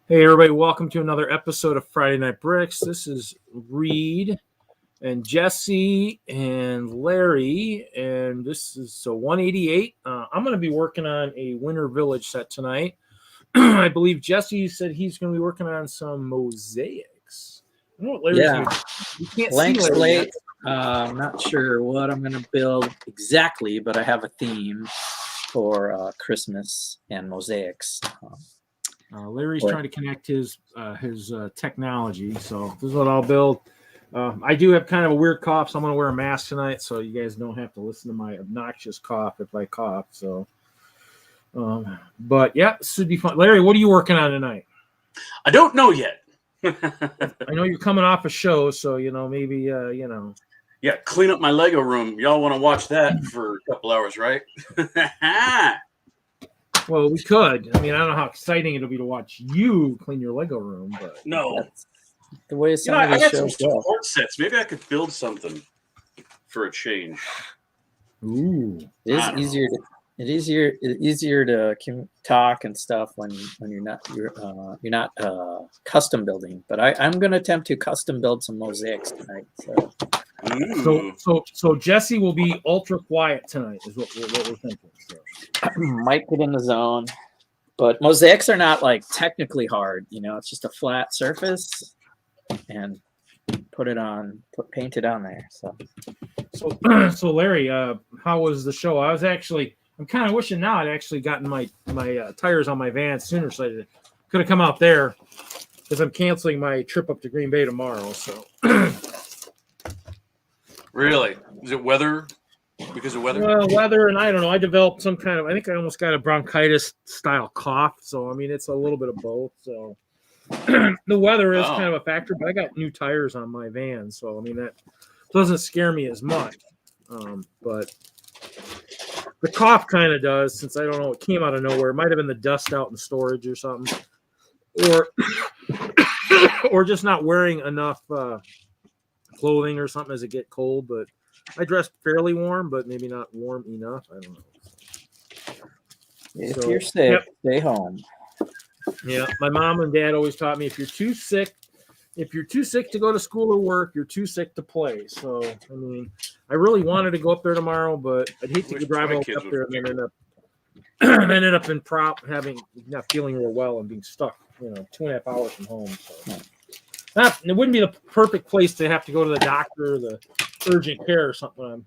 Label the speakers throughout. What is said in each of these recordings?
Speaker 1: Hey everybody, welcome to another episode of Friday Night Bricks. This is Reed and Jesse and Larry, and this is 188. I'm going to be working on a Winter Village set tonight. I believe Jesse said he's going to be working on some mosaics. I don't know what Larry's doing. You can't
Speaker 2: Blank
Speaker 1: see Larry
Speaker 2: slate.
Speaker 1: yet.
Speaker 2: I'm not sure what I'm going to build exactly, but I have a theme for Christmas and mosaics.
Speaker 1: Larry's trying to connect his technology, so this is what I'll build. I do have kind of a weird cough, so I'm going to wear a mask tonight, so you guys don't have to listen to my obnoxious cough if I cough. So, but yeah, this should be fun. Larry, what are you working on tonight?
Speaker 3: I don't know yet.
Speaker 1: I know you're coming off a show, so maybe
Speaker 3: Yeah, clean up my Lego room. Y'all want to watch that for a couple hours, right?
Speaker 1: Well, we could. I mean, I don't know how exciting it'll be to watch you clean your Lego room, but
Speaker 3: No.
Speaker 2: That's the way some
Speaker 3: I
Speaker 2: of the
Speaker 3: got some
Speaker 2: shows go.
Speaker 3: support sets. Maybe I could build something for a change.
Speaker 1: ooh,
Speaker 2: It
Speaker 3: I don't
Speaker 2: is easier to talk and stuff when you're not custom building. But I'm going to attempt to custom build some mosaics tonight.
Speaker 1: So Jesse will be ultra quiet tonight, is what we're thinking. So.
Speaker 2: Might get in the zone, but mosaics are not like technically hard. It's just a flat surface and paint it on there.
Speaker 1: So Larry, how was the show? I'm kind of wishing now I'd actually gotten my tires on my van sooner, so I could have come out there because I'm canceling my trip up to Green Bay tomorrow. So.
Speaker 3: Really? Is it weather? Because of weather?
Speaker 1: Well, weather, and I don't know. I developed some kind of, I think I almost got a bronchitis style cough. So, I mean, it's a little bit of both. So, the weather is kind of a factor, but I got new tires on my van. So, I mean, that doesn't scare me as much. But the cough kind of does, since I don't know, it came out of nowhere. It might have been the dust out in storage or something. Or just not wearing enough clothing or something as it get cold, but I dress fairly warm, but maybe not warm enough. I don't know.
Speaker 2: If you're sick, stay home.
Speaker 1: Yeah, my mom and dad always taught me if you're too sick to go to school or work, you're too sick to play. So, I mean, I really wanted to go up there tomorrow, but I'd hate to drive all up there and then end up in not feeling real well and being stuck, 2.5 hours from home. So. It wouldn't be the perfect place to have to go to the doctor, the urgent care or something.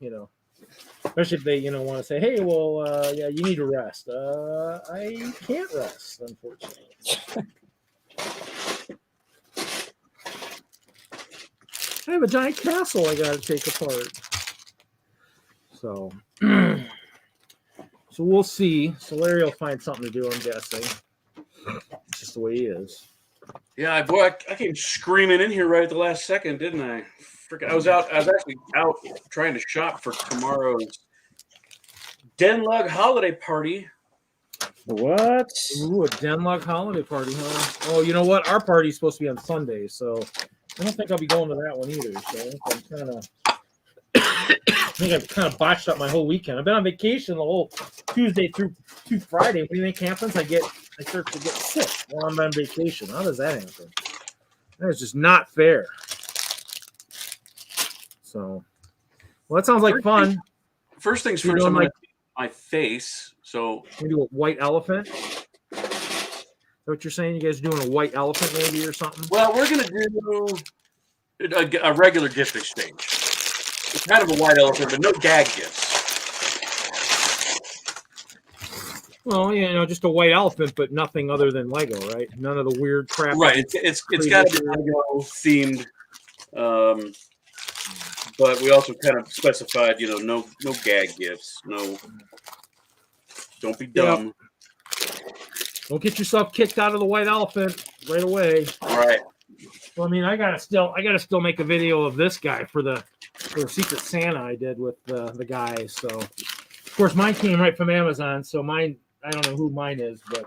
Speaker 1: Especially if they, want to say, hey, well, yeah, you need to rest. I can't rest, unfortunately. I have a giant castle I got to take apart. So we'll see. So Larry will find something to do, I'm guessing. It's just the way he is.
Speaker 3: Yeah, boy, I came screaming in here right at the last second, didn't I? I was actually out trying to shop for tomorrow's DENLUG holiday party.
Speaker 2: What?
Speaker 1: Ooh, a DENLUG holiday party, huh? Oh, you know what? Our party's supposed to be on Sunday, so I don't think I'll be going to that one either. So I think I've kind of botched up my whole weekend. I've been on vacation the whole Tuesday through Friday. What do you think happens? I start to get sick while I'm on vacation. How does that happen? That is just not fair. So, well, that sounds like fun.
Speaker 3: First things first, I'm going to do my face. So,
Speaker 1: you do a white elephant. Is that what you're saying? You guys are doing a white elephant maybe or something?
Speaker 3: Well, we're going to do a regular gift exchange. It's kind of a white elephant, but no gag gifts.
Speaker 1: Well, just a white elephant, but nothing other than Lego, right? None of the weird crap.
Speaker 3: Right. It's got to be Lego themed. But we also kind of specified, no gag gifts. No. Don't be dumb.
Speaker 1: Yep. Don't get yourself kicked out of the white elephant right away.
Speaker 3: All right.
Speaker 1: Well, I mean, I gotta still make a video of this guy for the Secret Santa I did with the guys. So, of course, mine came right from Amazon. So mine, I don't know who mine is, but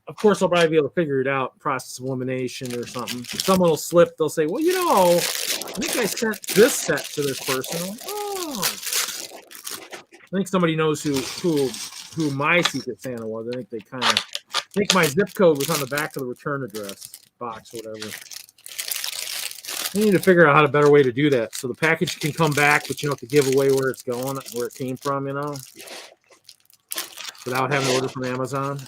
Speaker 1: of course, I'll probably be able to figure it out, process of elimination or something. If someone will slip, they'll say, well, I think I sent this set to this person. Like, oh. I think somebody knows who who my Secret Santa was. I think my zip code was on the back of the return address box or whatever. We need to figure out how a better way to do that so the package can come back, but you don't have to give away where it's going, where it came from, without having to order from Amazon.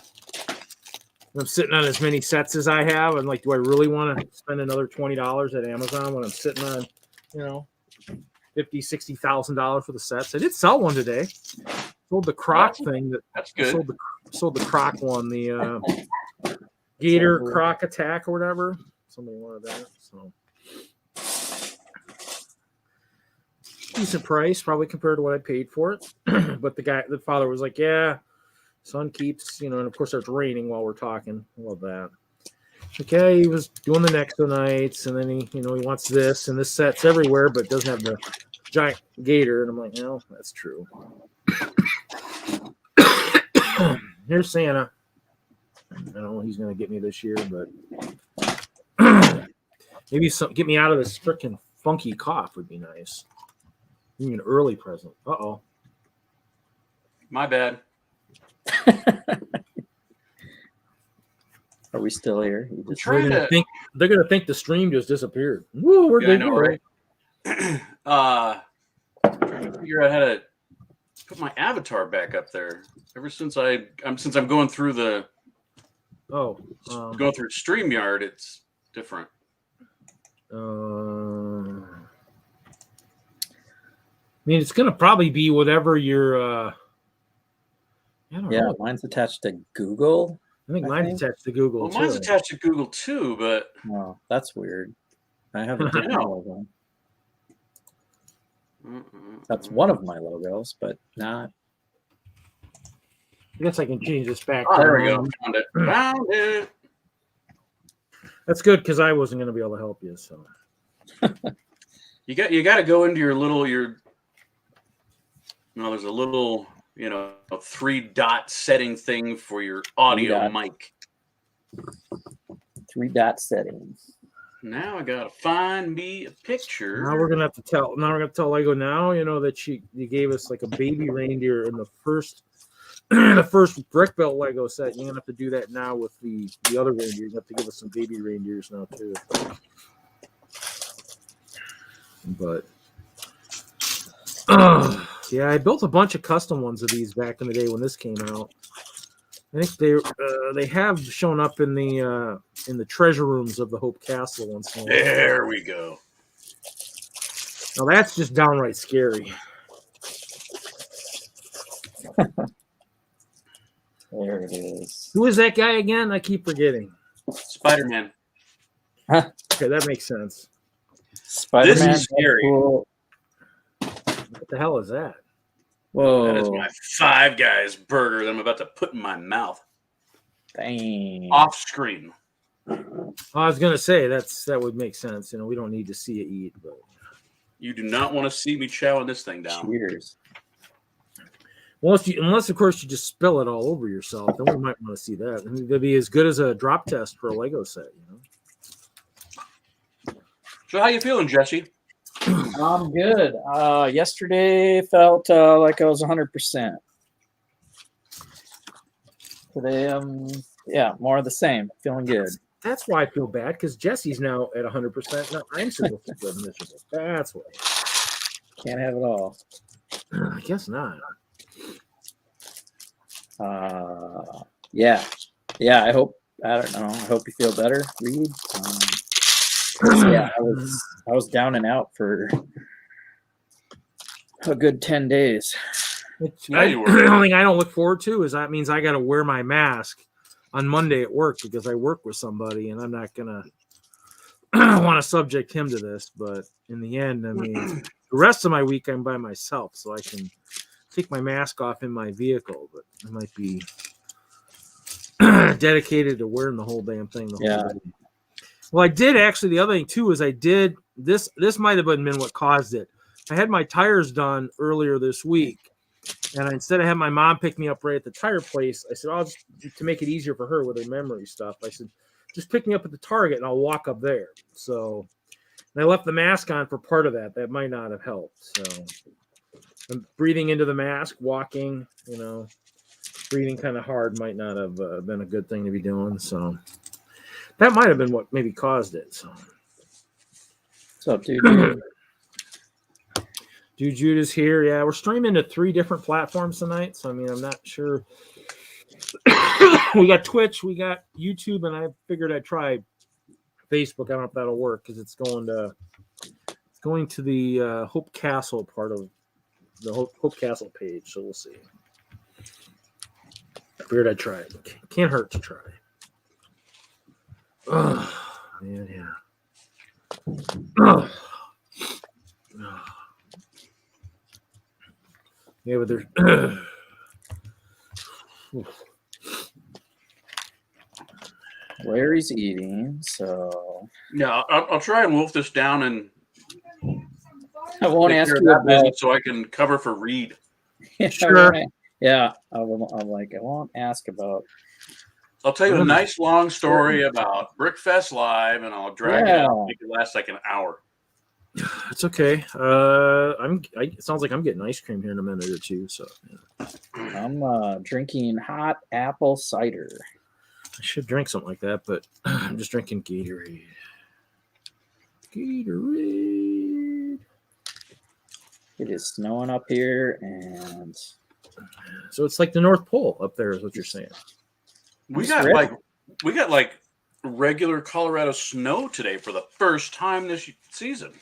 Speaker 1: I'm sitting on as many sets as I have. I'm like, do I really want to spend another $20 at Amazon when I'm sitting on, $50,000, $60,000 for the sets? I did sell one today. Sold the Croc thing.
Speaker 3: That's good.
Speaker 1: Sold the Croc one, the Gator Croc Attack or whatever. Somebody wanted that. So decent price, probably compared to what I paid for it. But the father was like, yeah. Sun keeps, and of course it's raining while we're talking. I love that. Okay, he was doing the Nexonites, and then he wants this, and this set's everywhere, but doesn't have the giant gator. And I'm like, no, that's true. Here's Santa. I don't know what he's gonna get me this year, but maybe get me out of this freaking funky cough would be nice. Maybe an early present. Uh-oh.
Speaker 3: My bad.
Speaker 2: Are we still here?
Speaker 1: They're gonna think the stream just disappeared. Woo, we're good.
Speaker 3: I know, right? Trying to figure out how to put my avatar back up there. Ever since I'm going through going through StreamYard, it's different.
Speaker 1: I mean, it's gonna probably be whatever your I don't know.
Speaker 2: Mine's attached to Google.
Speaker 1: I think mine's attached to Google.
Speaker 3: Well, mine's attached to Google too, but
Speaker 2: that's weird. I have a different logo. That's one of my logos, but not.
Speaker 1: I guess I can change this back.
Speaker 3: There we go. Found it.
Speaker 1: That's good because I wasn't going to be able to help you. So
Speaker 3: you got to go into there's a little. A 3-dot setting thing for your audio mic.
Speaker 2: 3-dot settings.
Speaker 3: Now I gotta find me a picture.
Speaker 1: Now we're gonna tell Lego now. That you gave us like a baby reindeer in the first brick built Lego set. You're gonna have to do that now with the other reindeer. You have to give us some baby reindeers now too. But yeah, I built a bunch of custom ones of these back in the day when this came out. I think they have shown up in the treasure rooms of the Hope Castle once in a while.
Speaker 3: There we go.
Speaker 1: Now that's just downright scary.
Speaker 2: There it is.
Speaker 1: Who is that guy again? I keep forgetting.
Speaker 3: Spider-Man.
Speaker 1: Okay, that makes sense.
Speaker 2: Spider-Man.
Speaker 3: This is scary.
Speaker 2: Cool.
Speaker 1: What the hell is that?
Speaker 2: Whoa.
Speaker 3: That is my Five Guys burger that I'm about to put in my mouth.
Speaker 2: Dang.
Speaker 3: Off screen.
Speaker 1: I was gonna say that would make sense. We don't need to see you eat, but
Speaker 3: You do not want to see me chowing this thing down.
Speaker 2: Cheers.
Speaker 1: Unless of course you just spill it all over yourself, then we might want to see that. I mean, it'd be as good as a drop test for a Lego set,
Speaker 3: So how you feeling, Jesse?
Speaker 2: I'm good. Yesterday felt like I was 100%. Today, more of the same. Feeling good.
Speaker 1: That's why I feel bad, because Jesse's now at 100%. Now I'm supposed to feel miserable. That's why.
Speaker 2: Can't have it all.
Speaker 1: I guess not.
Speaker 2: Yeah. I hope you feel better, Reed. I was down and out for a good 10 days.
Speaker 3: Yeah, you were.
Speaker 1: The only thing I don't look forward to is that means I got to wear my mask on Monday at work because I work with somebody, and I'm not gonna want to subject him to this. But in the end, I mean, the rest of my week I'm by myself, so I can take my mask off in my vehicle. But I might be dedicated to wearing the whole damn thing. The whole day. Well, I did actually. The other thing too is I did this. This might have been what caused it. I had my tires done earlier this week, and instead of having my mom pick me up right at the tire place, I said, to make it easier for her with her memory stuff, I said, just pick me up at the Target and I'll walk up there. So and I left the mask on for part of that. That might not have helped. So I'm breathing into the mask, walking, breathing kind of hard might not have been a good thing to be doing. So that might have been what maybe caused it. So,
Speaker 2: what's up, dude?
Speaker 1: Dude, Judah's here. Yeah, we're streaming to 3 different platforms tonight. So I mean, I'm not sure. We got Twitch, we got YouTube, and I figured I'd try Facebook. I don't know if that'll work because it's going to the Hope Castle part of the Hope Castle page. So we'll see. I figured I'd try it. Can't hurt to try. Oh, man, yeah. Oh. Yeah, but there's
Speaker 2: Larry's eating, so
Speaker 3: Yeah, I'll try and wolf this down and
Speaker 2: I won't
Speaker 3: take
Speaker 2: ask
Speaker 3: care of
Speaker 2: you
Speaker 3: that
Speaker 2: about.
Speaker 3: business so I can cover for Reed.
Speaker 1: Sure.
Speaker 2: Yeah, I won't ask about.
Speaker 3: I'll tell you a nice long story about Brickfest Live, and I'll drag it out, make it last like an hour.
Speaker 1: It's okay. It sounds like I'm getting ice cream here in a minute or two. So yeah.
Speaker 2: I'm drinking hot apple cider.
Speaker 1: I should drink something like that, but I'm just drinking Gatorade. Gatorade.
Speaker 2: It is snowing up here, and
Speaker 1: so it's like the North Pole up there, is what you're saying.
Speaker 3: We got like regular Colorado snow today for the first time this season.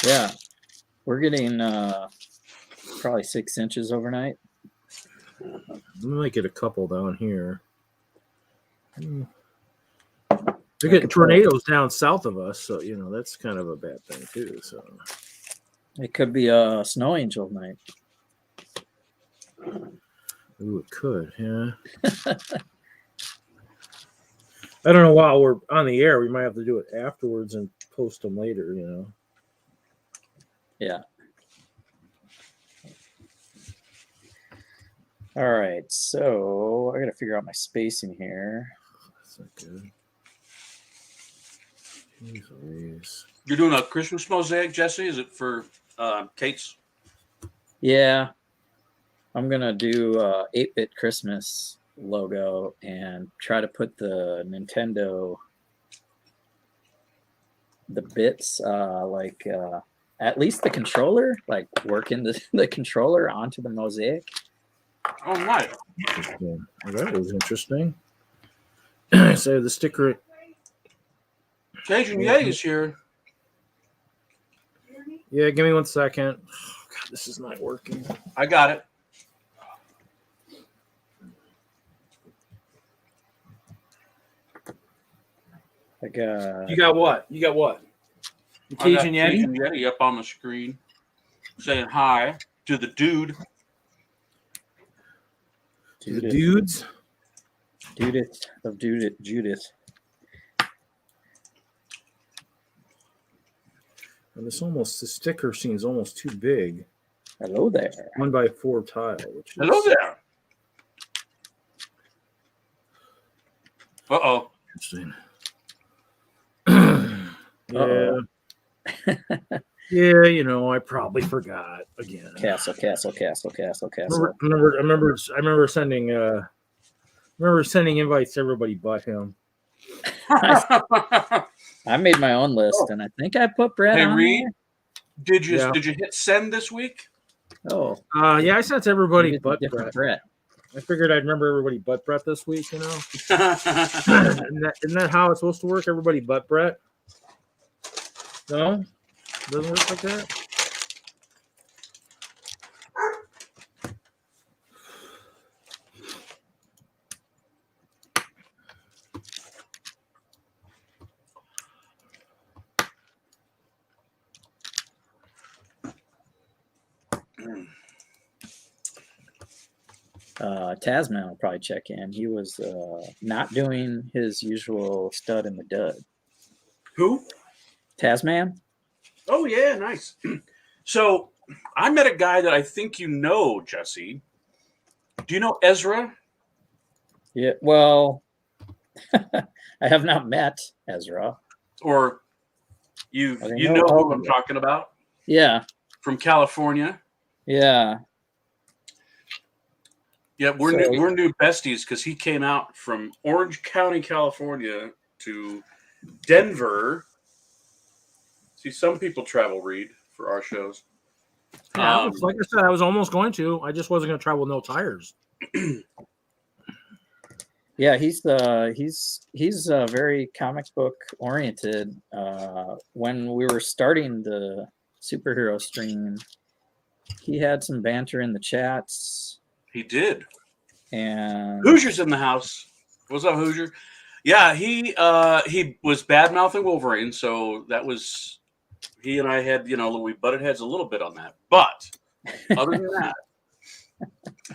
Speaker 2: yeah, we're getting probably 6 inches overnight.
Speaker 1: We might get a couple down here. They're getting tornadoes down south of us, so you know that's kind of a bad thing too. So
Speaker 2: it could be a snow angel night.
Speaker 1: ooh, it could, yeah. I don't know. While we're on the air, we might have to do it afterwards and post them later. You know.
Speaker 2: Yeah. All right, so I got to figure out my spacing here.
Speaker 1: That's not good. Jeez.
Speaker 3: You're doing a Christmas mosaic, Jesse? Is it for Kate's?
Speaker 2: Yeah, I'm gonna do 8-bit Christmas logo and try to put the Nintendo, the bits, at least the controller, like working the controller onto the mosaic.
Speaker 3: Oh, nice.
Speaker 1: Yeah, well, that was interesting. So the sticker.
Speaker 3: Cajun Yaeger's here.
Speaker 1: Yeah, give me 1 second. Oh, God, this is not working.
Speaker 3: I got it.
Speaker 2: I got.
Speaker 1: You got what? You got what? The
Speaker 3: I got
Speaker 1: Cajun Yeti?
Speaker 3: Cajun Yeti up on the screen saying hi to the dude.
Speaker 1: The dudes?
Speaker 2: Judith.
Speaker 1: And the sticker seems almost too big.
Speaker 2: Hello there.
Speaker 1: 1x4 tile. Which is,
Speaker 3: Hello there. Uh-oh.
Speaker 1: Interesting.
Speaker 2: Uh-oh.
Speaker 1: Yeah, you know, I probably forgot again.
Speaker 2: Castle.
Speaker 1: I remember sending invites to everybody but him.
Speaker 2: I made my own list, and I think I put Brett
Speaker 3: Hey,
Speaker 2: on
Speaker 3: Reed,
Speaker 2: there.
Speaker 3: did you hit send this week?
Speaker 2: Oh,
Speaker 1: yeah, I sent to everybody
Speaker 2: maybe it's a
Speaker 1: but
Speaker 2: different
Speaker 1: Brett.
Speaker 2: Brett.
Speaker 1: I figured I'd remember everybody but Brett this week, you know. Isn't that how it's supposed to work? Everybody but Brett? No? Doesn't work like that?
Speaker 2: Tasman will probably check in. He was not doing his usual stud in the dud.
Speaker 3: Who?
Speaker 2: Tasman?
Speaker 3: Oh, yeah, nice. So I met a guy that I think you know, Jesse. Do you know Ezra?
Speaker 2: Yeah, well, I have not met Ezra.
Speaker 3: Or you
Speaker 2: Okay,
Speaker 3: know who I'm talking about?
Speaker 2: Yeah.
Speaker 3: From California?
Speaker 2: Yeah.
Speaker 3: Yeah, we're new besties because he came out from Orange County, California to Denver. See, some people travel, Reed, for our shows.
Speaker 1: Yeah, like I said, I was almost going to. I just wasn't going to travel with no tires.
Speaker 2: Yeah, he's very comic book oriented. When we were starting the superhero stream, he had some banter in the chats.
Speaker 3: He did.
Speaker 2: And
Speaker 3: Hoosier's in the house. What's up, Hoosier? Yeah, he was bad mouthing Wolverine, so that was he and I had we butted heads a little bit on that. But other than that,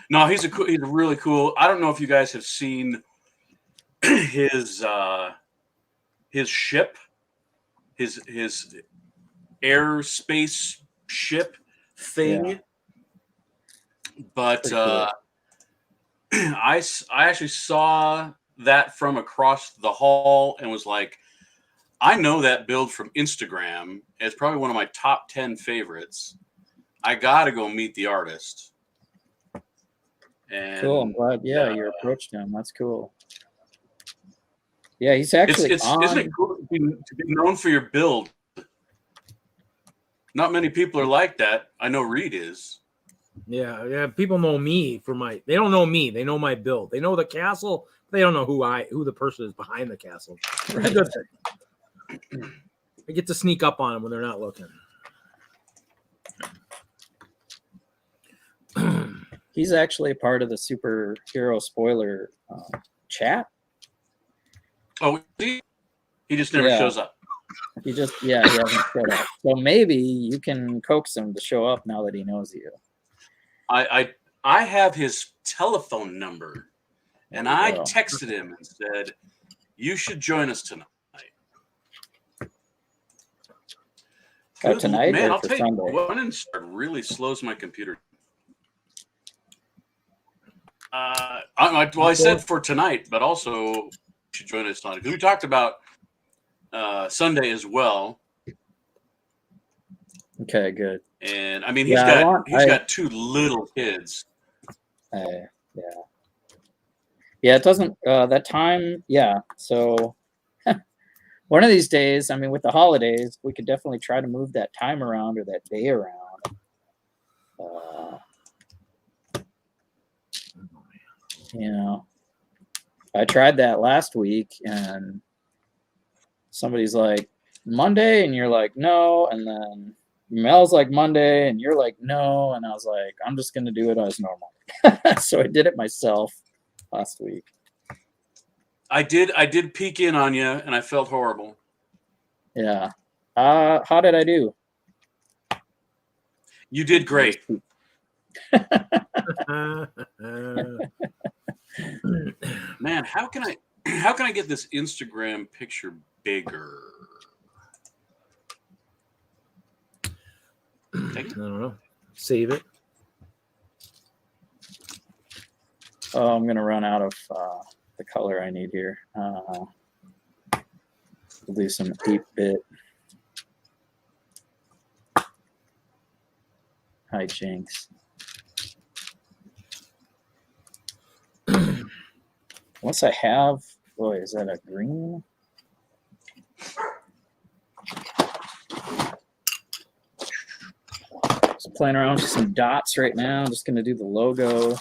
Speaker 3: no, he's really cool. I don't know if you guys have seen his ship, his airspace ship thing,
Speaker 2: yeah.
Speaker 3: But
Speaker 2: Cool.
Speaker 3: I actually saw that from across the hall and was like, I know that build from Instagram. It's probably one of my top 10 favorites. I got to go meet the artist. And
Speaker 2: cool. I'm glad. Yeah, you approached him. That's cool. Yeah, he's actually
Speaker 3: isn't it cool to be known for your build? Not many people are like that. I know Reed is.
Speaker 1: Yeah. People know me they don't know me. They know my build. They know the castle. They don't know who the person is behind the castle.
Speaker 2: Right.
Speaker 1: I get to sneak up on them when they're not looking.
Speaker 2: He's actually a part of the superhero spoiler chat.
Speaker 3: Oh, he just never shows up.
Speaker 2: He hasn't showed up. So maybe you can coax him to show up now that he knows you.
Speaker 3: I have his telephone number, and I texted him and said, "You should join us tonight."
Speaker 2: Tonight,
Speaker 3: man,
Speaker 2: or
Speaker 3: I'll
Speaker 2: for
Speaker 3: tell
Speaker 2: Sunday?
Speaker 3: you, one and start really slows my computer. I said for tonight, but also you should join us tonight. We talked about Sunday as well.
Speaker 2: Okay, good.
Speaker 3: And I mean, he's got two little kids.
Speaker 2: Yeah, it doesn't that time. Yeah, so one of these days, I mean, with the holidays, we could definitely try to move that time around or that day around. I tried that last week, and somebody's like Monday, and you're like no, and then Mel's like Monday, and you're like no, and I was like, I'm just gonna do it as normal. So I did it myself last week.
Speaker 3: I did peek in on you, and I felt horrible.
Speaker 2: Yeah. How did I do?
Speaker 3: You did great. Man, how can I get this Instagram picture bigger?
Speaker 1: I don't know. Save it.
Speaker 2: Oh, I'm gonna run out of the color I need here. We'll do some 8-bit. Hi, Jinx. Once I have, boy, is that a green? Just playing around with some dots right now. I'm just gonna do the logo.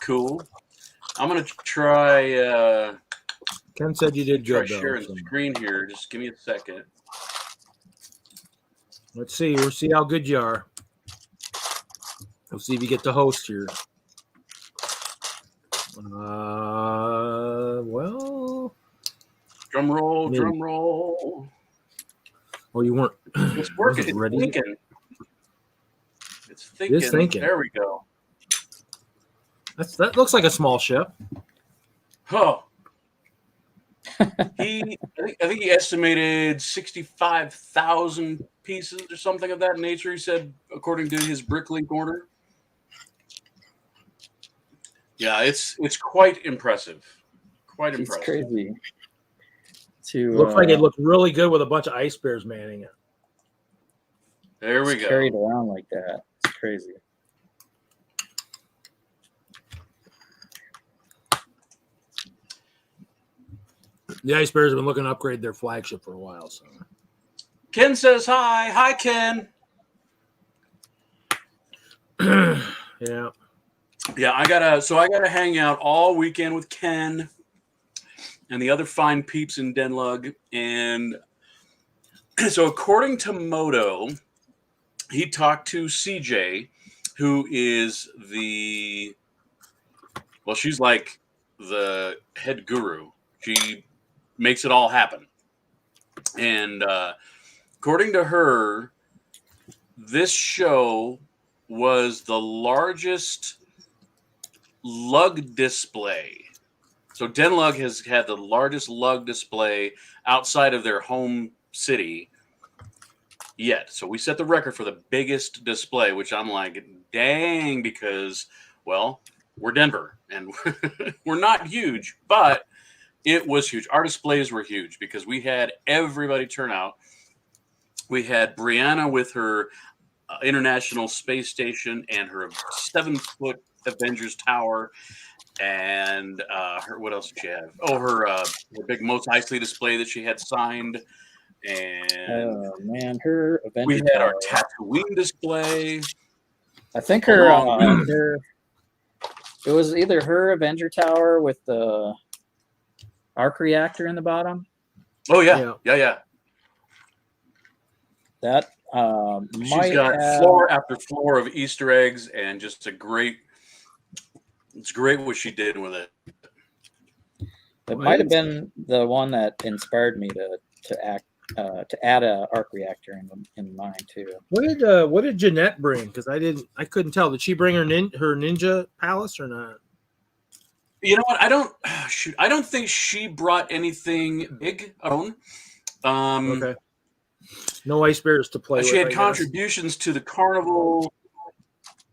Speaker 3: Cool. I'm gonna try.
Speaker 1: Ken said you did good.
Speaker 3: Try sharing the screen here. Just give me a second.
Speaker 1: Let's see. We'll see how good you are. We'll see if you get the host here. Well.
Speaker 3: Drum roll, maybe. Drum roll.
Speaker 1: Oh, you weren't.
Speaker 3: It's working. It's
Speaker 1: ready.
Speaker 3: thinking. It's thinking.
Speaker 1: It's thinking.
Speaker 3: There we go.
Speaker 1: That looks like a small ship.
Speaker 3: Oh. I think he estimated 65,000 pieces or something of that nature. He said, according to his Bricklink order. Yeah, it's quite impressive. Quite impressive.
Speaker 2: It's crazy.
Speaker 1: Looks like it looked really good with a bunch of ice bears manning it.
Speaker 3: There we go.
Speaker 2: Carried around like that. It's crazy.
Speaker 1: The Ice Bears have been looking to upgrade their flagship for a while. So
Speaker 3: Ken says hi. Hi, Ken.
Speaker 1: yeah.
Speaker 3: Yeah, I gotta hang out all weekend with Ken and the other fine peeps in DENLUG. And so according to Moto, he talked to CJ, who is she's like the head guru. She makes it all happen. And according to her, this show was the largest lug display. So DENLUG has had the largest lug display outside of their home city yet. So we set the record for the biggest display, which I'm like, dang, because, well, we're Denver and we're not huge, but it was huge. Our displays were huge because we had everybody turn out. We had Brianna with her International Space Station and her 7-foot Avengers Tower. And what else did she have? Oh, her big Mosaics display that she had signed. And
Speaker 2: oh man, her Avenger.
Speaker 3: We had our Tatooine display.
Speaker 2: I think her it was either her Avenger Tower with the arc reactor in the bottom.
Speaker 3: Oh yeah.
Speaker 2: That
Speaker 3: she's got floor after floor of Easter eggs and just it's great what she did with it.
Speaker 2: It might have been the one that inspired me to add a arc reactor in mine too.
Speaker 1: What did Jeanette bring? Because I couldn't tell. Did she bring her ninja palace or not?
Speaker 3: You know what? I don't think she brought anything big on.
Speaker 1: Okay. No Ice Bears to play with.
Speaker 3: She had contributions to the carnival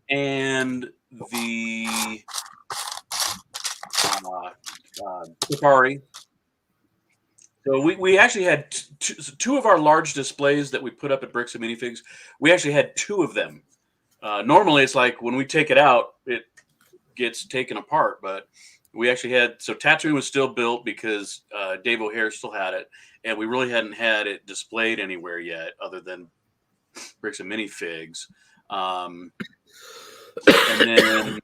Speaker 3: and the safari. So we actually had two of our large displays that we put up at Bricks and Minifigs. We actually had two of them. Normally, it's like when we take it out, it gets taken apart. But we actually had, so Tatooine was still built because Dave O'Hare still had it. And we really hadn't had it displayed anywhere yet other than Bricks and Minifigs. And then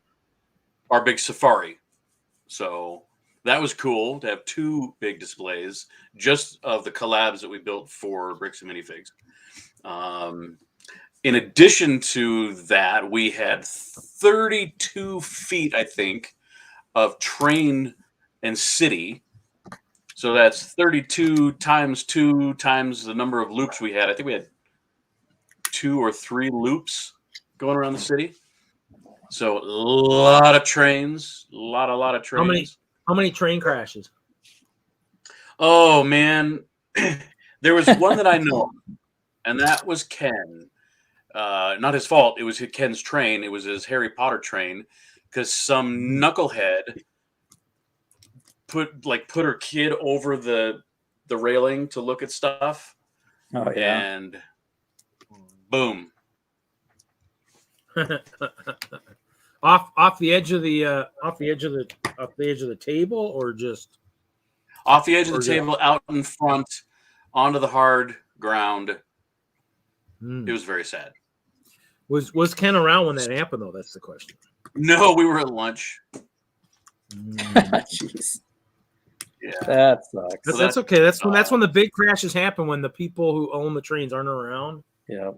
Speaker 3: our big safari. So that was cool to have two big displays just of the collabs that we built for Bricks and Minifigs. In addition to that, we had 32 feet, I think, of train and city. So that's 32 times 2 times the number of loops we had. I think we had 2 or 3 loops going around the city. So a lot of trains, a lot of trains.
Speaker 1: How many train crashes?
Speaker 3: Oh man, there was one that I know, and that was Ken. Not his fault. It was Ken's train. It was his Harry Potter train, because some knucklehead put her kid over the railing to look at stuff.
Speaker 2: Oh yeah.
Speaker 3: And boom.
Speaker 1: off the edge of the table, or just
Speaker 3: off the edge of the table, out in front, onto the hard ground. It was very sad.
Speaker 1: Was Ken around when that happened, though? That's the question.
Speaker 3: No, we were at lunch.
Speaker 2: Jeez.
Speaker 3: Yeah,
Speaker 2: that sucks.
Speaker 1: But that's okay. That's when the big crashes happen, when the people who own the trains aren't around.
Speaker 2: Yeah.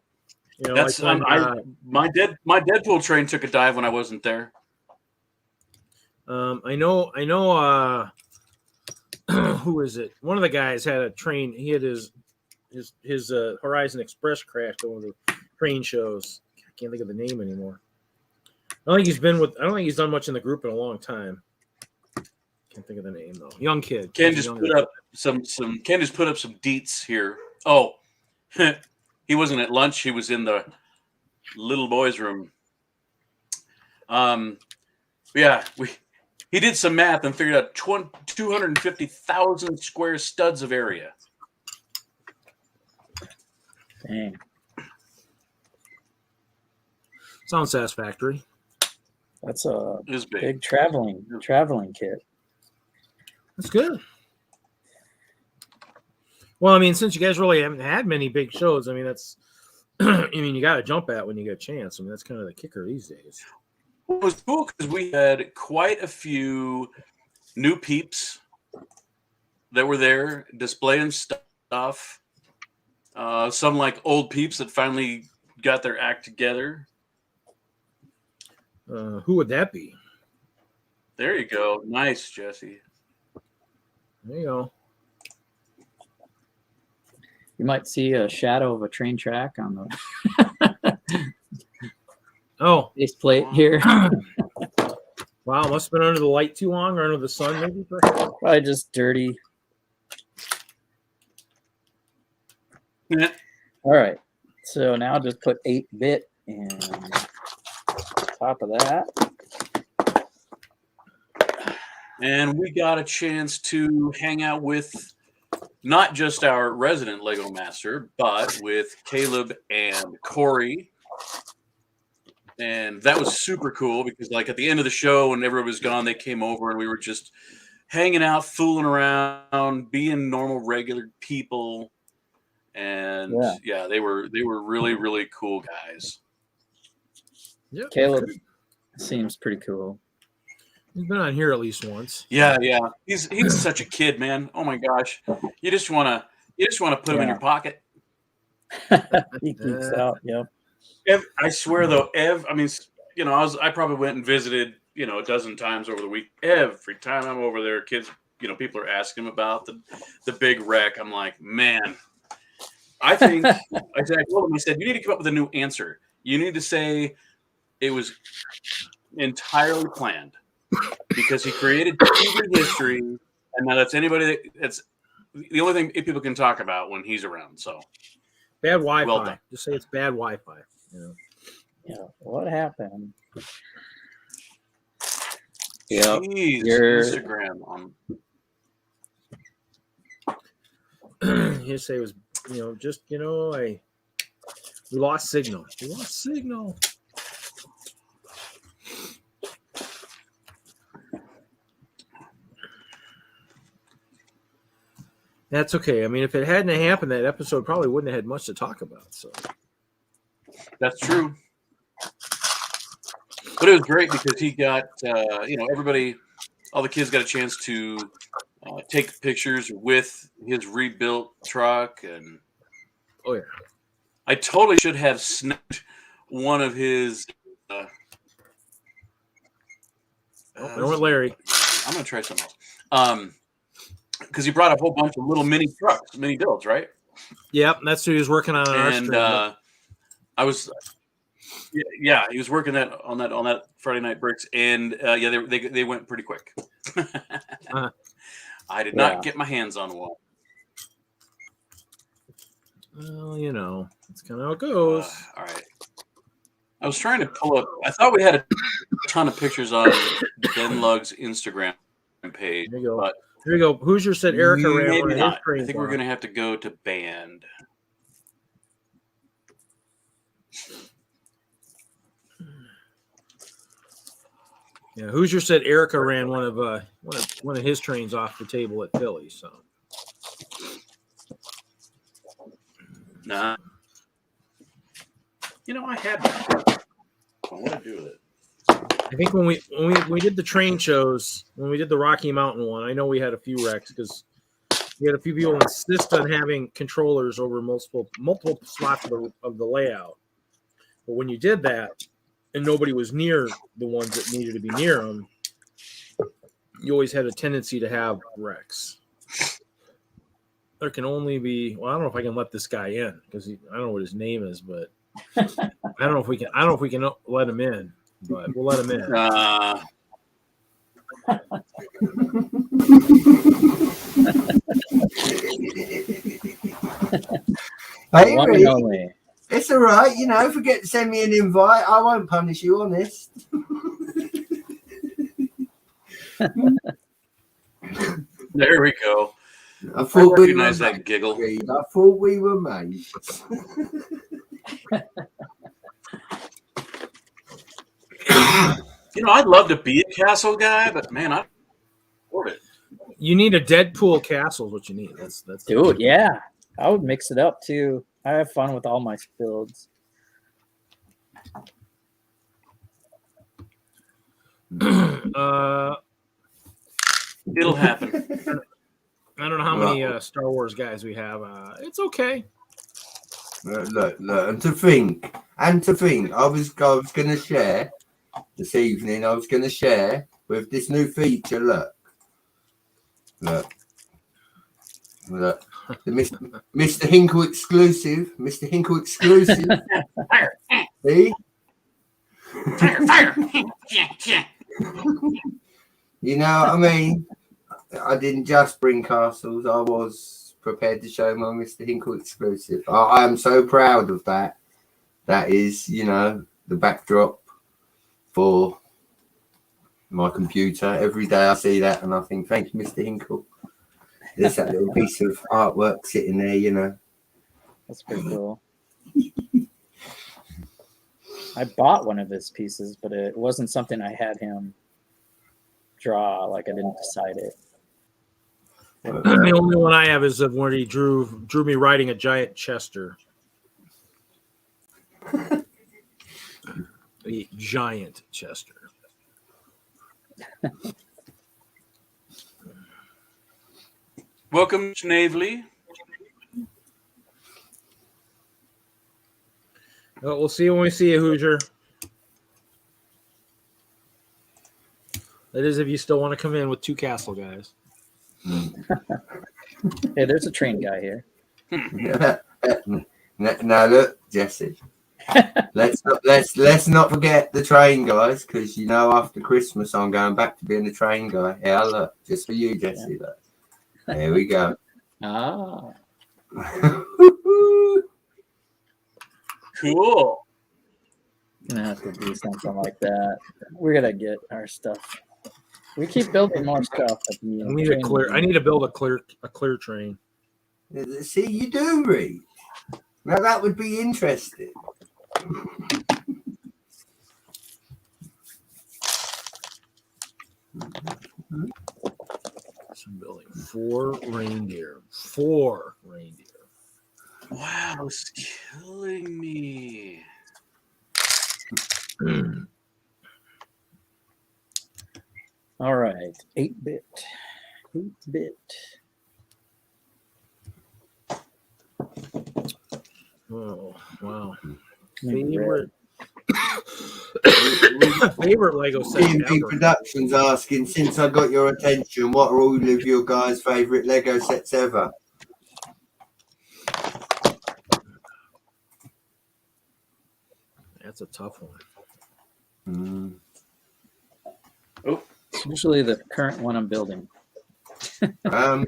Speaker 1: You know,
Speaker 3: that's
Speaker 1: like when,
Speaker 3: my Deadpool train took a dive when I wasn't there.
Speaker 1: I know. Who is it? One of the guys had a train. He had his Horizon Express crashed over the train shows. I can't think of the name anymore. I don't think he's done much in the group in a long time. Can't think of the name though. Young kid.
Speaker 3: Ken just put up some deets here. Oh, he wasn't at lunch. He was in the little boys' room. Yeah, he did some math and figured out 250,000 square studs of area.
Speaker 2: Dang.
Speaker 1: Sounds satisfactory.
Speaker 2: That's a
Speaker 3: big
Speaker 2: traveling kit.
Speaker 1: That's good. Well, I mean, since you guys really haven't had many big shows, I mean, that's, I mean, you got to jump at when you get a chance. I mean, that's kind of the kicker these days.
Speaker 3: It was cool because we had quite a few new peeps that were there displaying stuff. Some like old peeps that finally got their act together.
Speaker 1: Who would that be?
Speaker 3: There you go. Nice, Jesse.
Speaker 1: There you go.
Speaker 2: You might see a shadow of a train track on the base plate here.
Speaker 1: Wow, must have been under the light too long, or under the sun, maybe. Perhaps?
Speaker 2: Probably just dirty.
Speaker 3: Yeah.
Speaker 2: All right. So now just put 8-bit in top of that.
Speaker 3: And we got a chance to hang out with not just our resident Lego master, but with Caleb and Corey. And that was super cool because, like, at the end of the show, when everybody was gone, they came over and we were just hanging out, fooling around, being normal, regular people. And yeah, they were really, really cool guys.
Speaker 1: Yep.
Speaker 2: Caleb seems pretty cool.
Speaker 1: He's been on here at least once.
Speaker 3: Yeah. He's such a kid, man. Oh my gosh. You just wanna put him in your pocket.
Speaker 2: He geeks out, yeah.
Speaker 3: I swear though, I mean, you know, I probably went and visited, you know, a dozen times over the week. Every time I'm over there, kids, you know, people are asking about the big wreck. I'm like, man, I think I told him, I said, you need to come up with a new answer. You need to say it was entirely planned because he created TV history, and now that's that's the only thing people can talk about when he's around. So
Speaker 1: bad Wi-Fi.
Speaker 3: Well done.
Speaker 1: Just say it's bad Wi-Fi. You know?
Speaker 2: Yeah. What happened?
Speaker 3: Yeah,
Speaker 2: your
Speaker 3: Instagram.
Speaker 1: You say it was, you know, just, you know, we lost signal. We lost signal. That's okay. I mean, if it hadn't happened, that episode probably wouldn't have had much to talk about. So
Speaker 3: That's true. But it was great because he got, you know, everybody, all the kids got a chance to take pictures with his rebuilt truck. And
Speaker 1: oh, yeah.
Speaker 3: I totally should have snapped one of his.
Speaker 1: I don't want Larry.
Speaker 3: I'm going to try something else. Because he brought a whole bunch of little mini trucks, mini builds, right?
Speaker 1: Yep, that's what he was working on our
Speaker 3: And
Speaker 1: stream.
Speaker 3: I was, yeah, he was working on that Friday Night Bricks, and yeah, they went pretty quick. I did not get my hands on one.
Speaker 1: Well, you know, that's kind of how it goes.
Speaker 3: All right. I was trying to pull up. I thought we had a ton of pictures on DENLUG's Instagram page.
Speaker 1: There you go.
Speaker 3: But
Speaker 1: here we go. Hoosier said Erica ran one
Speaker 3: maybe
Speaker 1: of his
Speaker 3: not. I
Speaker 1: trains
Speaker 3: think we're
Speaker 1: off.
Speaker 3: going to have to go to band.
Speaker 1: Yeah, Hoosier said Erica ran one of his trains off the table at Philly. So
Speaker 3: Nah. You know, I had one. What do I do with it?
Speaker 1: I think when we did the train shows, when we did the Rocky Mountain one, I know we had a few wrecks because we had a few people insist on having controllers over multiple spots of the layout. But when you did that, and nobody was near the ones that needed to be near them, you always had a tendency to have wrecks. There can only be, well, I don't know if I can let this guy in because I don't know what his name is, but I don't know if we can let him in, but we'll let him in.
Speaker 4: Hey,
Speaker 2: one
Speaker 4: Reed,
Speaker 2: and only.
Speaker 4: it's all right. You know, forget to send me an invite. I won't punish you, honest.
Speaker 3: There we go.
Speaker 4: I
Speaker 3: I
Speaker 4: thought we were
Speaker 3: recognize that
Speaker 4: mates,
Speaker 3: giggle.
Speaker 4: Reed. I thought we were mates.
Speaker 3: You know, I'd love to be a castle guy, but man, I can't afford it.
Speaker 1: You need a Deadpool castle is what you need. That's
Speaker 2: Dude, yeah. I would mix it up too. I have fun with all my builds.
Speaker 3: It'll happen.
Speaker 1: I don't know how many Star Wars guys we have. It's okay.
Speaker 4: Look, and to think, I was going to share this evening. I was going to share with this new feature. Look. The Mr. Hinkle exclusive. Mr. Hinkle exclusive.
Speaker 3: Fire!
Speaker 4: See?
Speaker 3: Fire!
Speaker 4: You know what I mean? I didn't just bring castles. I was prepared to show my Mr. Hinkle exclusive. I am so proud of that. That is, you know, the backdrop for my computer. Every day I see that and I think, thank you, Mr. Hinkle. There's that little piece of artwork sitting there, you know.
Speaker 2: That's pretty cool. I bought one of his pieces, but it wasn't something I had him draw. Like, I didn't decide it.
Speaker 1: The only one I have is of when he drew me riding a giant Chester. A giant Chester.
Speaker 3: Welcome, Snavely.
Speaker 1: Well, we'll see you when we see you, Hoosier. That is if you still want to come in with two castle guys.
Speaker 2: Hey, there's a train guy here.
Speaker 4: Now look, Jesse. let's not forget the train guys, because you know after Christmas I'm going back to being the train guy. Yeah, look, just for you, Jesse. Look. There we go.
Speaker 2: Ah.
Speaker 3: Cool.
Speaker 2: Gonna have to do something like that. We're gonna get our stuff. We keep building more stuff.
Speaker 1: I need to build a clear train.
Speaker 4: See, you do read. Now that would be interesting.
Speaker 1: I'm building 4 reindeer. 4 reindeer.
Speaker 3: Wow, it's killing me.
Speaker 2: All right, 8-bit. 8-bit.
Speaker 1: Oh, wow.
Speaker 2: Favorite.
Speaker 1: Favorite Lego set
Speaker 4: DMP
Speaker 1: ever.
Speaker 4: Productions asking, since I got your attention, what are all of your guys' favourite Lego sets ever?
Speaker 1: That's a tough one.
Speaker 3: Oh,
Speaker 2: It's usually the current one I'm building.
Speaker 1: Yeah,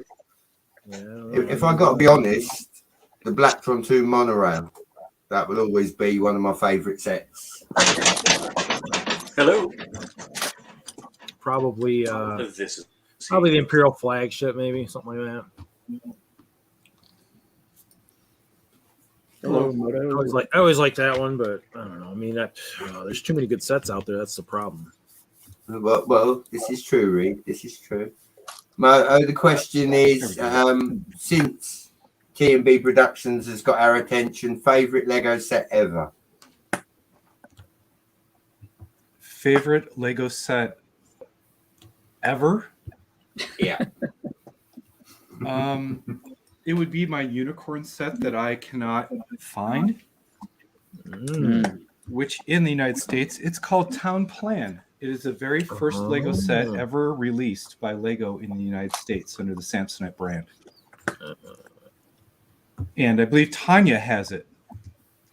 Speaker 4: If I got to be honest, the Blacktron 2 monorail, that will always be one of my favourite sets.
Speaker 3: hello.
Speaker 1: probably
Speaker 3: This is
Speaker 1: probably the Imperial flagship, maybe something like that.
Speaker 2: Hello,
Speaker 1: I
Speaker 2: Moto.
Speaker 1: always like that one, but I don't know. I mean, there's too many good sets out there. That's the problem.
Speaker 4: Well, this is true, Reed. This is true. The question is, since T&B Productions has got our attention, favourite Lego set ever?
Speaker 5: Favorite Lego set ever?
Speaker 4: Yeah.
Speaker 5: It would be my unicorn set that I cannot find, which in the United States, it's called Town Plan. It is the very first Lego set ever released by Lego in the United States under the Samsonite brand. And I believe Tanya has it.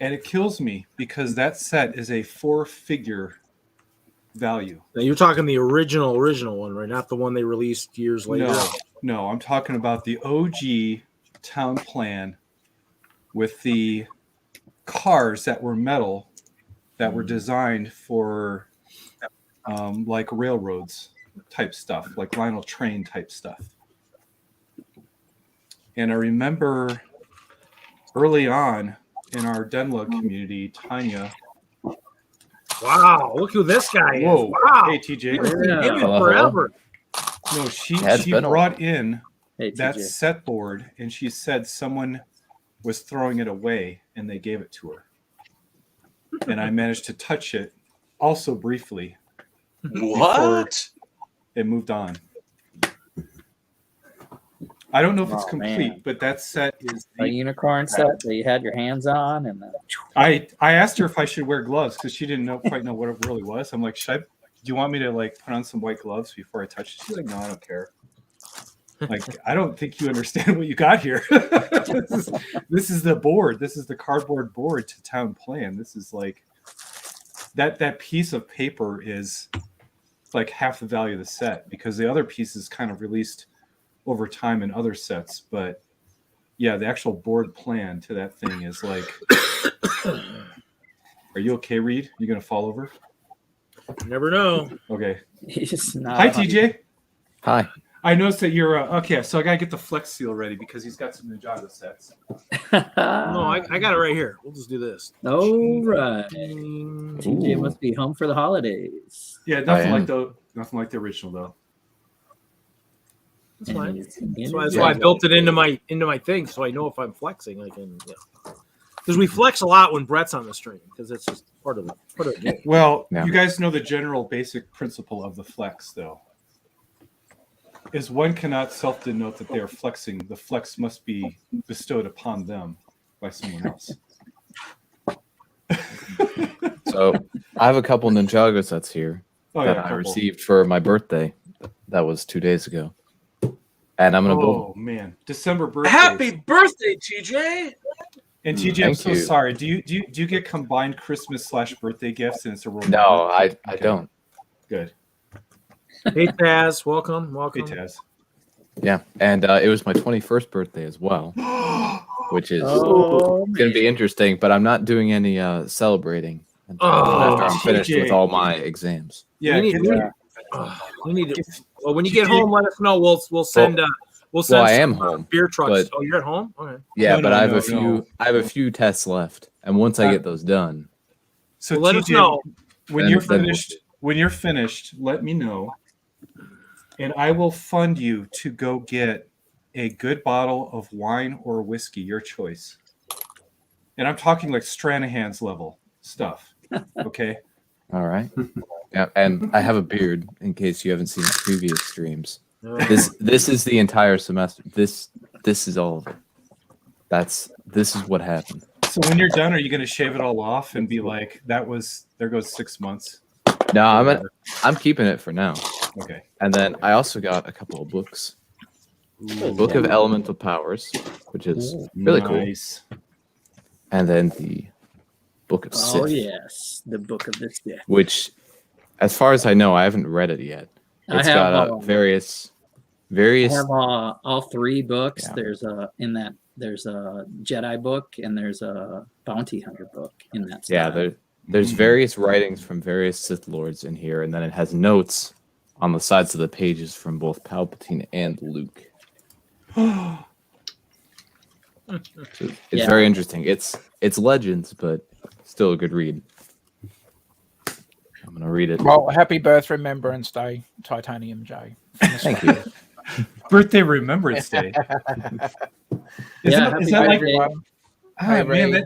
Speaker 5: And it kills me because that set is a 4-figure value.
Speaker 1: Now you're talking the original one, right? Not the one they released years later.
Speaker 5: No, I'm talking about the OG Town Plan with the cars that were metal that were designed for like railroads type stuff, like Lionel train type stuff. And I remember early on in our DENLUG community, Tanya.
Speaker 1: Wow, look who this guy is.
Speaker 5: Whoa.
Speaker 1: Wow.
Speaker 5: Hey, TJ.
Speaker 1: Him forever.
Speaker 5: No, she
Speaker 6: It's been a
Speaker 5: brought in
Speaker 2: Hey,
Speaker 5: that
Speaker 2: TJ.
Speaker 5: set board and she said someone was throwing it away, and they gave it to her. And I managed to touch it also briefly.
Speaker 3: What?
Speaker 5: It moved on. I don't know if it's
Speaker 2: Oh,
Speaker 5: complete,
Speaker 2: man.
Speaker 5: but that set is
Speaker 2: A unicorn set that you had your hands on, and then
Speaker 5: I asked her if I should wear gloves because she didn't quite know what it really was. I'm like, do you want me to like put on some white gloves before I touch it? She's like, no, I don't care. Like, I don't think you understand what you got here. This is the board. This is the cardboard board to town plan. This is like that piece of paper is like half the value of the set because the other piece is kind of released over time in other sets. But yeah, the actual board plan to that thing is like, are you okay, Reed? You going to fall over?
Speaker 1: Never know.
Speaker 5: Okay.
Speaker 2: he's not.
Speaker 5: Hi, TJ.
Speaker 6: Hi.
Speaker 5: I noticed that you're okay. So I gotta get the Flex Seal ready because he's got some Ninjago sets.
Speaker 1: No, I got it right here. We'll just do this.
Speaker 2: All right.
Speaker 1: Ding.
Speaker 2: TJ
Speaker 6: Ooh.
Speaker 2: must be home for the holidays.
Speaker 5: Yeah,
Speaker 6: I
Speaker 5: nothing like the original though.
Speaker 1: That's fine.
Speaker 2: He's-
Speaker 1: That's why I built it into my thing, so I know if I'm flexing, I can. Because we flex a lot when Brett's on the stream, because it's just part of the game.
Speaker 5: Well,
Speaker 6: Yeah.
Speaker 5: you guys know the general basic principle of the flex, though, is one cannot self-denote that they are flexing. The flex must be bestowed upon them by someone else.
Speaker 6: So I have a couple Ninjago sets here
Speaker 5: Oh
Speaker 6: that
Speaker 5: yeah,
Speaker 6: I
Speaker 5: couple.
Speaker 6: received for my birthday. That was 2 days ago. And I'm gonna build.
Speaker 5: Oh man, December birthday.
Speaker 3: Happy birthday, TJ!
Speaker 5: And TJ, I'm
Speaker 6: Thank
Speaker 5: so
Speaker 6: you.
Speaker 5: sorry. Do you get combined Christmas/birthday gifts and it's a real
Speaker 6: No, I don't.
Speaker 5: Good.
Speaker 1: Hey Taz, welcome.
Speaker 5: Hey Taz.
Speaker 6: Yeah, and it was my 21st birthday as well, which is
Speaker 2: Oh,
Speaker 6: gonna be interesting. But I'm not doing any celebrating until after I'm finished
Speaker 5: TJ.
Speaker 6: with all my exams.
Speaker 5: Yeah,
Speaker 1: We need-
Speaker 5: get-
Speaker 1: We need to. Well, when you get home, let us know. We'll send. We'll send.
Speaker 6: Well, I am
Speaker 1: some,
Speaker 6: home,
Speaker 1: beer trucks.
Speaker 6: but-
Speaker 1: Oh, you're at home. Okay.
Speaker 6: Yeah,
Speaker 5: No,
Speaker 6: but
Speaker 5: no,
Speaker 6: I have
Speaker 5: no,
Speaker 6: a few.
Speaker 5: no.
Speaker 6: I have a few tests left, and once I get those done,
Speaker 5: so
Speaker 1: Well, let us
Speaker 5: TJ,
Speaker 1: know.
Speaker 5: when
Speaker 6: Then-
Speaker 5: you're
Speaker 6: then we'll
Speaker 5: finished. When you're finished, let me know, and I will fund you to go get a good bottle of wine or whiskey, your choice. And I'm talking like Stranahan's level stuff. Okay.
Speaker 6: all right. Yeah, and I have a beard in case you haven't seen previous streams.
Speaker 1: No.
Speaker 6: This is the entire semester. This is all of it. This is what happened.
Speaker 5: So when you're done, are you going to shave it all off and be like, there goes 6 months?
Speaker 6: No, I'm keeping it for now.
Speaker 5: Okay.
Speaker 6: And then I also got a couple of books. Book of Elemental Powers, which is really cool.
Speaker 5: Nice.
Speaker 6: And then the Book of Sith,
Speaker 2: Oh yes, the book of this day.
Speaker 6: which, as far as I know, I haven't read it yet.
Speaker 2: I
Speaker 6: It's
Speaker 2: have,
Speaker 6: got various.
Speaker 2: I have all three books.
Speaker 6: Yeah.
Speaker 2: There's a Jedi book and there's a bounty hunter book in that.
Speaker 6: Yeah,
Speaker 2: style.
Speaker 6: there's various writings from various Sith Lords in here, and then it has notes on the sides of the pages from both Palpatine and Luke. So it's
Speaker 2: Yeah.
Speaker 6: very interesting. It's Legends, but still a good read. I'm gonna read it.
Speaker 7: Well, happy birth remembrance day, Titanium J.
Speaker 6: Thank you.
Speaker 5: Birthday Remembrance Day. Is
Speaker 2: Yeah,
Speaker 5: that
Speaker 2: happy
Speaker 5: like?
Speaker 2: birthday.
Speaker 5: Ah,
Speaker 7: Hey,
Speaker 5: man,
Speaker 7: Ray.
Speaker 5: that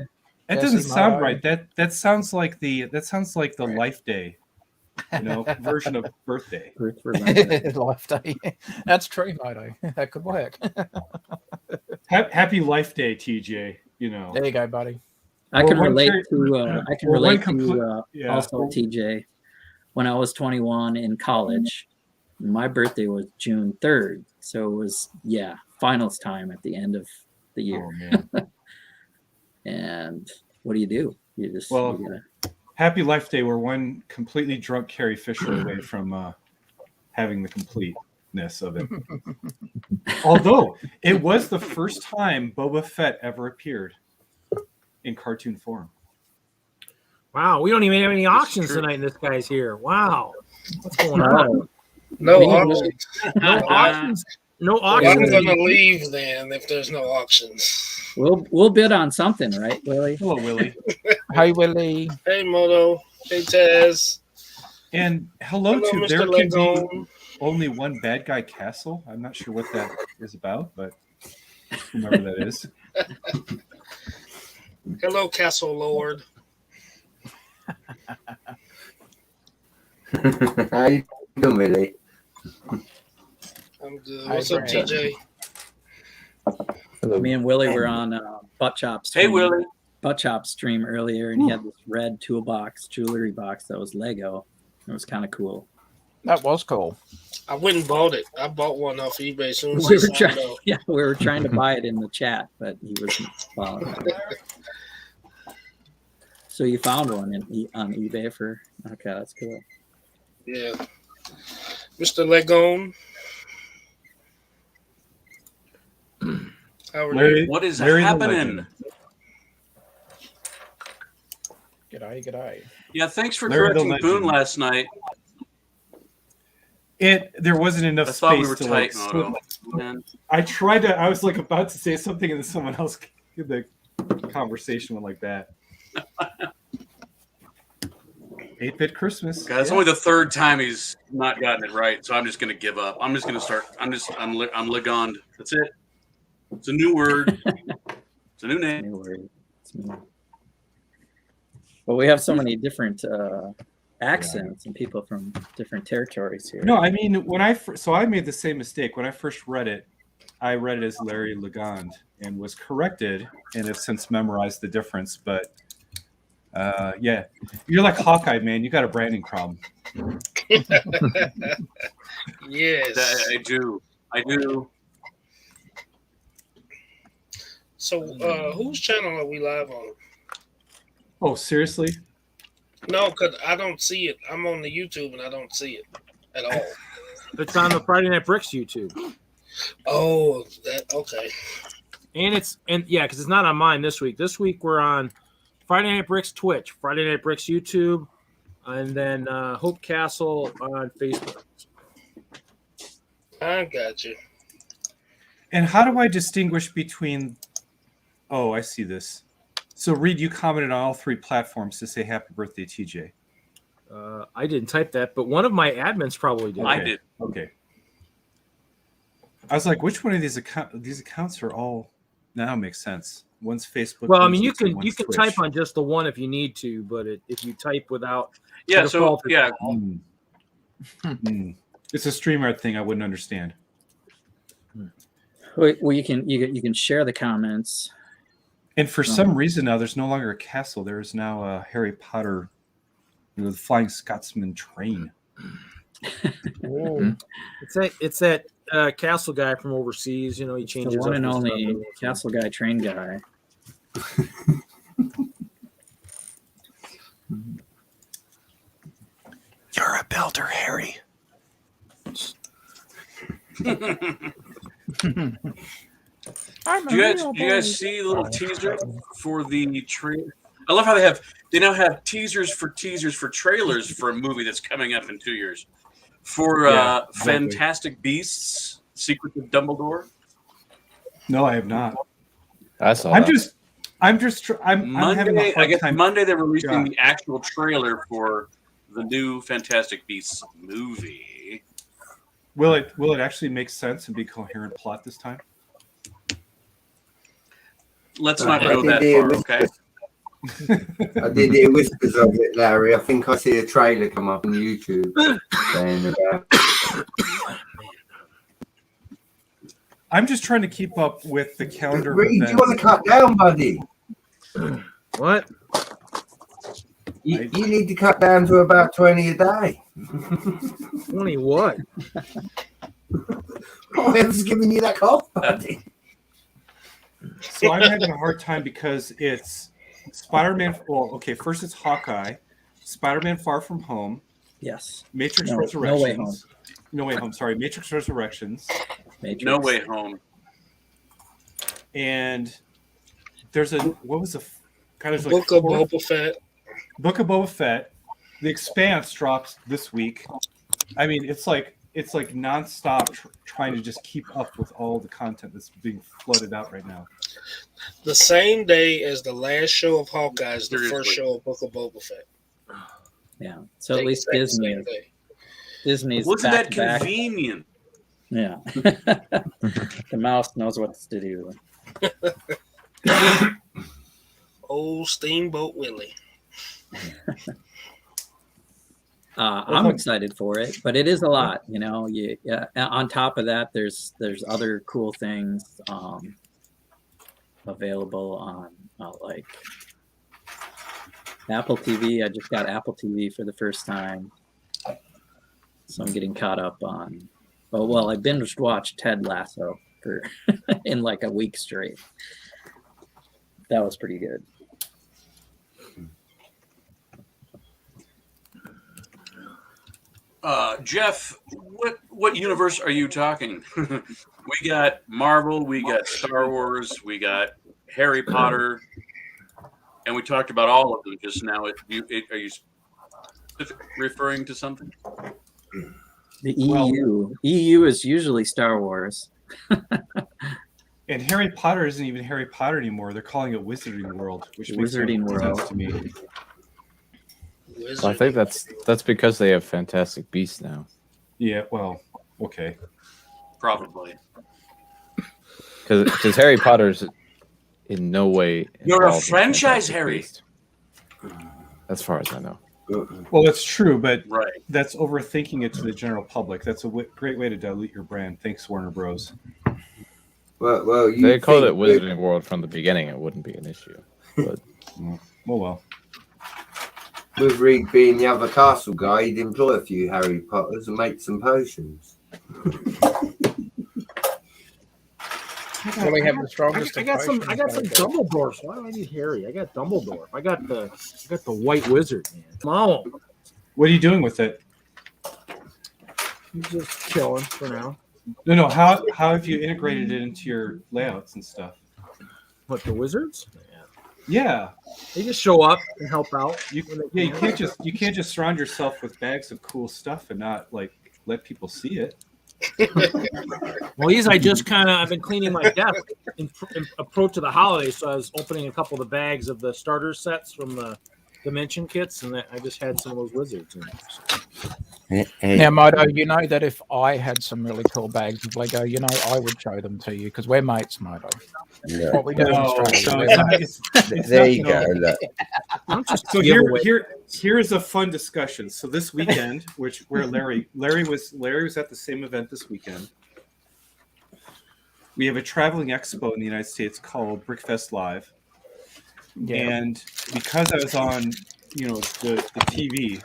Speaker 7: Jesse
Speaker 5: doesn't sound
Speaker 7: Moto.
Speaker 5: right. That sounds like the Life Day, version of birthday.
Speaker 2: Birth remembrance.
Speaker 7: Life day. That's true, Moto. That could work.
Speaker 5: Happy Life Day, TJ.
Speaker 7: There you go, buddy.
Speaker 2: I
Speaker 5: Or
Speaker 2: can
Speaker 5: one
Speaker 2: relate
Speaker 5: very-
Speaker 2: to. I can
Speaker 5: or one
Speaker 2: relate
Speaker 5: complete-
Speaker 2: to
Speaker 5: yeah.
Speaker 2: also TJ. When I was 21 in college, my birthday was June 3rd, so it was finals time at the end of the year.
Speaker 5: Oh man.
Speaker 2: And what do? You just
Speaker 5: Well,
Speaker 2: you gotta-
Speaker 5: Happy Life Day. We're one completely drunk Carrie Fisher away from having the completeness of it. Although it was the first time Boba Fett ever appeared in cartoon form.
Speaker 1: Wow, we don't even have any auctions
Speaker 3: true.
Speaker 1: tonight. And this guy's here. Wow, what's going on?
Speaker 2: No.
Speaker 8: No
Speaker 2: Me
Speaker 8: auctions.
Speaker 1: No auctions. No
Speaker 8: I'm
Speaker 1: auctions.
Speaker 8: gonna leave then if there's no auctions.
Speaker 2: We'll bid on something, right, Willie?
Speaker 5: Hello, Willie.
Speaker 7: Hey, Willie.
Speaker 8: Hey Moto. Hey Taz.
Speaker 5: And hello,
Speaker 8: Hello,
Speaker 5: to
Speaker 8: Mr.
Speaker 5: there can be
Speaker 8: Legond.
Speaker 5: only one bad guy castle. I'm not sure what that is about, but whomever that is.
Speaker 8: Hello, Castle Lord.
Speaker 4: How you doing, Willie?
Speaker 8: I'm good.
Speaker 7: Hi,
Speaker 8: What's up,
Speaker 7: Brad.
Speaker 8: TJ?
Speaker 2: Me and Willie were on Butt Chop
Speaker 3: Hey,
Speaker 2: stream,
Speaker 3: Willie.
Speaker 2: Butt Chop stream earlier, and he had this red toolbox jewelry box that was Lego. It was kind of cool.
Speaker 7: That was cool.
Speaker 8: I went and bought it. I bought one off eBay as soon as
Speaker 2: We
Speaker 8: I
Speaker 2: were
Speaker 8: signed
Speaker 2: trying,
Speaker 8: up.
Speaker 2: yeah, we were trying to buy it in the chat, but he wasn't following it. So you found one on eBay for? Okay, that's cool.
Speaker 8: Yeah. Mr. Legond. How are you?
Speaker 3: What is
Speaker 5: Larry the
Speaker 3: happening?
Speaker 5: Legend.
Speaker 7: G'day, g'day.
Speaker 3: Yeah, thanks for
Speaker 5: Larry the
Speaker 3: correcting Boone
Speaker 5: Legend.
Speaker 3: last night.
Speaker 5: There wasn't enough
Speaker 3: I
Speaker 5: space
Speaker 3: thought we were
Speaker 5: to
Speaker 3: tight,
Speaker 5: like.
Speaker 3: Moto. Man.
Speaker 5: I tried to. I was like about to say something, and then someone else the conversation went like that. 8-bit Christmas.
Speaker 3: God, it's only the third time he's not gotten it right, so I'm just going to give up. I'm just going to start. I'm Legond. That's it. It's a new word. It's a new name.
Speaker 2: New word. It's new. But we have so many different accents and people from different territories here.
Speaker 5: No, I mean when so I made the same mistake when I first read it. I read it as Larry Legond and was corrected, and have since memorized the difference. But yeah, you're like Hawkeye, man. You got a branding problem.
Speaker 8: Yes.
Speaker 3: I do. I do.
Speaker 8: So, whose channel are we live on?
Speaker 5: Oh, seriously?
Speaker 8: No, because I don't see it. I'm on the YouTube and I don't see it at all.
Speaker 1: It's on the Friday Night Bricks YouTube.
Speaker 8: Oh, that okay.
Speaker 1: And yeah, because it's not on mine this week. This week we're on Friday Night Bricks Twitch, Friday Night Bricks YouTube, and then Hope Castle on Facebook.
Speaker 8: I got you.
Speaker 5: And how do I distinguish between? Oh, I see this. So, Reed, you commented on all 3 platforms to say happy birthday, TJ.
Speaker 1: I didn't type that, but one of my admins probably did.
Speaker 3: I did.
Speaker 5: Okay. I was like, which one of these accounts are all now makes sense? One's Facebook.
Speaker 1: Well, I
Speaker 5: one's
Speaker 1: mean, you
Speaker 5: YouTube,
Speaker 1: can
Speaker 5: one's Twitch.
Speaker 1: type on just the one if you need to, but if you type without,
Speaker 3: Yeah.
Speaker 1: the
Speaker 3: So
Speaker 1: default is
Speaker 3: yeah.
Speaker 1: all.
Speaker 5: It's a StreamYard thing. I wouldn't understand.
Speaker 2: Well, you can share the comments.
Speaker 5: And for some reason now, there's no longer a castle. There is now a Harry Potter, the Flying Scotsman train.
Speaker 1: It's that castle guy from overseas. You know, he
Speaker 2: The
Speaker 1: changes
Speaker 2: one
Speaker 1: up
Speaker 2: and
Speaker 1: his
Speaker 2: only
Speaker 1: stuff.
Speaker 2: castle guy, train guy.
Speaker 5: You're a builder, Harry.
Speaker 3: Do you guys see the little teaser for the trailer? I love how they now have teasers for trailers for a movie that's coming up in 2 years. For
Speaker 5: Yeah, exactly.
Speaker 3: Fantastic Beasts, Secrets of Dumbledore.
Speaker 5: No, I have not.
Speaker 6: I saw
Speaker 5: I'm
Speaker 6: that.
Speaker 5: I'm having a
Speaker 3: Monday, I
Speaker 5: hard
Speaker 3: guess
Speaker 5: time.
Speaker 3: Monday they're releasing
Speaker 5: Yeah.
Speaker 3: the actual trailer for the new Fantastic Beasts movie.
Speaker 5: Will it actually make sense and be a coherent plot this time?
Speaker 3: Let's not
Speaker 4: I
Speaker 3: go
Speaker 4: did
Speaker 3: that
Speaker 4: hear
Speaker 3: far, okay?
Speaker 4: I did hear whispers of it, Larry. I think I see a trailer come up on YouTube saying about.
Speaker 5: I'm just trying to keep up with the calendar. of
Speaker 4: Reed, you
Speaker 5: events.
Speaker 4: want to cut down, buddy?
Speaker 1: What?
Speaker 4: You need to cut down to about 20 a day.
Speaker 1: 20 what?
Speaker 4: Whoever's giving you that cough, buddy?
Speaker 5: So I'm having a hard time because it's Spider-Man. Well, okay, first it's Hawkeye, Spider-Man: Far From Home,
Speaker 2: Yes.
Speaker 5: Matrix
Speaker 2: No,
Speaker 5: Resurrections.
Speaker 2: No Way Home.
Speaker 5: No Way Home. Sorry, Matrix Resurrections,
Speaker 2: Matrix.
Speaker 3: No Way Home.
Speaker 5: and there's a what was the kind of
Speaker 8: Book of Boba Fett.
Speaker 5: Book of Boba Fett. The Expanse drops this week. I mean, it's like nonstop trying to just keep up with all the content that's being flooded out right now.
Speaker 8: The same day as the last show of Hawkeye is the
Speaker 3: Seriously.
Speaker 8: first show of Book of Boba Fett.
Speaker 2: Yeah. So at least Disney's
Speaker 3: Wasn't
Speaker 2: back
Speaker 3: that
Speaker 2: to back.
Speaker 3: convenient?
Speaker 2: Yeah. The mouse knows what to do.
Speaker 8: Oh Old Steamboat Willie.
Speaker 2: I'm excited for it, but it is a lot, you know. On top of that, there's other cool things available on like Apple TV. I just got Apple TV for the first time, so I'm getting caught up on. Oh well, I binge watched Ted Lasso for in like a week straight. That was pretty good.
Speaker 3: Jeff, what universe are you talking? We got Marvel, we got Star Wars, we got Harry Potter, and we talked about all of them just now. Are you referring to something?
Speaker 2: The EU is usually Star Wars.
Speaker 5: And Harry Potter isn't even Harry Potter anymore. They're calling it Wizarding World, which makes
Speaker 2: Wizarding
Speaker 5: no
Speaker 2: World
Speaker 5: sense to me.
Speaker 6: So I think that's because they have Fantastic Beasts now.
Speaker 5: Yeah, well, okay.
Speaker 3: Probably.
Speaker 6: Because Harry Potter's in no way.
Speaker 3: You're a
Speaker 6: involved in
Speaker 3: franchise,
Speaker 6: Fantastic
Speaker 3: Harry.
Speaker 6: Beasts, as far as I know.
Speaker 5: Well, that's true, but
Speaker 3: Right.
Speaker 5: that's overthinking it to the general public. That's a great way to dilute your brand. Thanks, Warner Bros.
Speaker 4: Well,
Speaker 6: If they called it Wizarding World from the beginning, it wouldn't be an issue. But
Speaker 5: well.
Speaker 4: With Reed being the other castle guy, he'd employ a few Harry Potters and make some potions.
Speaker 7: Well, we have the strongest.
Speaker 1: I got some Dumbledores. Why do I need Harry? I got Dumbledore. I got the White Wizard, man. Mom,
Speaker 5: What are you doing with it?
Speaker 1: I'm just chilling for now.
Speaker 5: No. How have you integrated it into your layouts and stuff?
Speaker 1: What, the wizards?
Speaker 5: Yeah,
Speaker 1: They just show up and help out.
Speaker 5: you can't just surround yourself with bags of cool stuff and not like let people see it.
Speaker 1: Well, I've been cleaning my desk in approach to the holidays, so I was opening a couple of the bags of the starter sets from the Dimension kits, and I just had some of those wizards in there. So.
Speaker 7: Now, Moto, you know that if I had some really cool bags of Lego, you know, I would show them to you because we're mates, Moto.
Speaker 4: Yeah.
Speaker 7: What we do in Australia.
Speaker 5: So
Speaker 7: we're
Speaker 5: it's
Speaker 4: There you go. Look.
Speaker 5: So here is a fun discussion. So this weekend, where Larry was at the same event this weekend. We have a traveling expo in the United States called Brickfest Live.
Speaker 7: Yeah.
Speaker 5: And because I was on, the TV,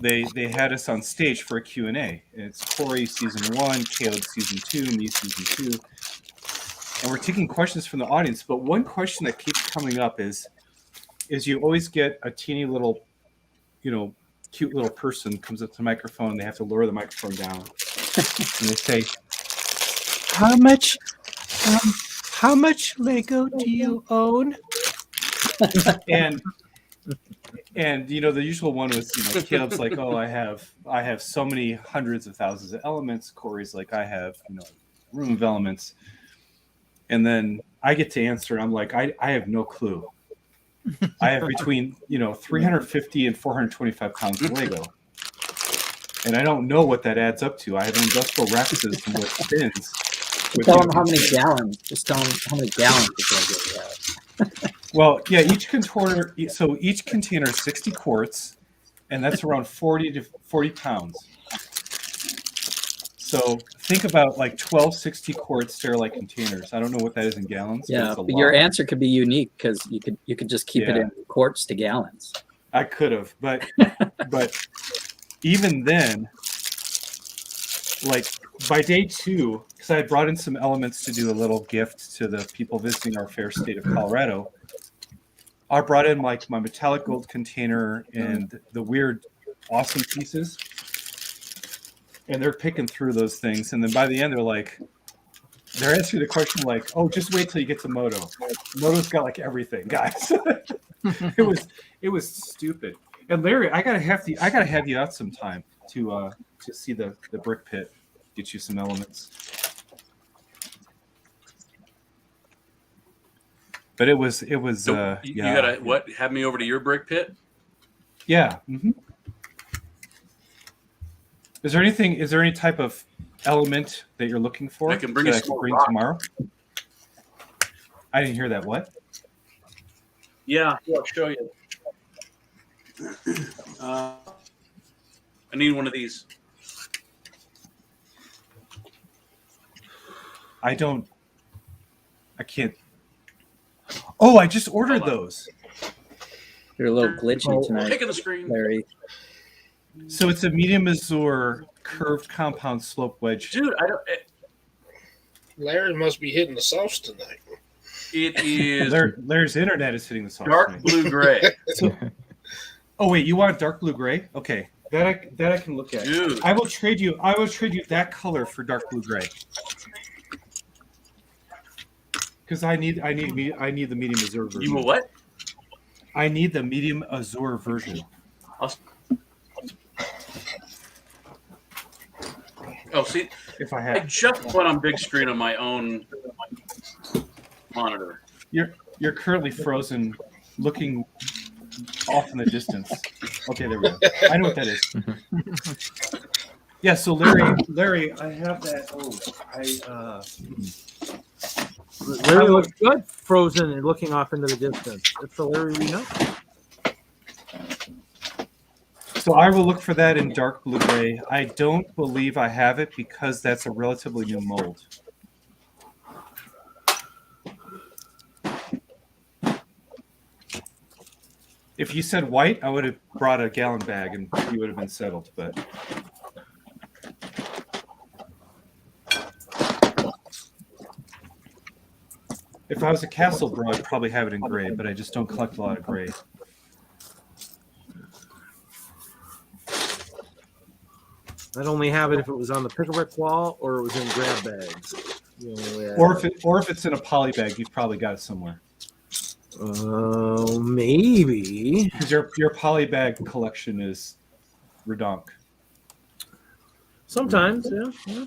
Speaker 5: they had us on stage for a Q&A. And it's Corey season 1, Caleb season 2, me season 2. And we're taking questions from the audience. But one question that keeps coming up is you always get a teeny little, cute little person comes up to the microphone. They have to lower the microphone down. And they say, how much Lego do you own? and the usual one was, Caleb's like, oh, I have so many hundreds of thousands of elements. Corey's like, I have, room of elements. And then I get to answer. I'm like, I have no clue. I have between 350 and 425 pounds of Lego, and I don't know what that adds up to. I have an industrial rack system with spins.
Speaker 2: Tell them how many gallons. Just tell them how many gallons of Lego you have.
Speaker 5: Well, yeah, each container is 60 quarts, and that's around 40 to 40 pounds. So think about like 12 60 quart Sterilite containers. I don't know what that is in gallons.
Speaker 2: Yeah, but your answer could be unique because you could just keep it in quarts to gallons.
Speaker 5: I could have, but even then, like by day 2, because I had brought in some elements to do a little gift to the people visiting our fair state of Colorado. I brought in like my metallic gold container and the weird awesome pieces. And they're picking through those things. And then by the end, they're answering the question like, oh, just wait till you get to Moto. Moto's got like everything, guys. It was stupid. And Larry, I gotta have you out sometime to see the brick pit, get you some elements. But it was
Speaker 3: So you gotta have me over to your brick pit?
Speaker 5: Yeah. Mm-hmm. Is there any type of element that you're looking for?
Speaker 3: I can bring you some more
Speaker 5: tomorrow? I didn't hear that. What?
Speaker 3: Yeah, I'll show you. I need one of these.
Speaker 5: I can't. Oh, I just ordered
Speaker 3: Hold on.
Speaker 5: those.
Speaker 2: You're a little glitchy tonight,
Speaker 3: Taking the screen.
Speaker 2: Larry.
Speaker 5: So it's a medium Azure curved compound slope wedge.
Speaker 3: Dude, I don't.
Speaker 8: Larry must be hitting the sauce tonight.
Speaker 3: It is
Speaker 5: Larry's internet is hitting the sauce.
Speaker 3: dark
Speaker 5: tonight.
Speaker 3: blue gray.
Speaker 5: Oh wait, you want dark blue gray? Okay, that I can look at.
Speaker 3: Dude.
Speaker 5: I will trade you that color for dark blue gray. Because I need the medium Azure version.
Speaker 3: You will what?
Speaker 5: I need the medium Azure version.
Speaker 3: Oh, see,
Speaker 5: If I
Speaker 3: I
Speaker 5: had,
Speaker 3: just went on big screen on my own monitor.
Speaker 5: you're currently frozen, looking off in the distance. Okay, there we go. I know what that is. Yeah. So Larry, I have that.
Speaker 1: Larry looks good, frozen and looking off into the distance. That's the Larry we know.
Speaker 5: So I will look for that in dark blue gray. I don't believe I have it because that's a relatively new mold. If you said white, I would have brought a gallon bag and you would have been settled. But if I was a Castle bro, I'd probably have it in gray, but I just don't collect a lot of gray.
Speaker 1: I'd only have it if it was on the pick-a-brick wall or it was in grab bags.
Speaker 5: Or if it's in a poly bag, you've probably got it somewhere.
Speaker 1: Maybe.
Speaker 5: Because your poly bag collection is redonk.
Speaker 1: Sometimes, yeah.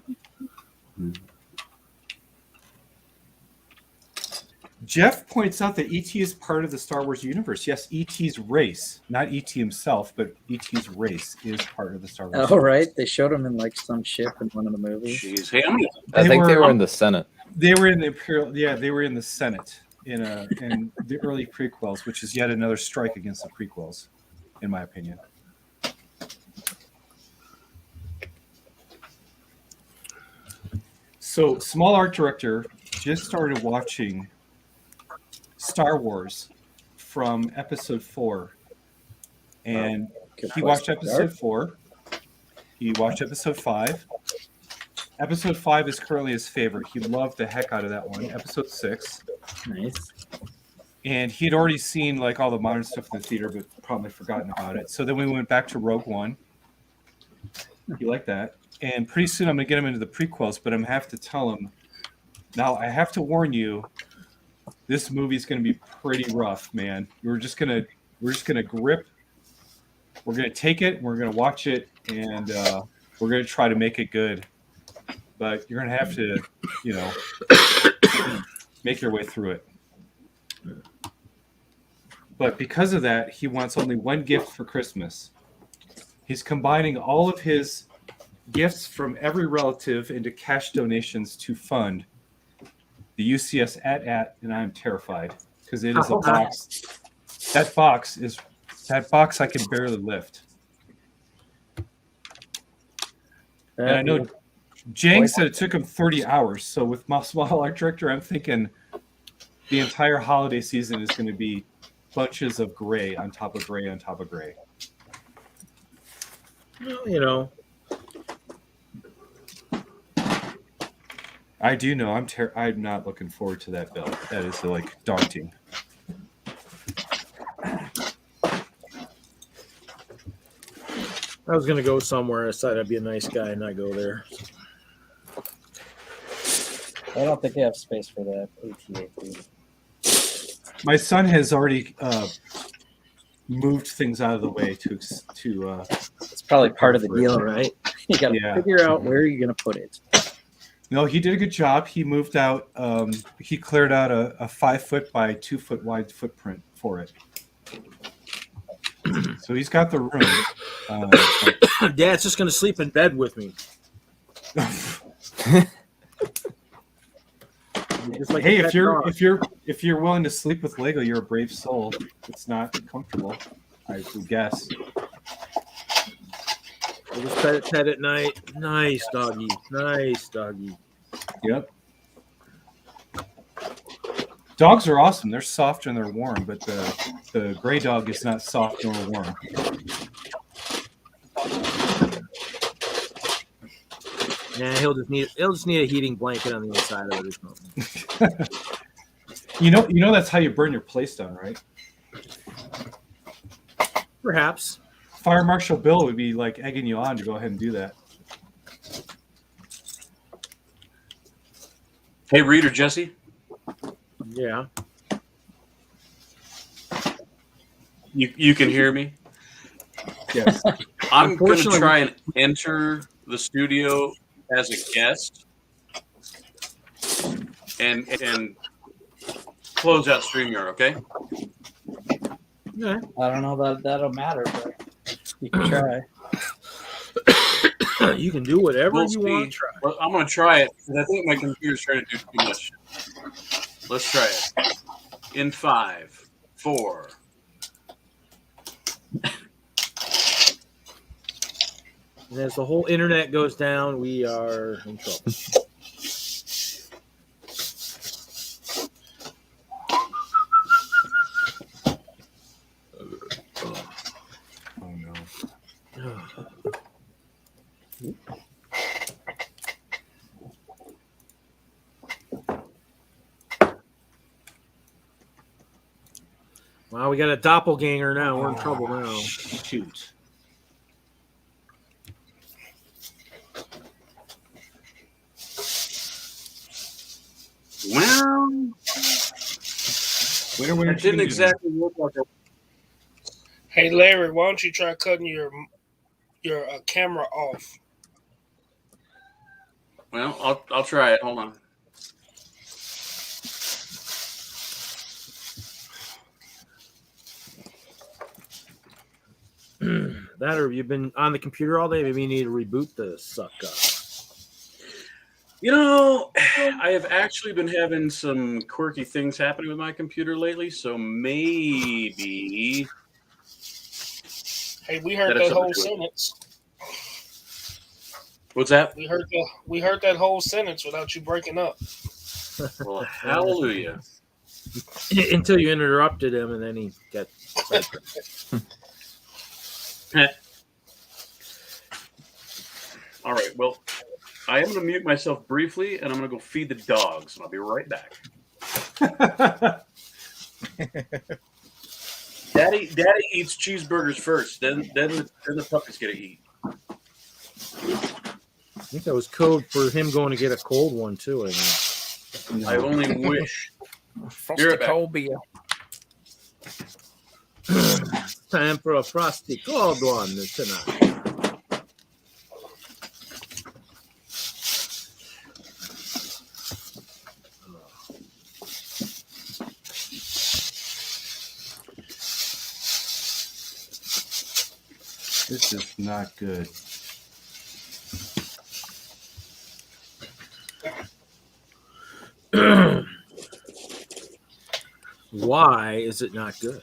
Speaker 5: Jeff points out that ET is part of the Star Wars universe. Yes, ET's race, not ET himself, but ET's race is part of the Star Wars.
Speaker 2: Oh, right. They showed him in like some ship in one of the movies.
Speaker 3: Jeez, hey, I'm gonna,
Speaker 6: I think they were in the Senate.
Speaker 5: They were in the Imperial. Yeah, they were in the Senate in the early prequels, which is yet another strike against the prequels, in my opinion. So, small art director just started watching Star Wars from episode 4, and he watched episode 4. He watched episode 5. Episode 5 is currently his favorite. He loved the heck out of that one. Episode 6.
Speaker 2: Nice.
Speaker 5: And he'd already seen like all the modern stuff in the theater, but probably forgotten about it. So then we went back to Rogue One. He liked that. And pretty soon I'm gonna get him into the prequels, but I'm gonna have to tell him, now I have to warn you, this movie's gonna be pretty rough, man. We're just gonna grip. We're gonna take it, we're gonna watch it, and we're gonna try to make it good. But you're gonna have to, make your way through it. But because of that, he wants only one gift for Christmas. He's combining all of his gifts from every relative into cash donations to fund the UCS at, and I'm terrified because it is a box. That box I can barely lift. And I know Jang said it took him 30 hours. So with my small art director, I'm thinking the entire holiday season is going to be bunches of gray on top of gray on top of gray.
Speaker 1: Well,
Speaker 5: I do know I'm not looking forward to that bill. That is like daunting.
Speaker 1: I was going to go somewhere. I decided I'd be a nice guy and not go there.
Speaker 2: I don't think they have space for that ATA food.
Speaker 5: My son has already moved things out of the way to
Speaker 2: It's probably part of the deal, right? You got to figure out where you're going to put it.
Speaker 5: No, he did a good job. He moved out. He cleared out a 5 foot by 2 foot wide footprint for it. So he's got the room.
Speaker 1: Dad's just going to sleep in bed with me. Just like
Speaker 5: Hey,
Speaker 1: a pet dog.
Speaker 5: if you're willing to sleep with Lego, you're a brave soul. It's not comfortable, I would guess.
Speaker 1: We'll just pet it at night. Nice doggy. Nice doggy.
Speaker 5: Yep. Dogs are awesome. They're soft and they're warm, but the gray dog is not soft nor warm.
Speaker 1: Yeah, he'll just need a heating blanket on the inside of it or something.
Speaker 5: You know that's how you burn your place down, right?
Speaker 1: Perhaps.
Speaker 5: Fire Marshal Bill would be like egging you on to go ahead and do that.
Speaker 3: Hey, Reader Jesse.
Speaker 1: Yeah.
Speaker 3: You can hear me?
Speaker 5: Yes.
Speaker 3: I'm going to
Speaker 1: Unfortunately-
Speaker 3: try and enter the studio as a guest and close out StreamYard, okay?
Speaker 1: Yeah.
Speaker 2: I don't know that that'll matter, but you can try.
Speaker 1: You can do whatever
Speaker 3: We'll
Speaker 1: you
Speaker 3: see.
Speaker 1: want to try.
Speaker 3: Well, I'm going to try it because I think my computer's trying to do too much. Let's try it. In 5, 4.
Speaker 1: And as the whole internet goes down, we are in trouble.
Speaker 5: Oh no.
Speaker 1: Wow, we got a doppelganger now. We're in trouble now.
Speaker 5: Shoot.
Speaker 3: Well,
Speaker 5: Winner,
Speaker 3: it didn't exactly look like a.
Speaker 8: Hey Larry, why don't you try cutting your camera off?
Speaker 3: Well, I'll try it. Hold on.
Speaker 1: That, or have you been on the computer all day? Maybe you need to reboot the sucker.
Speaker 3: You know, I have actually been having some quirky things happening with my computer lately, so maybe.
Speaker 8: Hey, we heard
Speaker 3: That has
Speaker 8: that whole
Speaker 3: something to
Speaker 8: sentence.
Speaker 3: What's that?
Speaker 8: We heard that whole sentence without you breaking up.
Speaker 3: Well, hallelujah.
Speaker 1: Until you interrupted him, and then he got sidetracked.
Speaker 3: All right. Well, I am going to mute myself briefly, and I'm going to go feed the dogs, and I'll be right back. Daddy eats cheeseburgers first, then the puppies get to eat.
Speaker 1: I think that was code for him going to get a cold one too. I think.
Speaker 3: I only wish.
Speaker 7: Frosty
Speaker 3: You're back.
Speaker 7: cold beer.
Speaker 1: Time for a frosty cold one tonight.
Speaker 5: This is not good.
Speaker 1: Why is it not good?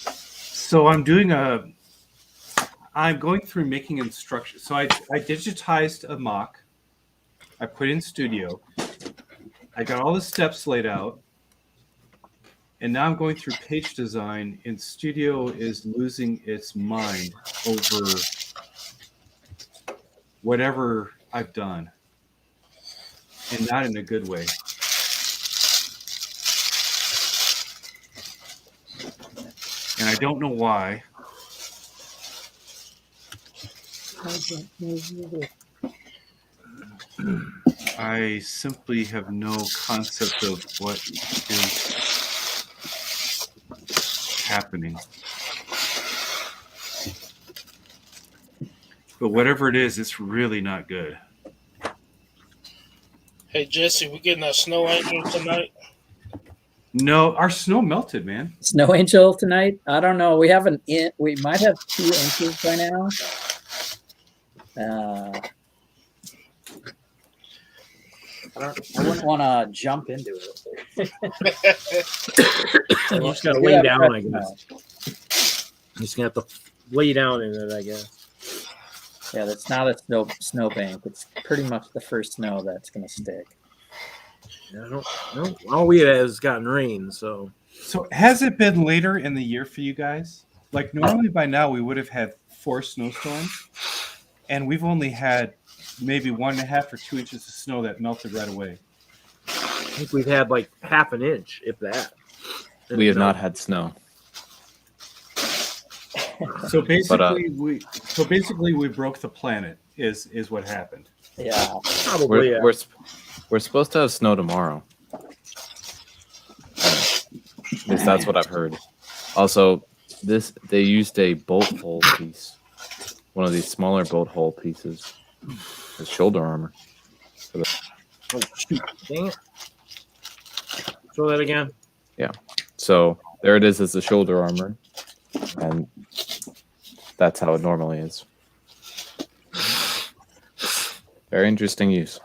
Speaker 5: So I'm going through making instructions. So I digitized a mock. I put in Studio. I got all the steps laid out. And now I'm going through page design, and Studio is losing its mind over whatever I've done. And not in a good way. And I don't know why. I simply have no concept of what is happening. But whatever it is, it's really not good.
Speaker 8: Hey Jesse, we getting a snow angel tonight?
Speaker 5: No, our snow melted, man.
Speaker 2: Snow angel tonight? I don't know. We have we might have 2 inches by now. I wouldn't want to jump into it.
Speaker 1: You just gotta lay down, I guess. You just have to lay down in it, I guess.
Speaker 2: Yeah, that's not a snowbank. It's pretty much the first snow that's gonna stick.
Speaker 1: I don't. All we had has gotten rain, so.
Speaker 5: So has it been later in the year for you guys? Like normally by now we would have had 4 snowstorms, and we've only had maybe 1.5 or 2 inches of snow that melted right away.
Speaker 1: I think we've had like half an inch, if that.
Speaker 6: We have not had snow.
Speaker 5: So basically, we broke the planet. Is what happened.
Speaker 2: Yeah,
Speaker 1: Probably.
Speaker 6: We're supposed to have snow tomorrow. At least that's what I've heard. Also, they used a bolt hole piece, one of these smaller bolt hole pieces, as shoulder armor.
Speaker 1: Oh, shoot. Dang it. Show that again.
Speaker 6: Yeah. So there it is as the shoulder armor, and that's how it normally is. Very interesting use.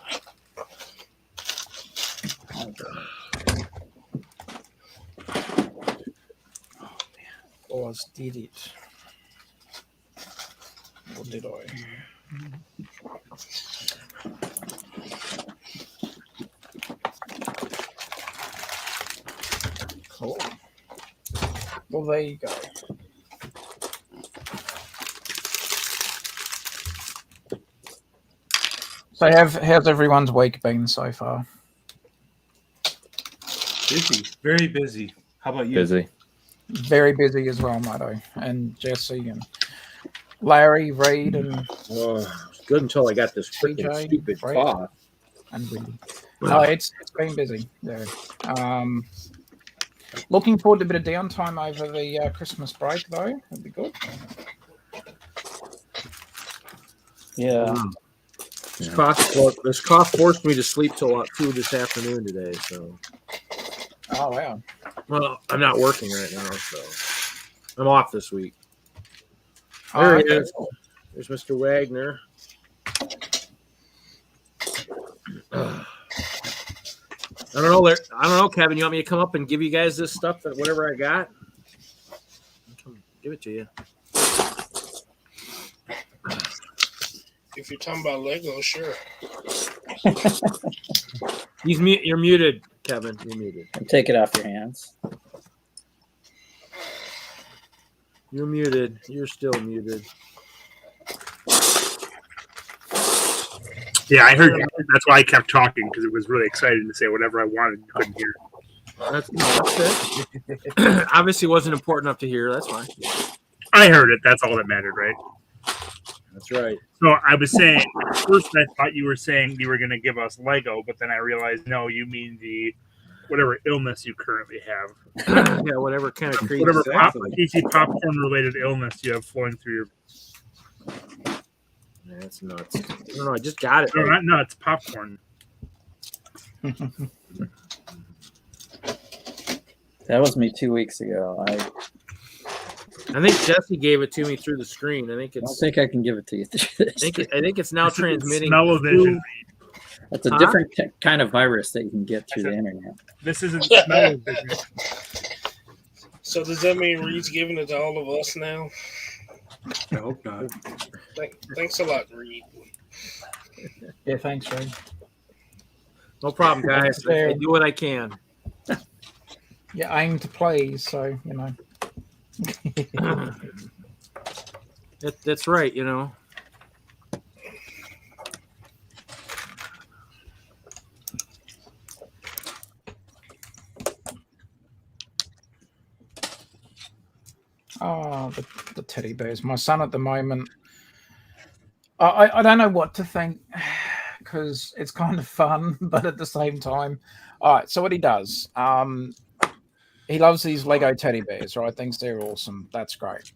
Speaker 7: Or did it? Or did I? Cool. Well, there you go. So how's everyone's week been so far?
Speaker 5: Busy, very busy. How about you?
Speaker 6: Busy.
Speaker 7: Very busy as well, Moto, and Jesse and Larry, Reed, and
Speaker 1: Good until I got this freaking
Speaker 7: TJ,
Speaker 1: stupid
Speaker 7: right?
Speaker 1: cough.
Speaker 7: and Willie. No, it's been busy. Yeah. Looking forward to a bit of downtime over the Christmas break, though. That'd be good.
Speaker 2: yeah.
Speaker 1: This cough forced me to sleep till 2 this afternoon today. So,
Speaker 7: Oh wow.
Speaker 1: well, I'm not working right now, so I'm off this week.
Speaker 7: Oh,
Speaker 1: There he
Speaker 7: okay,
Speaker 1: is.
Speaker 7: cool.
Speaker 1: There's Mr. Wagner. I don't know, Kevin. You want me to come up and give you guys this stuff, that whatever I got? Come give it to you.
Speaker 8: If you're talking about Lego, sure.
Speaker 1: You're muted, Kevin. You're muted.
Speaker 2: Take it off your hands.
Speaker 1: You're muted. You're still muted.
Speaker 9: Yeah, I heard you. That's why I kept talking, because it was really exciting to say whatever I wanted and couldn't hear.
Speaker 1: That's it. Obviously, wasn't important enough to hear. That's fine.
Speaker 9: I heard it. That's all that mattered, right?
Speaker 1: That's right.
Speaker 9: So I was saying, at first I thought you were saying you were going to give us Lego, but then I realized, no, you mean the whatever illness you currently have.
Speaker 1: Yeah, whatever kind of crazy.
Speaker 9: Whatever
Speaker 1: stuff.
Speaker 9: easy popcorn-related illness you have flowing through your...
Speaker 1: That's nuts. I don't know. I just got it.
Speaker 9: No, not nuts. Popcorn.
Speaker 2: That was me 2 weeks ago. I
Speaker 1: I think Jesse gave it to me through the screen. I think
Speaker 2: don't
Speaker 1: it's.
Speaker 2: think I can give it to you through this.
Speaker 1: I think it's now transmitting.
Speaker 9: Smell-o-vision.
Speaker 2: That's a different kind of virus that you can get through the internet.
Speaker 9: This isn't smell-o-vision.
Speaker 8: So does that mean Reed's giving it to all of us now?
Speaker 9: I hope not.
Speaker 8: Thanks a lot, Reed.
Speaker 7: Yeah, thanks, Reed.
Speaker 1: No problem, guys. I do what I can.
Speaker 7: You aim to please, so you know.
Speaker 1: That's right. You know.
Speaker 7: Oh, the teddy bears. My son at the moment, I don't know what to think because it's kind of fun, but at the same time, all right. So what he does, he loves these Lego teddy bears, right? Thinks they're awesome. That's great.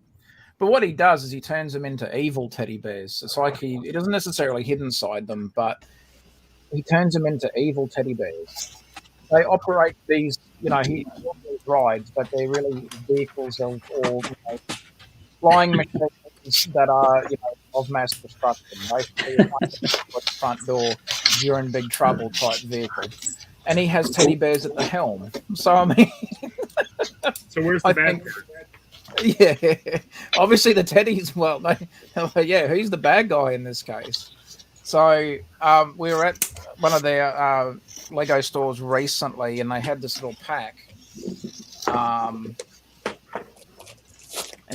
Speaker 7: But what he does is he turns them into evil teddy bears. It's like he doesn't necessarily hide inside them, but he turns them into evil teddy bears. They operate these, you know, he rides, but they're really vehicles or flying machines that are, of mass destruction. Basically, the front door, you're in big trouble type vehicle. And he has teddy bears at the helm. So, I mean...
Speaker 9: So where's the
Speaker 7: I
Speaker 9: bad
Speaker 7: think-
Speaker 9: part?
Speaker 7: Yeah, obviously the teddies. Well, yeah, who's the bad guy in this case? So we were at one of their Lego stores recently, and they had this little pack, and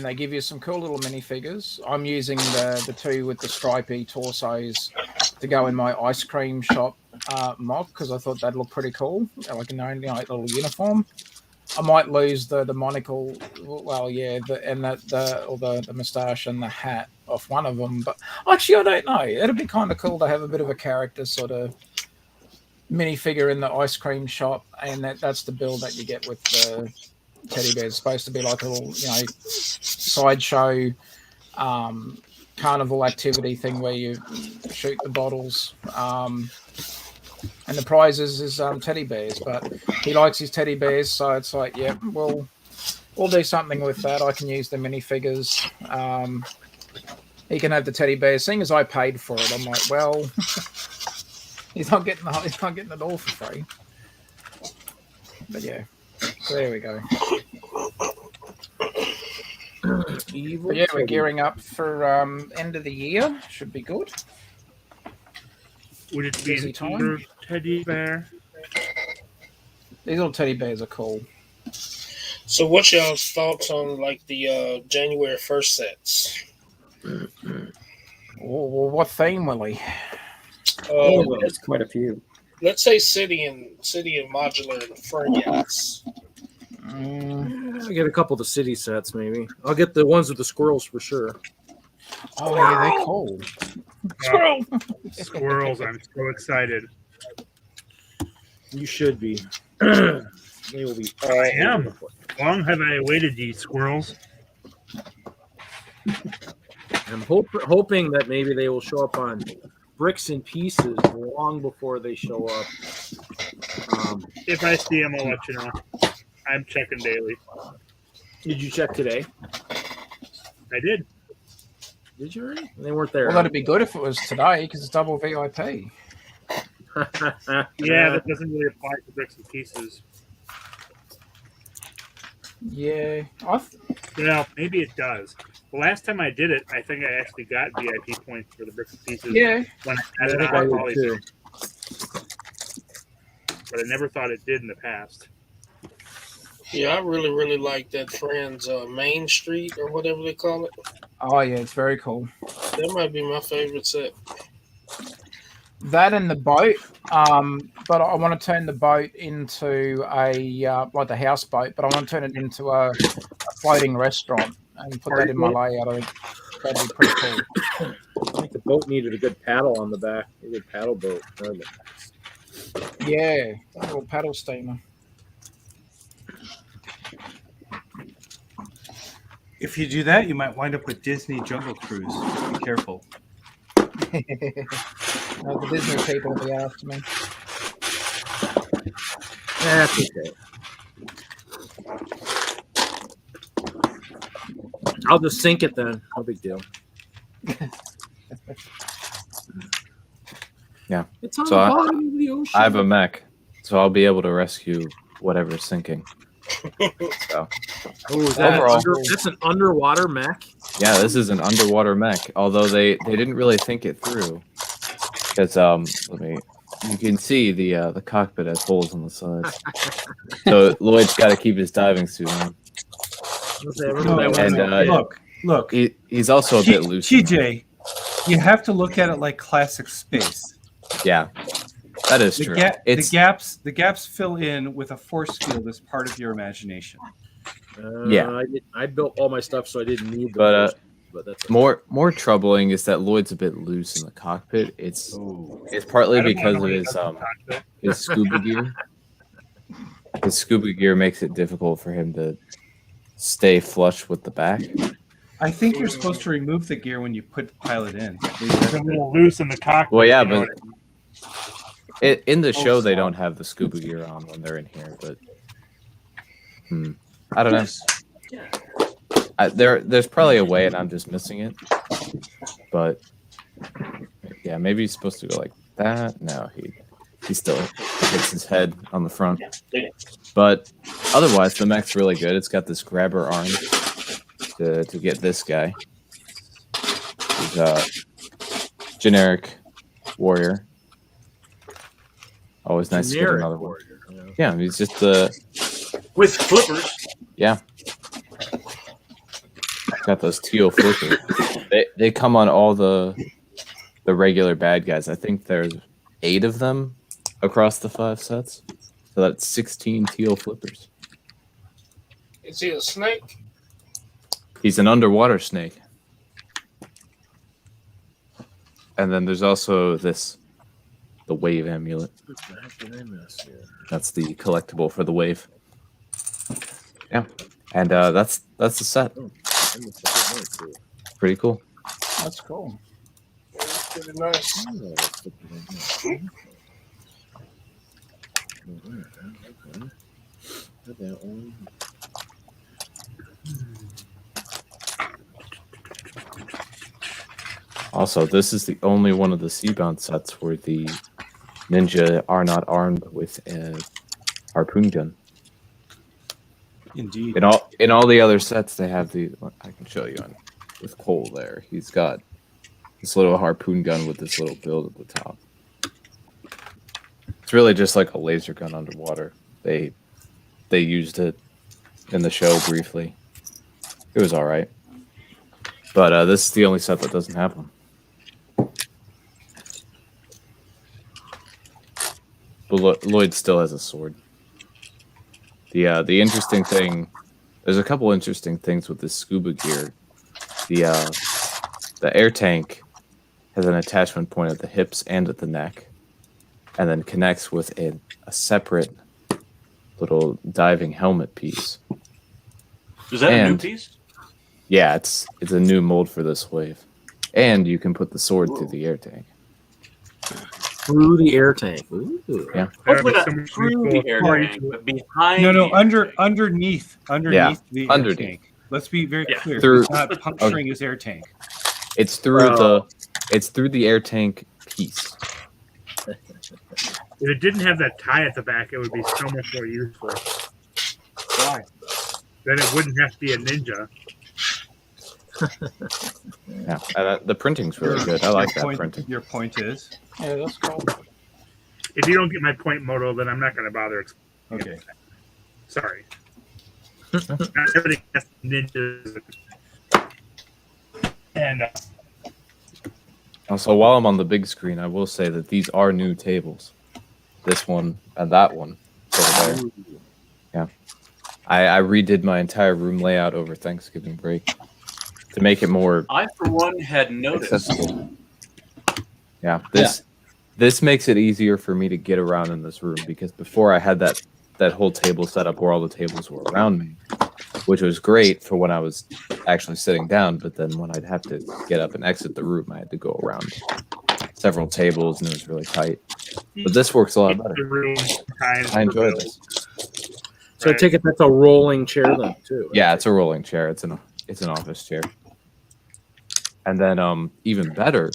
Speaker 7: they give you some cool little minifigures. I'm using the two with the stripy torsos to go in my ice cream shop mock because I thought that'd look pretty cool, like an only little uniform. I might lose the monocle, well, yeah, the moustache and the hat off one of them, but actually, I don't know. It'd be kind of cool to have a bit of a character sort of minifigure in the ice cream shop, and that's the build that you get with the teddy bears. It's supposed to be like a little, sideshow, carnival activity thing where you shoot the bottles. And the prizes is teddy bears, but he likes his teddy bears, so it's like, yeah, we'll do something with that. I can use the minifigures. He can have the teddy bears. Seeing as I paid for it, I'm like, well, he's not getting it all for free. But yeah, so there we go. But yeah, we're gearing up for end of the year. Should be good.
Speaker 9: Would it be
Speaker 7: Busy
Speaker 9: an
Speaker 7: time.
Speaker 9: older teddy bear?
Speaker 7: These little teddy bears are cool.
Speaker 8: So, what's y'all's thoughts on like the January 1st sets?
Speaker 7: Well, what theme will he?
Speaker 2: There's quite a few.
Speaker 8: Let's say city and modular and frigates.
Speaker 1: I'll get a couple of the city sets, maybe. I'll get the ones with the squirrels for sure.
Speaker 7: Oh yeah, they're cool.
Speaker 9: Squirrel! Squirrels, I'm so excited.
Speaker 1: You should be. They will be.
Speaker 9: I am. Long have I awaited these squirrels.
Speaker 1: I'm hoping that maybe they will show up on Bricks and Pieces long before they show up.
Speaker 9: If I see them, I'll let you know. I'm checking daily.
Speaker 1: Did you check today?
Speaker 9: I did.
Speaker 1: Did you already? They weren't there.
Speaker 7: Well, that'd be good if it was today because it's double VIP.
Speaker 9: Yeah, that doesn't really apply to Bricks and Pieces.
Speaker 7: Yeah,
Speaker 9: Well, maybe it does. The last time I did it, I think I actually got VIP points for the Bricks and Pieces
Speaker 7: yeah.
Speaker 9: when I
Speaker 1: I
Speaker 9: had it
Speaker 1: think I
Speaker 9: on
Speaker 1: would
Speaker 9: Poly,
Speaker 1: too.
Speaker 9: but I never thought it did in the past.
Speaker 8: Yeah, I really, really like that Friends Main Street or whatever they call it.
Speaker 7: Oh yeah, it's very cool.
Speaker 8: That might be my favorite set.
Speaker 7: That and the boat. But I want to turn the boat into a like the houseboat, but I want to turn it into a floating restaurant and put that in my layout. I think that'd be pretty cool.
Speaker 1: I think the boat needed a good paddle on the back. A good paddle boat.
Speaker 7: Yeah, a little paddle steamer.
Speaker 5: If you do that, you might wind up with Disney Jungle Cruise. Be careful.
Speaker 7: No, the Disney people will be after me.
Speaker 1: That's okay. I'll just sink it then. No big deal.
Speaker 6: Yeah.
Speaker 1: It's on
Speaker 6: So
Speaker 1: the bottom of the ocean.
Speaker 6: I have a mech, so I'll be able to rescue whatever's sinking. So
Speaker 1: Oh, is that
Speaker 6: overall-
Speaker 1: that's an underwater mech.
Speaker 6: yeah, this is an underwater mech. Although they didn't really think it through, because you can see the cockpit has holes in the sides. So Lloyd's got to keep his diving suit on. And
Speaker 5: Look,
Speaker 6: He's also a bit loose.
Speaker 5: TJ, you have to look at it like classic space.
Speaker 6: Yeah, that is
Speaker 5: The,
Speaker 6: true.
Speaker 5: the gaps fill in with a force field as part of your imagination.
Speaker 6: Yeah.
Speaker 1: I built all my stuff, so I didn't need the
Speaker 6: But,
Speaker 1: first, but that's
Speaker 6: more troubling is that Lloyd's a bit loose in the cockpit. It's partly
Speaker 9: I don't
Speaker 6: because
Speaker 9: know
Speaker 6: of
Speaker 9: what
Speaker 6: his
Speaker 9: it does in the cockpit.
Speaker 6: his scuba gear. His scuba gear makes it difficult for him to stay flush with the back.
Speaker 5: I think you're supposed to remove the gear when you put the pilot in.
Speaker 9: It's a little loose in the cockpit.
Speaker 6: Well, yeah,
Speaker 9: you know
Speaker 6: but
Speaker 9: what I mean?
Speaker 6: in the show they don't have the scuba gear on when they're in here. But I don't know. There's probably a way, and I'm just missing it. But yeah, maybe he's supposed to go like that. No, he still hits his head on the front. But otherwise, the mech's really good. It's got this grabber arm to get this guy. He's a generic warrior. Always nice to get
Speaker 1: Generic
Speaker 6: another one.
Speaker 1: warrior,
Speaker 6: Yeah, he's just the
Speaker 3: with flippers.
Speaker 6: yeah. Got those teal flippers. They come on all the regular bad guys. I think there's 8 of them across the 5 sets. So that's 16 teal flippers.
Speaker 8: Is he a snake?
Speaker 6: He's an underwater snake. And then there's also the wave amulet.
Speaker 1: What the heck did I miss here?
Speaker 6: That's the collectible for the wave. Yeah. And that's the set.
Speaker 1: Oh, I missed that one too.
Speaker 6: Pretty cool.
Speaker 7: That's cool.
Speaker 8: That's pretty nice.
Speaker 1: Oh, that's what I missed. Okay. Got that one.
Speaker 6: Also, this is the only one of the Seabound sets where the ninja are not armed with a harpoon gun.
Speaker 5: Indeed.
Speaker 6: In all the other sets, they have the. I can show you on with Cole there. He's got this little harpoon gun with this little build at the top. It's really just like a laser gun underwater. They used it in the show briefly. It was all right, but this is the only set that doesn't have one. But Lloyd still has a sword. The interesting thing, there's a couple interesting things with this scuba gear. The air tank has an attachment point at the hips and at the neck, and then connects with a separate little diving helmet piece.
Speaker 3: Is that a new piece?
Speaker 6: Yeah, it's a new mold for this wave, and you can put the sword through the air tank.
Speaker 1: Through the air tank. Ooh.
Speaker 6: Yeah.
Speaker 3: Hopefully not through the air tank, but behind.
Speaker 5: No,
Speaker 3: the air tank.
Speaker 5: underneath the air
Speaker 6: underneath.
Speaker 5: tank. Let's be very clear.
Speaker 6: Through-
Speaker 5: It's not puncturing his air tank.
Speaker 6: It's through the air tank piece.
Speaker 9: If it didn't have that tie at the back, it would be so much more useful.
Speaker 5: Why?
Speaker 9: Then it wouldn't have to be a ninja.
Speaker 6: Yeah, the printing's really good. I like that printing.
Speaker 5: Your point is
Speaker 7: Yeah, that's cool.
Speaker 9: If you don't get my point, Moto, then I'm not going to bother explaining.
Speaker 5: okay.
Speaker 9: Sorry. Not everything has ninjas. And
Speaker 6: Also, while I'm on the big screen, I will say that these are new tables. This one and that one over there. Yeah, I redid my entire room layout over Thanksgiving break to make it more
Speaker 3: I, for one, had noticed.
Speaker 6: accessible. Yeah, this makes it easier for me to get around in this room, because before I had that whole table set up where all the tables were around me, which was great for when I was actually sitting down, but then when I'd have to get up and exit the room, I had to go around several tables, and it was really tight. But this works a lot better.
Speaker 9: the room
Speaker 6: I enjoy this.
Speaker 1: So I take it that's a rolling chair then too.
Speaker 6: Yeah, it's a rolling chair. It's an office chair. And then even better,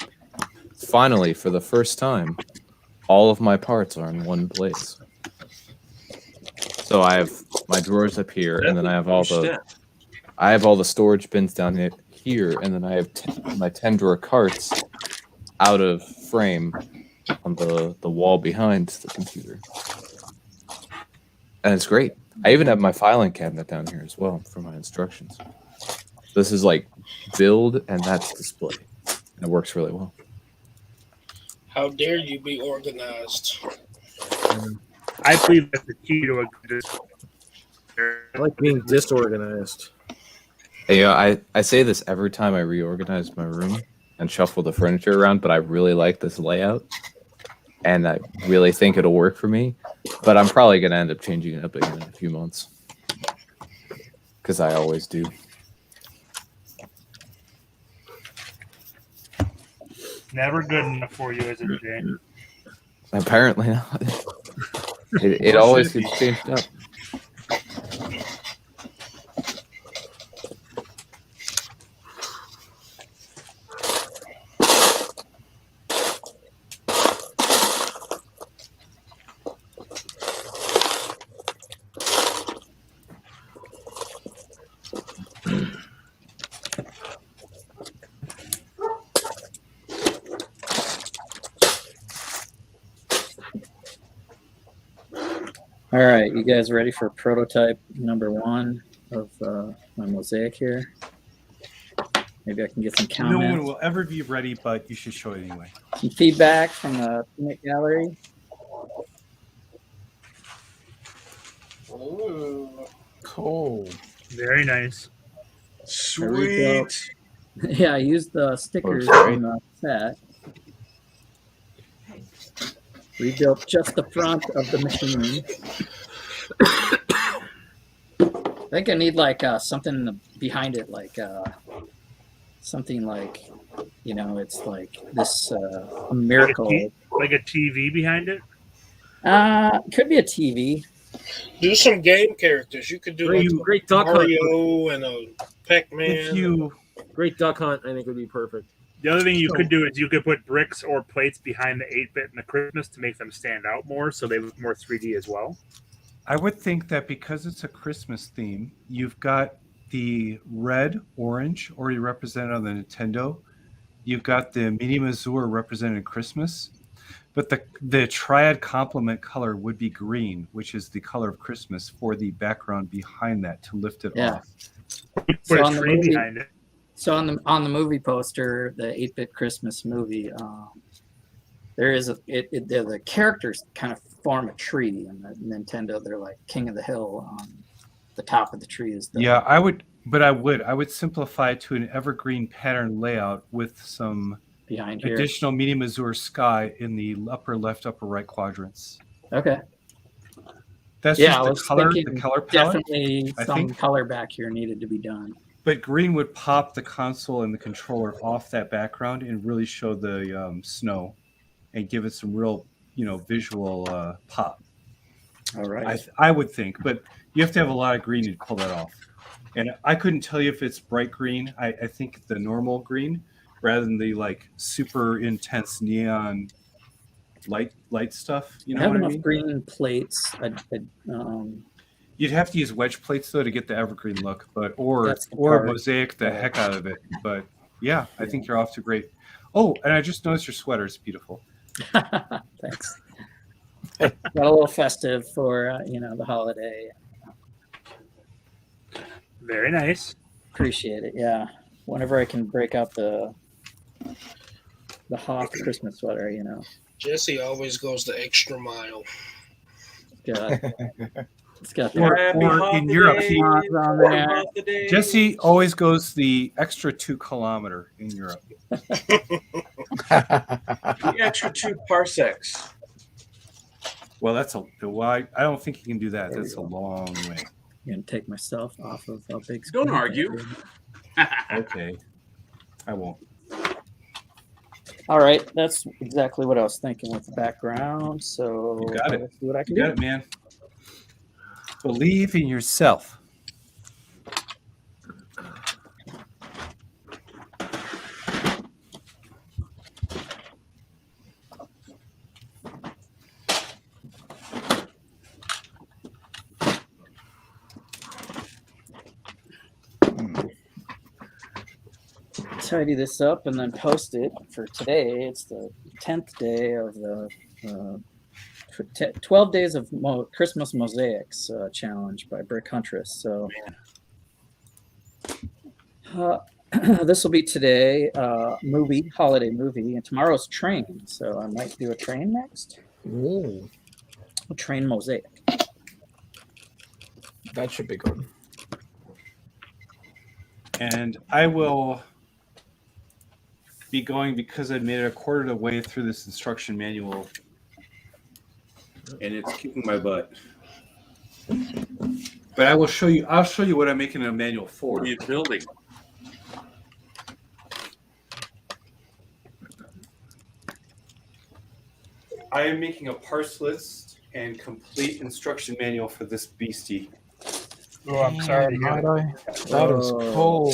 Speaker 6: finally, for the first time, all of my parts are in one place. So I have my drawers up here, and then I have all the storage bins down here, and then I have my 10 drawer carts out of frame on the wall behind the computer. And it's great. I even have my filing cabinet down here as well for my instructions. This is like build, and that's display. And it works really well.
Speaker 8: How dare you be organized?
Speaker 9: I believe that's the key to a good.
Speaker 1: I like being disorganized.
Speaker 6: Hey, I say this every time I reorganize my room and shuffle the furniture around, but I really like this layout, and I really think it'll work for me. But I'm probably going to end up changing it up again in a few months, because I always do.
Speaker 9: Never good enough for you, is it, Jay?
Speaker 6: Apparently not. It always gets changed up.
Speaker 2: All right, you guys ready for prototype number 1 of my mosaic here? Maybe I can get some
Speaker 5: No one
Speaker 2: comments,
Speaker 5: will ever be ready, but you should show it anyway.
Speaker 2: some feedback from the peanut gallery.
Speaker 8: Ooh.
Speaker 7: Cool.
Speaker 9: Very nice.
Speaker 3: Sweet.
Speaker 2: Yeah, I used the stickers
Speaker 6: sorry.
Speaker 2: from the set. Rebuilt just the front of the machine. I think I need like something behind it, like something like, you know, it's like this a miracle.
Speaker 9: Like a TV behind it.
Speaker 2: Could be a TV.
Speaker 8: Do some game characters. You could do like
Speaker 1: Great duck hunt.
Speaker 8: Mario and a Pac-Man.
Speaker 5: If you
Speaker 1: Great duck hunt, I think would be perfect.
Speaker 9: The other thing you could do is you could put bricks or plates behind the 8-bit and the Christmas to make them stand out more, so they look more 3D as well.
Speaker 5: I would think that because it's a Christmas theme, you've got the red, orange already represented on the Nintendo. You've got the Mini Mazur represented in Christmas. But the triad complement color would be green, which is the color of Christmas, for the background behind that to lift it
Speaker 2: Yeah.
Speaker 5: off.
Speaker 9: Put
Speaker 2: So
Speaker 9: a
Speaker 2: on the
Speaker 9: tree
Speaker 2: movie-
Speaker 9: behind it.
Speaker 2: So on the movie poster, the 8-bit Christmas movie, there is the characters kind of form a tree, and the Nintendo, they're like King of the Hill. The top of the tree is the
Speaker 5: Yeah, I would simplify it to an evergreen pattern layout with some
Speaker 2: behind here.
Speaker 5: additional Mini Mazur sky in the upper left, upper right quadrants.
Speaker 2: Okay,
Speaker 5: That's
Speaker 2: yeah, I
Speaker 5: just
Speaker 2: was
Speaker 5: the color
Speaker 2: thinking
Speaker 5: palette.
Speaker 2: definitely
Speaker 5: I
Speaker 2: some
Speaker 5: think.
Speaker 2: color back here needed to be done.
Speaker 5: But green would pop the console and the controller off that background and really show the snow and give it some real, visual pop.
Speaker 2: All right.
Speaker 5: I would think, but you have to have a lot of green to pull that off. And I couldn't tell you if it's bright green. I think the normal green rather than the like super intense neon light stuff. You know
Speaker 2: I have
Speaker 5: what I
Speaker 2: enough
Speaker 5: mean?
Speaker 2: green plates.
Speaker 5: You'd have to use wedge plates though to get the evergreen look, or
Speaker 2: That's the part.
Speaker 5: mosaic the heck out of it. But yeah, I think you're off to great. Oh, and I just noticed your sweater is beautiful.
Speaker 2: Thanks. Got a little festive for the holiday.
Speaker 9: Very nice.
Speaker 2: Appreciate it. Yeah. Whenever I can break out the Hoth Christmas sweater,
Speaker 8: Jesse always goes the extra mile.
Speaker 2: It's got
Speaker 5: Or
Speaker 2: the
Speaker 5: in Europe,
Speaker 2: mods on there.
Speaker 5: Jesse always goes the extra 2 kilometer in Europe.
Speaker 3: The extra 2 parsecs.
Speaker 5: Well, I don't think you can do that. That's a long way.
Speaker 2: I'm gonna take myself off of a big
Speaker 3: Don't
Speaker 2: screen.
Speaker 3: argue.
Speaker 5: Okay, I won't.
Speaker 2: All right, that's exactly what I was thinking with the background. So
Speaker 5: You got it.
Speaker 2: let's see what I can
Speaker 5: You
Speaker 2: do.
Speaker 5: got it, man. Believe in yourself.
Speaker 2: Tidy this up and then post it for today. It's the 10th day of the 12 days of Christmas Mosaics challenge by Brick Huntress. So this will be today, holiday movie, and tomorrow's train. So I might do a train next.
Speaker 7: Ooh,
Speaker 2: A train mosaic.
Speaker 7: that should be good.
Speaker 5: And I will be going because I made it a quarter of the way through this instruction manual, and it's kicking my butt. But I'll show you what I'm making a manual for.
Speaker 3: What are you building?
Speaker 5: I am making a parts list and complete instruction manual for this beastie.
Speaker 9: Oh, I'm sorry. to hear that.
Speaker 7: That is
Speaker 2: Oh.
Speaker 7: cool.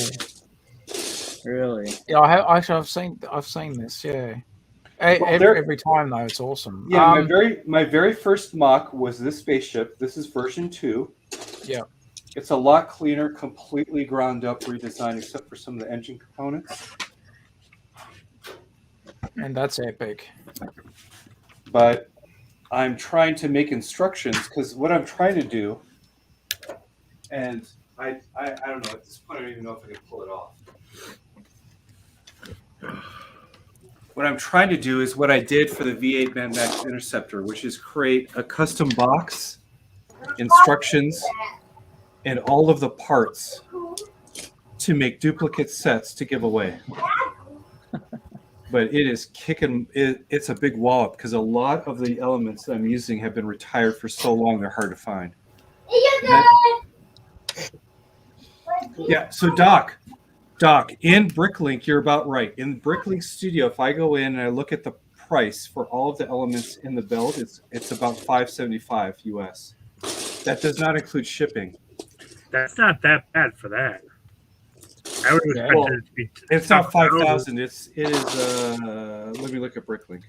Speaker 2: Really?
Speaker 7: Yeah, I've seen this. Yeah, every time though, it's awesome.
Speaker 5: Yeah, my very first mock was this spaceship. This is version 2.
Speaker 7: Yeah.
Speaker 5: It's a lot cleaner, completely ground up, redesigned, except for some of the engine components.
Speaker 7: And that's epic.
Speaker 5: But I'm trying to make instructions because what I'm trying to do, and I don't know, at this point I don't even know if I can pull it off. What I'm trying to do is what I did for the V8 Manmax Interceptor, which is create a custom box, instructions, and all of the parts to make duplicate sets to give away. But it is kicking, it's a big wallop because a lot of the elements that I'm using have been retired for so long they're hard to find. Yeah, so Doc, in Bricklink, you're about right. In Bricklink Studio, if I go in and I look at the price for all of the elements in the build, it's about $575 US. That does not include shipping.
Speaker 9: That's not that bad for that. I would expect
Speaker 5: Well,
Speaker 9: it to be.
Speaker 5: it's not 5,000. It is. Let me look at Bricklink.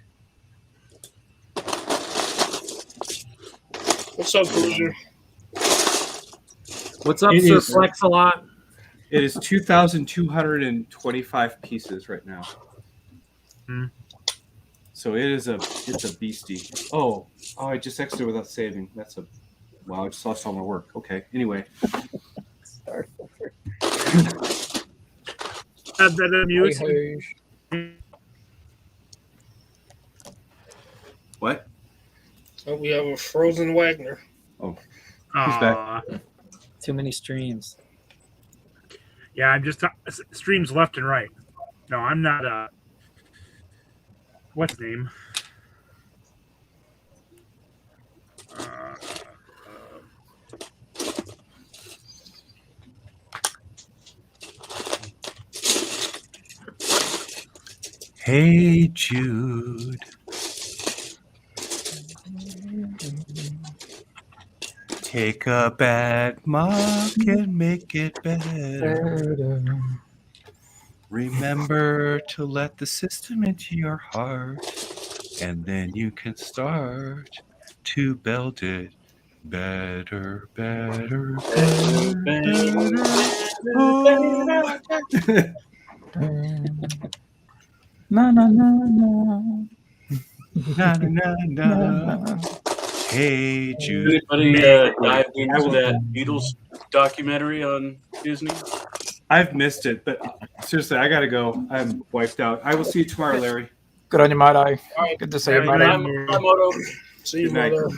Speaker 8: What's up, Bruiser?
Speaker 1: What's up,
Speaker 5: It
Speaker 1: Sir
Speaker 5: is-
Speaker 1: Flex a lot?
Speaker 5: It is 2,225 pieces right now. So it's a beastie. Oh, I just exited without saving. Wow, I just lost all my work. Okay. Anyway.
Speaker 9: That amusing.
Speaker 5: What?
Speaker 8: Oh, we have a frozen Wagner.
Speaker 5: Oh, who's back?
Speaker 2: Too many streams.
Speaker 9: Yeah, I'm just streams left and right. No, I'm not. What's name?
Speaker 5: Hey Jude. Take a bad mock and make it better. Remember to let the system into your heart, and then you can start to build it better, better, better, better. Oh.
Speaker 7: Na na na na.
Speaker 5: Na, na, na, na. Hey Jude.
Speaker 3: Anybody dive into that Beatles documentary on Disney?
Speaker 5: I've missed it, but seriously, I gotta go. I'm wiped out. I will see you tomorrow, Larry.
Speaker 7: Good on you, Moto.
Speaker 8: All right.
Speaker 7: Good to see you,
Speaker 9: Good
Speaker 7: Moto.
Speaker 9: night.
Speaker 3: I'm Moto.
Speaker 8: See you,
Speaker 5: Good night.
Speaker 8: Moto.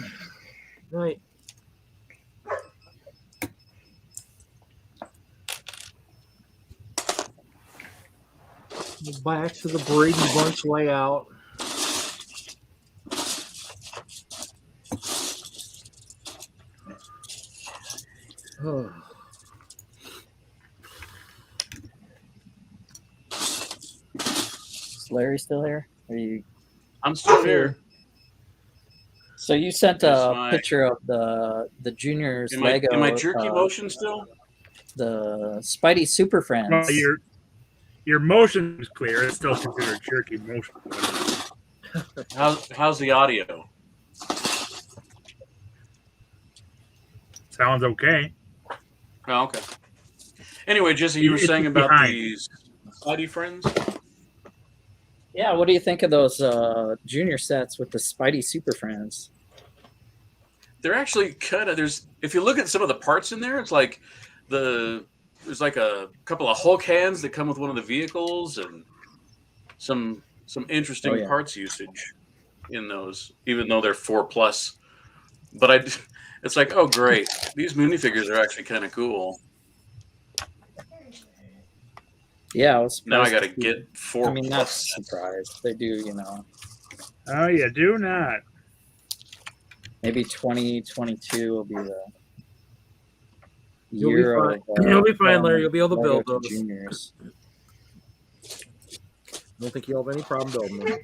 Speaker 1: Right. Back to the Brady Bunch layout. Oh.
Speaker 2: Is Larry still here? Are you?
Speaker 3: I'm still here.
Speaker 2: So you sent
Speaker 3: Yes,
Speaker 2: a
Speaker 3: my-
Speaker 2: picture of the juniors Lego.
Speaker 3: Am I jerky motion still?
Speaker 2: The Spidey Super Friends.
Speaker 9: Well, your motion is clear. It's still considered jerky motion.
Speaker 3: How's the audio?
Speaker 9: Sounds okay.
Speaker 3: Oh, okay. Anyway, Jesse, you were
Speaker 9: It's
Speaker 3: saying about
Speaker 9: behind.
Speaker 3: these Spidey friends?
Speaker 2: Yeah, what do you think of those junior sets with the Spidey Super Friends?
Speaker 3: They're actually kind of if you look at some of the parts in there, it's like there's like a couple of Hulk hands that come with one of the vehicles and some interesting
Speaker 2: Oh, yeah.
Speaker 3: parts usage in those, even though they're 4+. But it's like, oh great, these minifigures are actually kind of cool.
Speaker 2: Yeah, I was
Speaker 3: Now I
Speaker 2: surprised
Speaker 3: got to
Speaker 2: to see-
Speaker 3: get 4+.
Speaker 2: I mean, not surprised. They do, you know.
Speaker 9: Oh, you do not.
Speaker 2: Maybe 2022 will be the
Speaker 1: You'll be
Speaker 2: year
Speaker 1: fine.
Speaker 2: of.
Speaker 1: You'll be fine, Larry. You'll be able to
Speaker 2: Lego
Speaker 1: build those.
Speaker 2: juniors.
Speaker 1: I don't think you'll have any problem building them.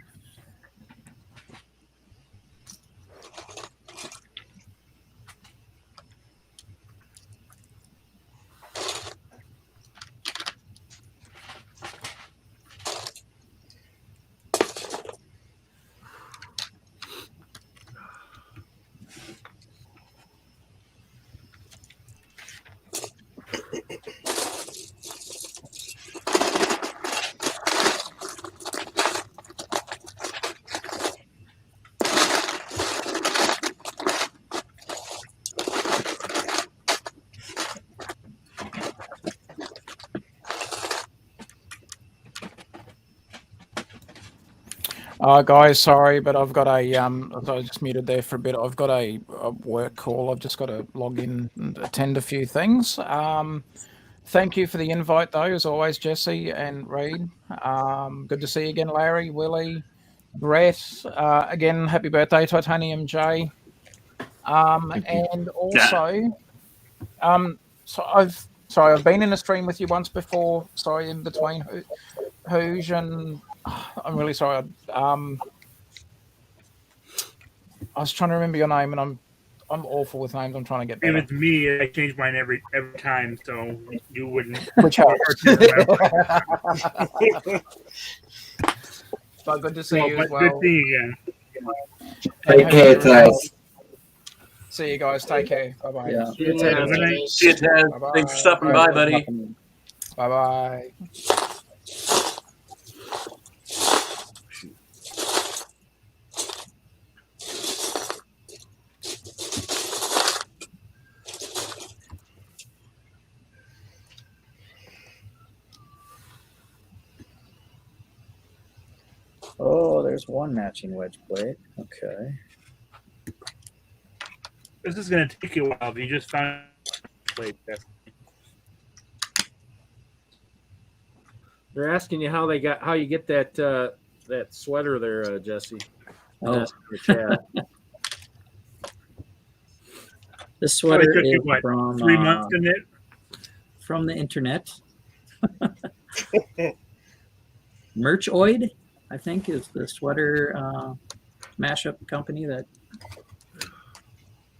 Speaker 7: Guys, sorry, but I've got a I was just muted there for a bit. I've got a work call. I've just got to log in and attend a few things. Thank you for the invite, though, as always, Jesse and Reed. Good to see you again, Larry, Willie, Brett. Again, happy birthday, Titanium J. And also, I've been in a stream with you once before. Sorry, in between Hooge and I'm really sorry. I was trying to remember your name, and I'm awful with names. I'm trying to get better.
Speaker 9: It's me. I change mine every time, so you wouldn't.
Speaker 7: Which helps. But good to see you as well.
Speaker 9: Good seeing you again.
Speaker 4: Take care, guys.
Speaker 7: See you guys. Take care. Bye bye.
Speaker 2: Yeah.
Speaker 3: See you, Ted. Thanks for stopping by, buddy.
Speaker 7: Bye bye.
Speaker 2: Oh, there's one matching wedge plate. Okay.
Speaker 9: This is going to take you a while. If you just found plate,
Speaker 1: They're asking you how you get that that sweater there, Jesse.
Speaker 2: Oh.
Speaker 1: Yeah.
Speaker 2: This sweater
Speaker 9: took you,
Speaker 2: is
Speaker 9: what,
Speaker 2: from
Speaker 9: 3 months to knit.
Speaker 2: from the internet. Merchoid, I think, is the sweater mashup company that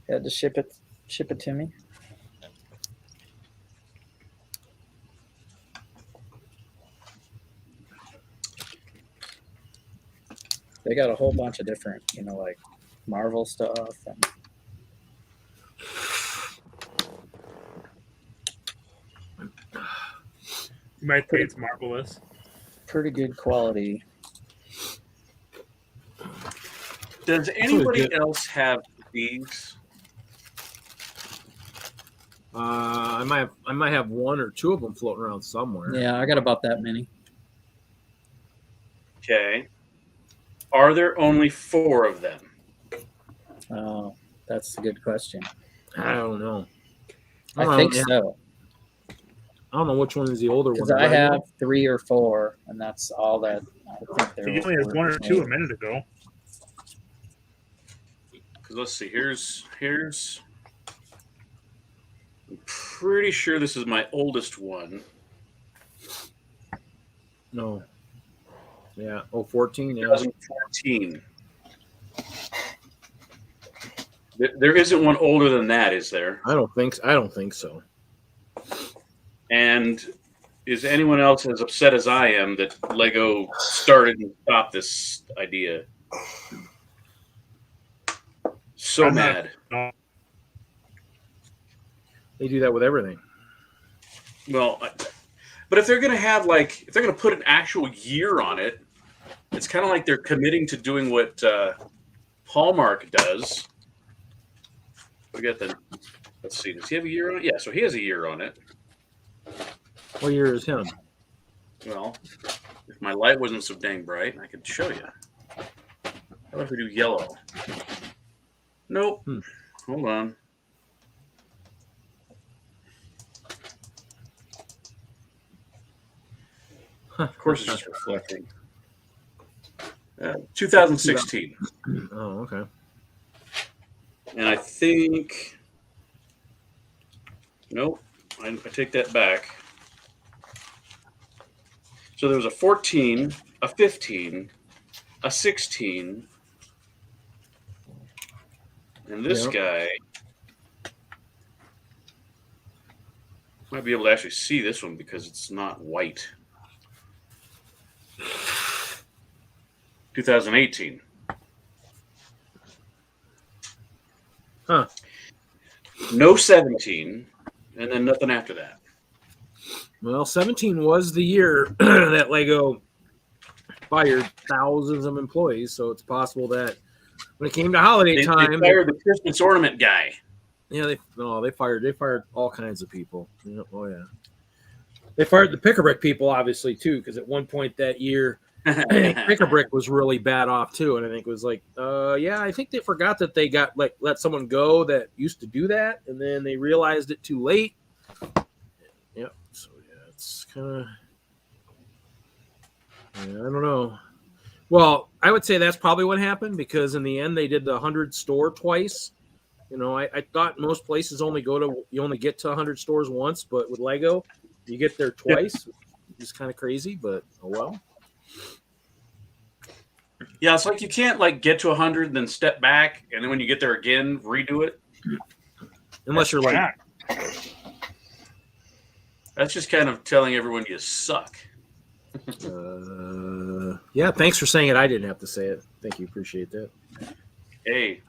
Speaker 2: had to ship it to me. They got a whole bunch of different, like Marvel stuff and
Speaker 9: You might say it's marvelous.
Speaker 2: pretty good quality.
Speaker 3: Does anybody else have these?
Speaker 1: I might have one or two of them floating around somewhere.
Speaker 2: Yeah, I got about that many.
Speaker 3: Okay. Are there only 4 of them?
Speaker 2: Oh, that's a good question.
Speaker 1: I don't know.
Speaker 2: I think so.
Speaker 1: I don't know which one is the older one.
Speaker 2: Because I have 3 or 4, and that's all that I think there
Speaker 9: You only had 1 or 2 a minute ago.
Speaker 3: Because let's see. Here's. I'm pretty sure this is my oldest one.
Speaker 1: No. Yeah. 14. Yeah.
Speaker 3: 2014. There isn't one older than that, is there?
Speaker 1: I don't think so.
Speaker 3: And is anyone else as upset as I am that Lego started and stopped this idea? So
Speaker 9: I'm not-
Speaker 3: mad.
Speaker 1: They do that with everything.
Speaker 3: Well, but if they're going to have if they're going to put an actual year on it, it's kind of like they're committing to doing what Hallmark does. Forget that. Let's see. Does he have a year on it? Yeah, so he has a year on it.
Speaker 1: What year is him?
Speaker 3: Well, if my light wasn't so dang bright, I could show you. How about if we do yellow? Nope. Hold on. Of course, it's just reflecting. 2016.
Speaker 1: Oh, okay.
Speaker 3: And I think, nope, I take that back. So there was a 14, a 15, a 16, and this guy might be able to actually see this one because it's not white. 2018.
Speaker 1: Huh.
Speaker 3: No 17, and then nothing after that.
Speaker 1: Well, 17 was the year that Lego fired thousands of employees, so it's possible that when it came to holiday time,
Speaker 3: they fired the Christmas ornament guy.
Speaker 1: Yeah, they fired all kinds of people. Oh yeah, they fired the pick-a-brick people obviously too, because at one point that year I think Pick a Brick was really bad off too, and I think it was like, yeah, I think they forgot that they got like let someone go that used to do that, and then they realized it too late. Yeah, so yeah, it's kind of, I don't know. Well, I would say that's probably what happened because in the end they did the 100 store twice. You know, I thought most places only get to 100 stores once, but with Lego, you get there twice. It's kind of crazy, but oh well.
Speaker 3: Yeah, it's like you can't like get to 100, then step back, and then when you get there again, redo it.
Speaker 1: Unless you're like,
Speaker 3: that's just kind of telling everyone you suck.
Speaker 1: yeah, thanks for saying it. I didn't have to say it. Thank you. Appreciate that.
Speaker 3: Hey,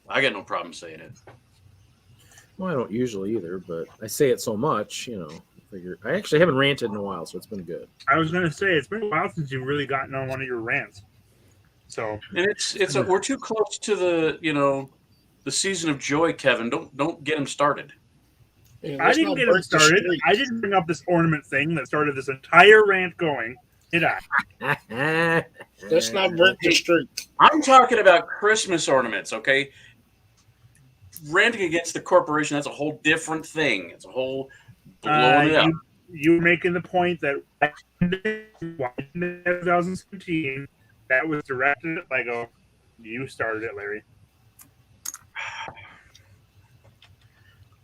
Speaker 3: I got no problem saying it.
Speaker 1: Well, I don't usually either, but I say it so much, you know. I actually haven't ranted in a while, so it's been good.
Speaker 9: I was going to say it's been a while since you've really gotten on one of your rants. So,
Speaker 3: and we're too close to the season of joy, Kevin. Don't get him started.
Speaker 8: Yeah,
Speaker 9: I didn't get him started. I didn't bring up this ornament thing that started this entire rant going. Did I?
Speaker 8: Let's not break the streak.
Speaker 3: I'm talking about Christmas ornaments, okay? Ranting against the corporation, that's a whole different thing. It's a whole blowing it up.
Speaker 9: You were making the point that in 2017, that was directed at Lego. You started it, Larry.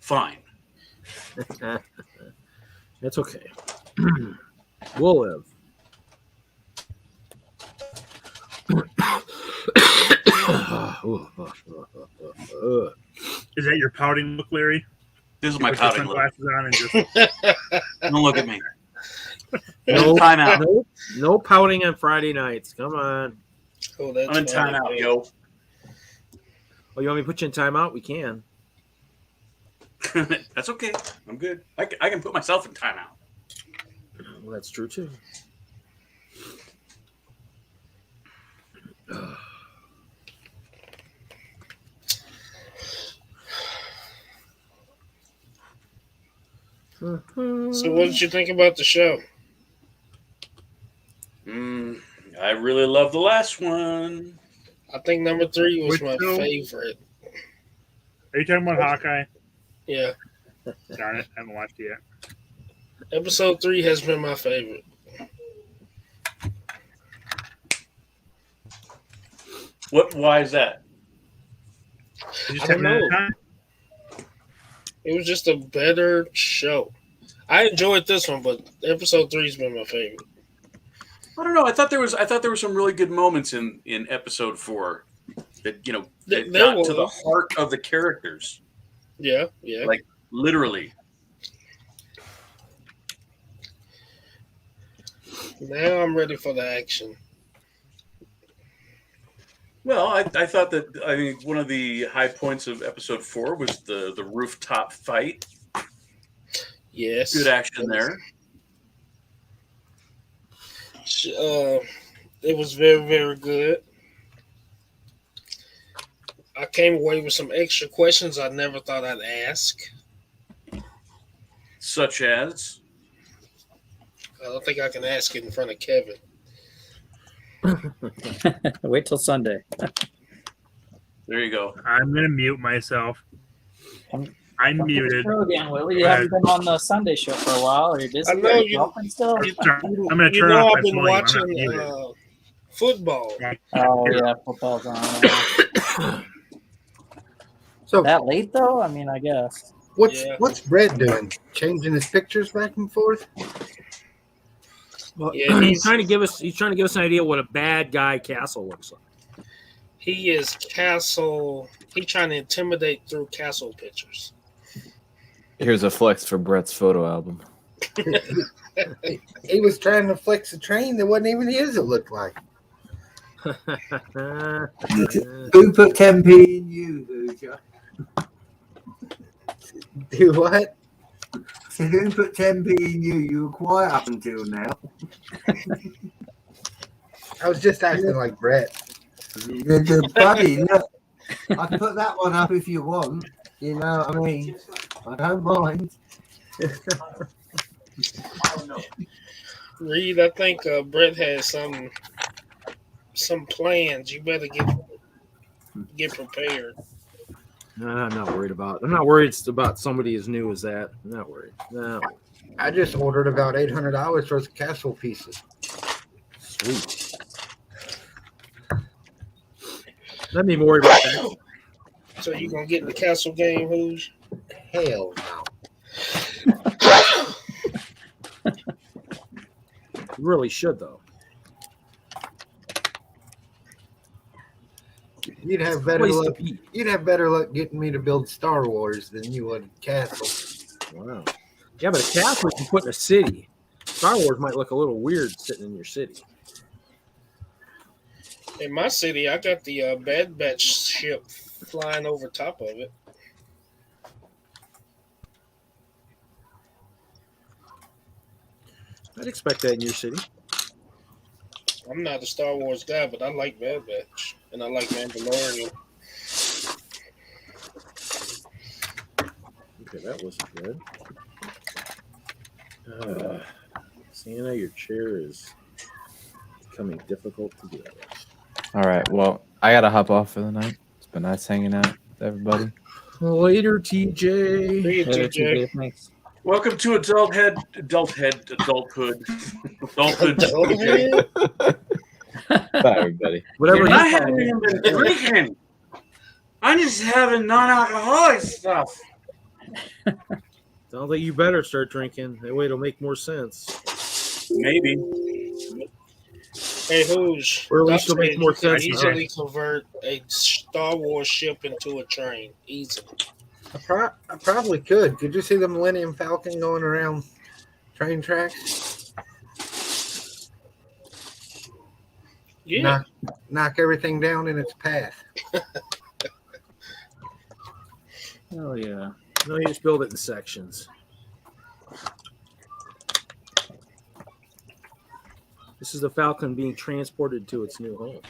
Speaker 3: Fine.
Speaker 1: That's okay. We'll live.
Speaker 9: Is that your pouting look, Larry?
Speaker 3: This is my pouting look.
Speaker 9: Glasses on and just...
Speaker 3: Don't look at me.
Speaker 1: No
Speaker 3: timeout.
Speaker 1: No pouting on Friday nights. Come on.
Speaker 8: Oh, that's
Speaker 3: I'm in timeout, yo.
Speaker 1: Oh, you want me to put you in timeout? We can.
Speaker 3: That's okay. I'm good. I can put myself in timeout.
Speaker 1: Well, that's true too.
Speaker 8: So, what did you think about the show?
Speaker 3: I really love the last one.
Speaker 8: I think number 3 was
Speaker 9: Which
Speaker 8: my
Speaker 9: show?
Speaker 8: favorite.
Speaker 9: Are you talking about Hawkeye?
Speaker 8: Yeah.
Speaker 9: Darn it, I haven't watched it yet.
Speaker 8: Episode 3 has been my favorite.
Speaker 3: Why is that?
Speaker 9: You just
Speaker 8: I don't
Speaker 9: haven't had
Speaker 8: know.
Speaker 9: time?
Speaker 8: It was just a better show. I enjoyed this one, but episode 3 has been my favorite.
Speaker 3: I don't know. I thought there were some really good moments in episode 4 that that
Speaker 8: There
Speaker 3: got to the
Speaker 8: was.
Speaker 3: heart of the characters.
Speaker 8: Yeah.
Speaker 3: Like literally.
Speaker 8: Now I'm ready for the action.
Speaker 3: Well, I thought that one of the high points of episode 4 was the rooftop fight.
Speaker 8: Yes.
Speaker 3: Good action there.
Speaker 8: It was very, very good. I came away with some extra questions I never thought I'd ask.
Speaker 3: Such as?
Speaker 8: I don't think I can ask it in front of Kevin.
Speaker 2: Wait till Sunday.
Speaker 3: There you go.
Speaker 9: I'm going to mute myself. I'm muted.
Speaker 2: Again, Willie, you haven't been on the Sunday show for a while. Are you busy?
Speaker 8: I know
Speaker 2: Are
Speaker 8: you-
Speaker 2: golfing still?
Speaker 9: I'm going to
Speaker 8: You
Speaker 9: turn
Speaker 8: know
Speaker 9: off
Speaker 8: I've
Speaker 9: my
Speaker 8: been
Speaker 9: volume. I'm not muted.
Speaker 8: watching football.
Speaker 2: Oh yeah, football's on. Yeah.
Speaker 10: So
Speaker 2: That late though? I mean, I guess.
Speaker 10: what's Brett doing? Changing his pictures back and forth?
Speaker 1: Well,
Speaker 8: Yeah,
Speaker 1: he's trying to give us an idea what a bad guy Castle looks like.
Speaker 8: He is Castle. He's trying to intimidate through Castle pictures.
Speaker 6: Here's a flex for Brett's photo album.
Speaker 10: He was trying to flex a train that wasn't even his, it looked like.
Speaker 4: Who put 10p in you, Hooja?
Speaker 10: Do what?
Speaker 4: So who put 10p in you? You were quiet up until now.
Speaker 10: I was just acting like Brett.
Speaker 4: Buddy, look, I can put that one up if you want. You know what I mean? I don't mind.
Speaker 8: Reed, I think Brett has some plans. You better get prepared.
Speaker 1: No, I'm not worried about. I'm not worried about somebody as new as that. I'm not worried. No.
Speaker 10: I just ordered about $800 worth of castle pieces.
Speaker 1: Sweet. Let me worry about that.
Speaker 8: So you gonna get in the castle game, who's?
Speaker 10: Hell no.
Speaker 1: You really should, though.
Speaker 10: You'd have better luck. You'd have better luck getting me to build Star Wars than you would Castle.
Speaker 1: Wow. Yeah, but a castle you can put in a city. Star Wars might look a little weird sitting in your city.
Speaker 8: In my city, I got the Bad Batch ship flying over top of it.
Speaker 1: I'd expect that in your city.
Speaker 8: I'm not a Star Wars guy, but I like Bad Batch, and I like Mandalorian.
Speaker 1: Okay, that wasn't good. Santa, your chair is becoming difficult to deal with.
Speaker 6: All right. Well, I gotta hop off for the night. It's been nice hanging out with everybody.
Speaker 1: Later, TJ.
Speaker 8: See you, TJ.
Speaker 2: Thanks.
Speaker 3: Welcome to adulthood.
Speaker 6: Bye, everybody.
Speaker 1: Whatever.
Speaker 3: I haven't even been drinking. I'm just having non-alcoholic stuff.
Speaker 1: Sounds like you better start drinking. That way it'll make more sense.
Speaker 3: Maybe.
Speaker 8: Hey, who's?
Speaker 1: Or at least it'll make more sense.
Speaker 8: Easily convert a Star Wars ship into a train. Easily.
Speaker 10: I probably could. Could you see the Millennium Falcon going around train tracks?
Speaker 8: Yeah.
Speaker 10: Knock everything down in its path.
Speaker 2: Oh yeah.
Speaker 1: No, you just build it in sections. This is the Falcon being transported to its new home.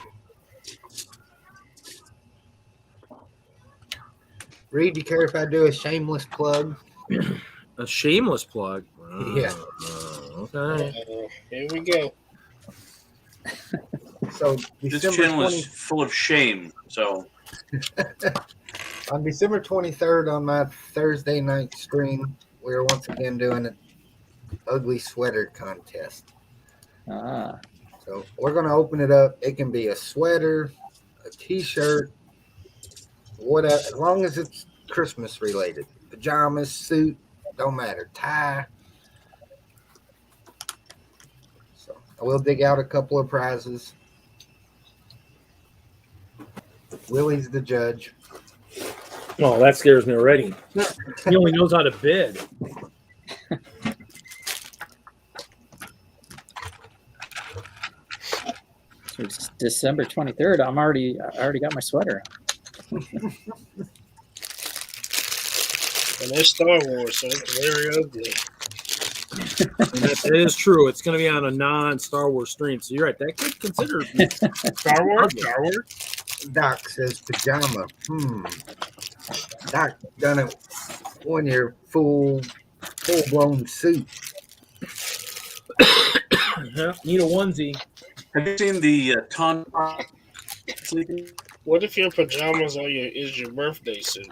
Speaker 10: Reed, you care if I do a shameless plug?
Speaker 1: A shameless plug?
Speaker 10: Yeah.
Speaker 1: Okay.
Speaker 8: Here we go.
Speaker 10: So
Speaker 3: This
Speaker 10: December
Speaker 3: channel is full of shame. So
Speaker 10: on December 23rd on my Thursday night stream, we are once again doing an ugly sweater contest.
Speaker 2: Ah.
Speaker 10: So we're going to open it up. It can be a sweater, a t-shirt, whatever, as long as it's Christmas related. Pajamas, suit, don't matter. Tie. So I will dig out a couple of prizes. Willie's the judge.
Speaker 1: Oh, that scares me already. He only knows how to bid.
Speaker 2: So it's December 23rd. I already got my sweater.
Speaker 8: And it's Star Wars, so it's very ugly.
Speaker 1: And that is true. It's going to be on a non-Star Wars stream. So you're right. That could consider
Speaker 9: Star Wars. Star Wars.
Speaker 10: Doc says pajama. Doc done it on your full-blown suit.
Speaker 1: Yeah, need a onesie.
Speaker 3: have you seen the ton?
Speaker 8: What if your pajamas is your birthday suit?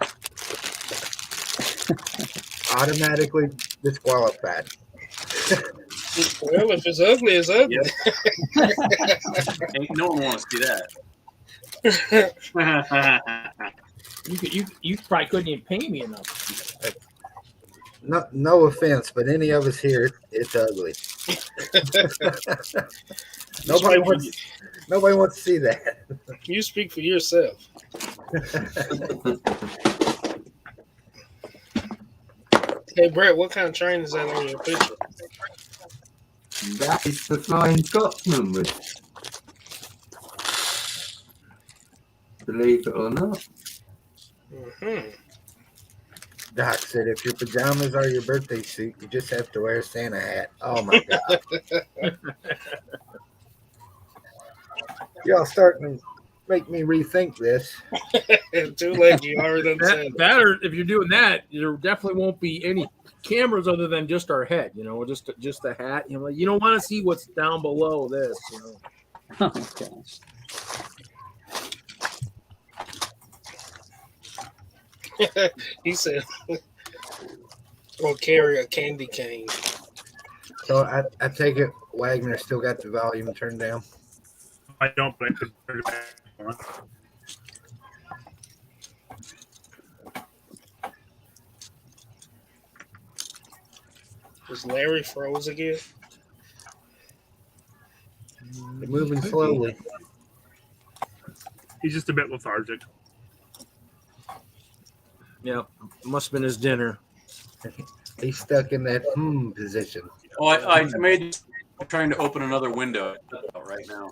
Speaker 10: Automatically disqualified.
Speaker 8: Well, if it's ugly, it's ugly.
Speaker 3: Ain't no one wants to see that.
Speaker 1: You probably couldn't even pay me enough.
Speaker 10: No offense, but any of us here, it's ugly. Nobody wants to see that.
Speaker 8: You speak for yourself. Hey, Brett, what kind of train is that on your picture?
Speaker 4: That is the Flying Scotsman with. Believe it or not.
Speaker 8: Mm-hmm.
Speaker 10: Doc said if your pajamas are your birthday suit, you just have to wear a Santa hat. Oh my God. Y'all starting make me rethink this.
Speaker 8: Too late. You already done said it.
Speaker 1: That or if you're doing that, there definitely won't be any cameras other than just our head. You know, just the hat. You know, you don't want to see what's down below this. You know.
Speaker 2: Oh, gosh.
Speaker 8: He said, "Or carry a candy cane."
Speaker 10: So I take it Wagner still got the volume turned down.
Speaker 9: I don't, but I could turn it back on.
Speaker 8: Was Larry froze again?
Speaker 10: They're moving slowly.
Speaker 9: He's just a bit lethargic.
Speaker 1: Yeah, must have been his dinner.
Speaker 10: He's stuck in that position.
Speaker 3: Oh, I made trying to open another window right now.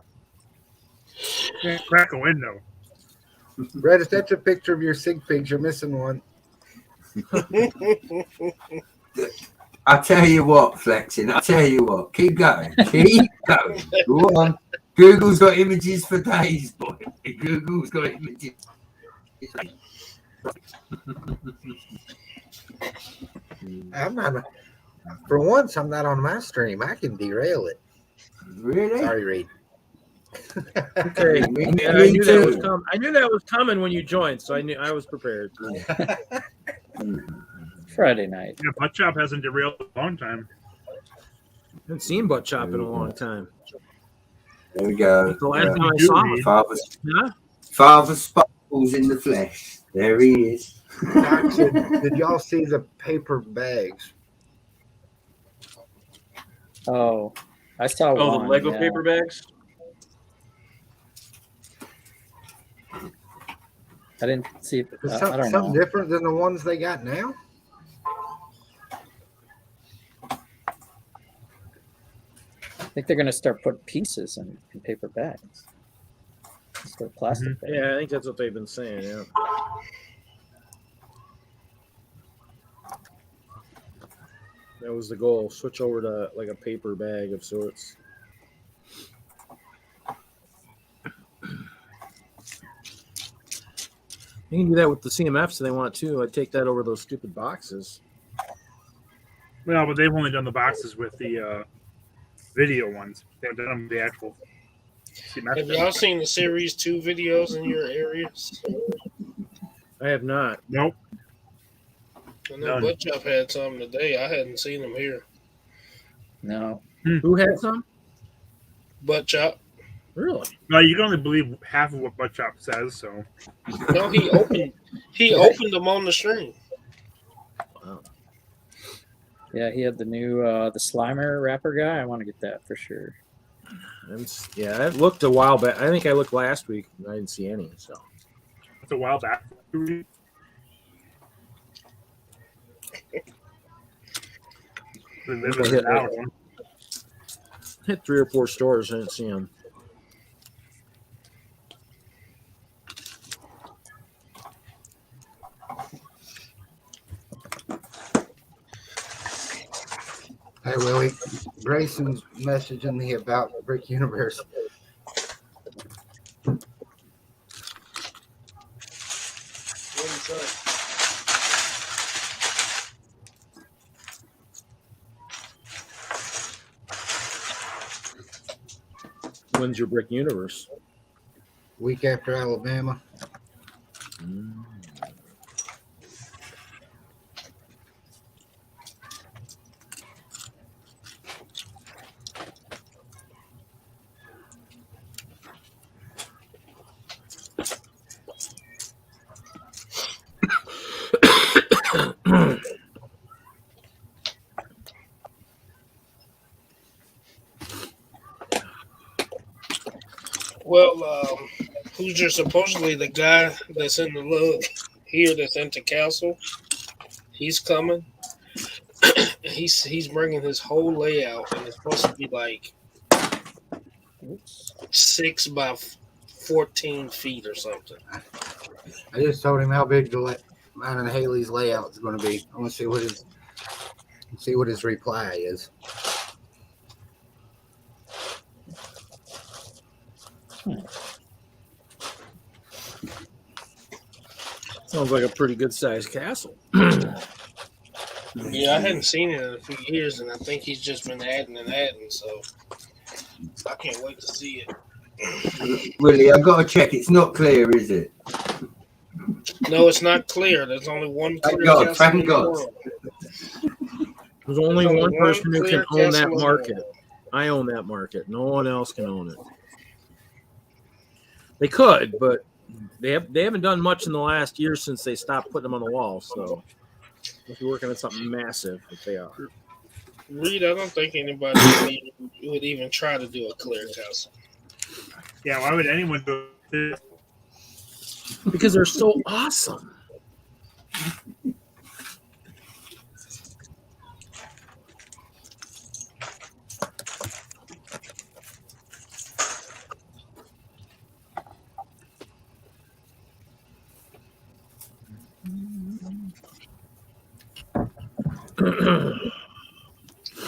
Speaker 9: Can't crack a window.
Speaker 10: Brett, if that's a picture of your sig pigs, you're missing one.
Speaker 4: I tell you what, flexing. I tell you what. Keep going. Keep going. Go on. Google's got images for days, boy. Google's got images.
Speaker 10: I'm not. For once, I'm not on my stream. I can derail it.
Speaker 4: Really?
Speaker 10: Sorry, Reed.
Speaker 1: Okay, I knew that was coming. I knew that was coming when you joined, so I knew I was prepared.
Speaker 2: Friday night.
Speaker 9: Yeah, Butt Chop hasn't derailed in a long time.
Speaker 1: I haven't seen Butt Chop in a long time.
Speaker 4: There we go.
Speaker 1: The last time I saw him.
Speaker 4: Father Sparkles in the flesh. There he is.
Speaker 10: Did y'all see the paper bags?
Speaker 2: Oh, I saw one.
Speaker 3: Oh, the Lego
Speaker 2: yeah.
Speaker 3: paper bags?
Speaker 2: I didn't see.
Speaker 10: Is
Speaker 2: I don't
Speaker 10: something
Speaker 2: know.
Speaker 10: different than the ones they got now?
Speaker 2: I think they're going to start putting pieces in paper bags. Instead of plastic bags.
Speaker 1: Yeah, I think that's what they've been saying. Yeah. That was the goal. Switch over to like a paper bag of sorts. You can do that with the CMFs if they want to. I'd take that over those stupid boxes.
Speaker 9: Well, but they've only done the boxes with the video ones. They haven't done the actual.
Speaker 8: Have y'all seen the Series 2 videos in your areas?
Speaker 1: I have not.
Speaker 9: Nope.
Speaker 8: I know Butt Chop had some today. I hadn't seen them here.
Speaker 2: No.
Speaker 1: Who had some?
Speaker 8: Butt Chop.
Speaker 1: Really?
Speaker 9: No, you can only believe half of what Butt Chop says. So.
Speaker 8: No, he opened them on the stream.
Speaker 1: Wow.
Speaker 2: Yeah, he had the new the Slimer rapper guy. I want to get that for sure.
Speaker 1: Yeah, I looked a while back. I think I looked last week. And I didn't see any. So
Speaker 9: That's a while back.
Speaker 1: Hit 3 or 4 stores. I didn't see them.
Speaker 10: Hey, Willie. Grayson's messaging me about Brick Universe.
Speaker 1: When's your Brick Universe?
Speaker 10: Week after Alabama.
Speaker 8: Well, Hoosier, supposedly the guy that's in the lug here that's into Castle, he's coming. he's bringing his whole layout, and it's supposed to be like 6 by 14 feet or something.
Speaker 10: I just told him how big mine and Haley's layout is going to be. I want to see what his reply is.
Speaker 1: Sounds like a pretty good sized castle.
Speaker 8: Yeah, I hadn't seen it in a few years, and I think he's just been adding and adding. So I can't wait to see it.
Speaker 4: Willie, I've got to check. It's not clear, is it?
Speaker 8: No, it's not clear. There's only one
Speaker 4: Thank
Speaker 8: clear
Speaker 4: God,
Speaker 8: castle
Speaker 4: thank
Speaker 8: in the
Speaker 4: God.
Speaker 8: world.
Speaker 1: There's only one person who
Speaker 8: clear
Speaker 1: can own that
Speaker 8: castle in the
Speaker 1: market.
Speaker 8: world.
Speaker 1: I own that market. No one else can own it. They could, but they haven't done much in the last year since they stopped putting them on the wall. So if you're working on something massive, if they are.
Speaker 8: Reed, I don't think anybody would even try to do a clear castle.
Speaker 9: Yeah, why would anyone do it?
Speaker 1: Because they're so awesome.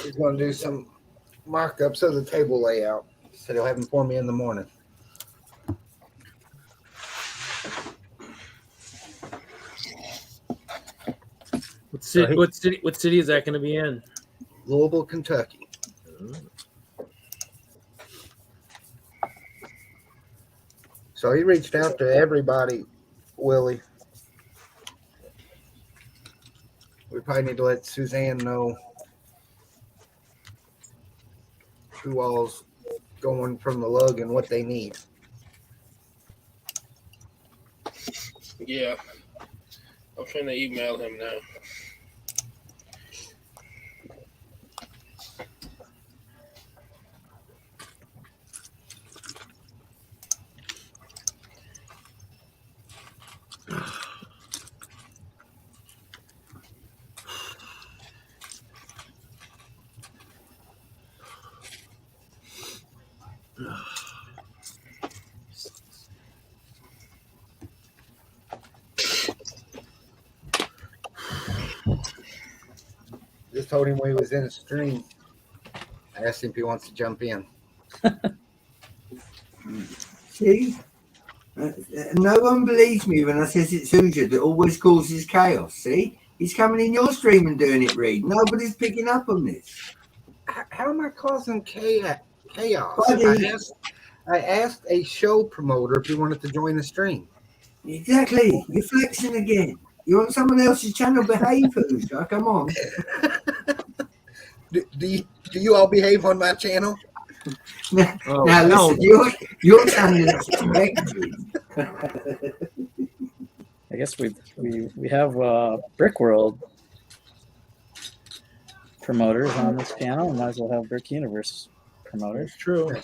Speaker 10: He's going to do some markups of the table layout. Said he'll have them for me in the morning.
Speaker 1: What city is that going to be in?
Speaker 10: Louisville, Kentucky. So he reached out to everybody, Willie. We probably need to let Suzanne know who all's going from the lug and what they need.
Speaker 8: Yeah. I'm finna email him now.
Speaker 10: Just told him we was in a stream. I asked him if he wants to jump in.
Speaker 4: See? No one believes me when I says it's Hoosier that always causes chaos. See? He's coming in your stream and doing it, Reed. Nobody's picking up on this.
Speaker 10: How am I causing chaos?
Speaker 4: Buddy.
Speaker 10: I asked a show promoter if he wanted to join the stream.
Speaker 4: Exactly. You're flexing again. You're on someone else's channel. Behave, Hoosier. Come on.
Speaker 10: Do you all behave on my channel?
Speaker 4: Now,
Speaker 1: Oh,
Speaker 4: now
Speaker 1: no.
Speaker 4: listen, your channel is expected.
Speaker 2: I guess we have Brickworld promoters on this channel. Might as well have Brick Universe promoters.
Speaker 1: True.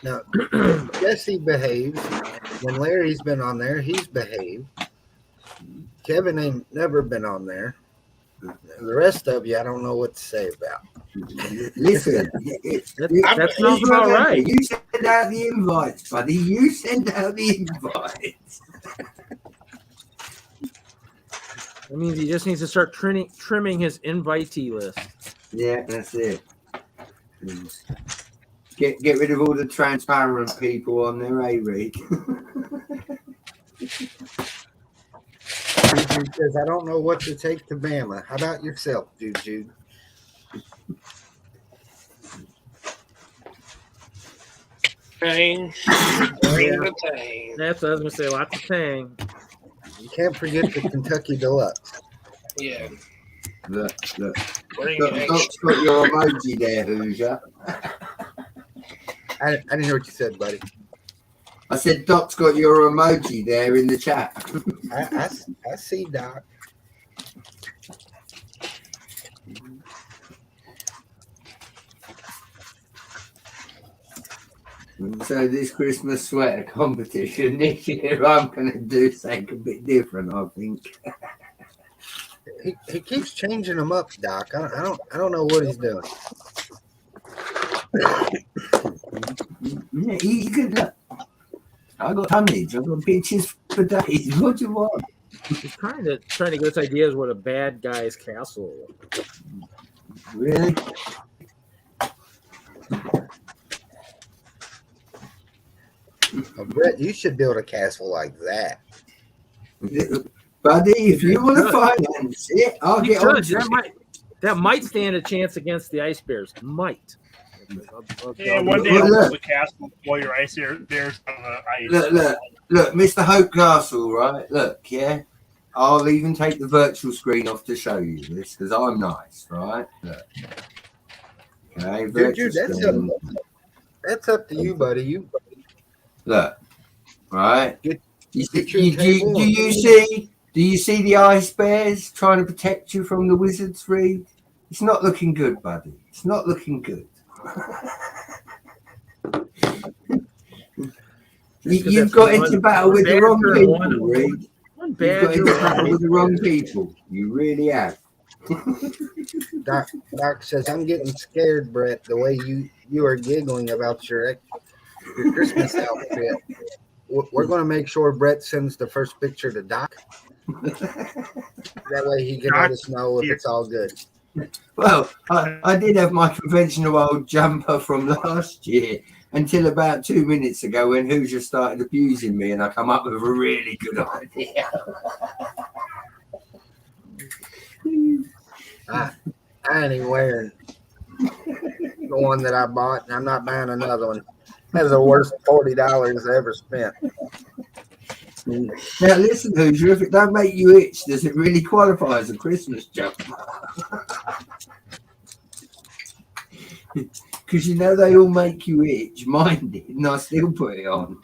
Speaker 10: Now, Jesse behaves. When Larry's been on there, he's behaved. Kevin ain't never been on there. The rest of you, I don't know what to say about.
Speaker 4: Listen,
Speaker 1: That sounds about right.
Speaker 4: You send out the invites, buddy. You send out the invites.
Speaker 1: That means he just needs to start trimming his invitee list.
Speaker 4: Yeah, that's it. Get rid of all the transparent people on their A-Read.
Speaker 10: Juju says, I don't know what to take to Bama. How about yourself, Juju?
Speaker 8: Tang. Bring the tang.
Speaker 1: That's what I was going to say. Lots of tang.
Speaker 10: You can't forget the Kentucky Deluxe.
Speaker 8: Yeah.
Speaker 4: Look.
Speaker 8: Bring
Speaker 4: Doc's got your emoji there, Hoosier.
Speaker 10: I didn't hear what you said, buddy.
Speaker 4: I said Doc's got your emoji there in the chat.
Speaker 10: I see, Doc.
Speaker 4: So this Christmas sweater competition this year, I'm going to do something a bit different, I think.
Speaker 10: He keeps changing them up, Doc. I don't know what he's doing.
Speaker 4: Yeah, you could look. I got tonnage. I've got pictures for days. What do you want?
Speaker 1: He's trying to get us ideas what a bad guy's castle is.
Speaker 4: Really?
Speaker 10: Brett, you should build a castle like that.
Speaker 4: buddy. If you want to
Speaker 1: Good.
Speaker 4: finance it, I'll
Speaker 1: He
Speaker 4: get on
Speaker 1: should.
Speaker 4: to it.
Speaker 1: That might stand a chance against the Ice Bears. Might.
Speaker 9: Yeah, one day
Speaker 4: Well,
Speaker 9: I'll
Speaker 4: look.
Speaker 9: build the castle while your ice bears on the ice.
Speaker 4: Look, Mr. Hope Castle, right? Look, yeah. I'll even take the virtual screen off to show you this because I'm nice, right? Look. Okay, virtual screen.
Speaker 10: That's up to you, buddy. You
Speaker 4: Look, right?
Speaker 10: Get-
Speaker 4: Do you
Speaker 10: get your
Speaker 4: see?
Speaker 10: table
Speaker 4: Do you see? Do you see the ice bears trying to protect you from the wizards, Reed? It's not looking good, buddy. It's not looking good. You've got into battle with the wrong people, Reed. You've got into battle with the wrong people. You really have.
Speaker 10: Doc says, I'm getting scared, Brett, the way you are giggling about your Christmas outfit. We're going to make sure Brett sends the first picture to Doc. That way he can let us know if it's all good.
Speaker 4: Well, I did have my conventional old jumper from last year until about 2 minutes ago when Hoosier started abusing me and I come up with a really good idea.
Speaker 10: I ain't even wearing the one that I bought, and I'm not buying another one. That's the worst $40 I ever spent.
Speaker 4: Now listen, Hoosier, if it don't make you itch, does it really qualify as a Christmas jumper? Because you know they all make you itch. Mine did, and I still put it on.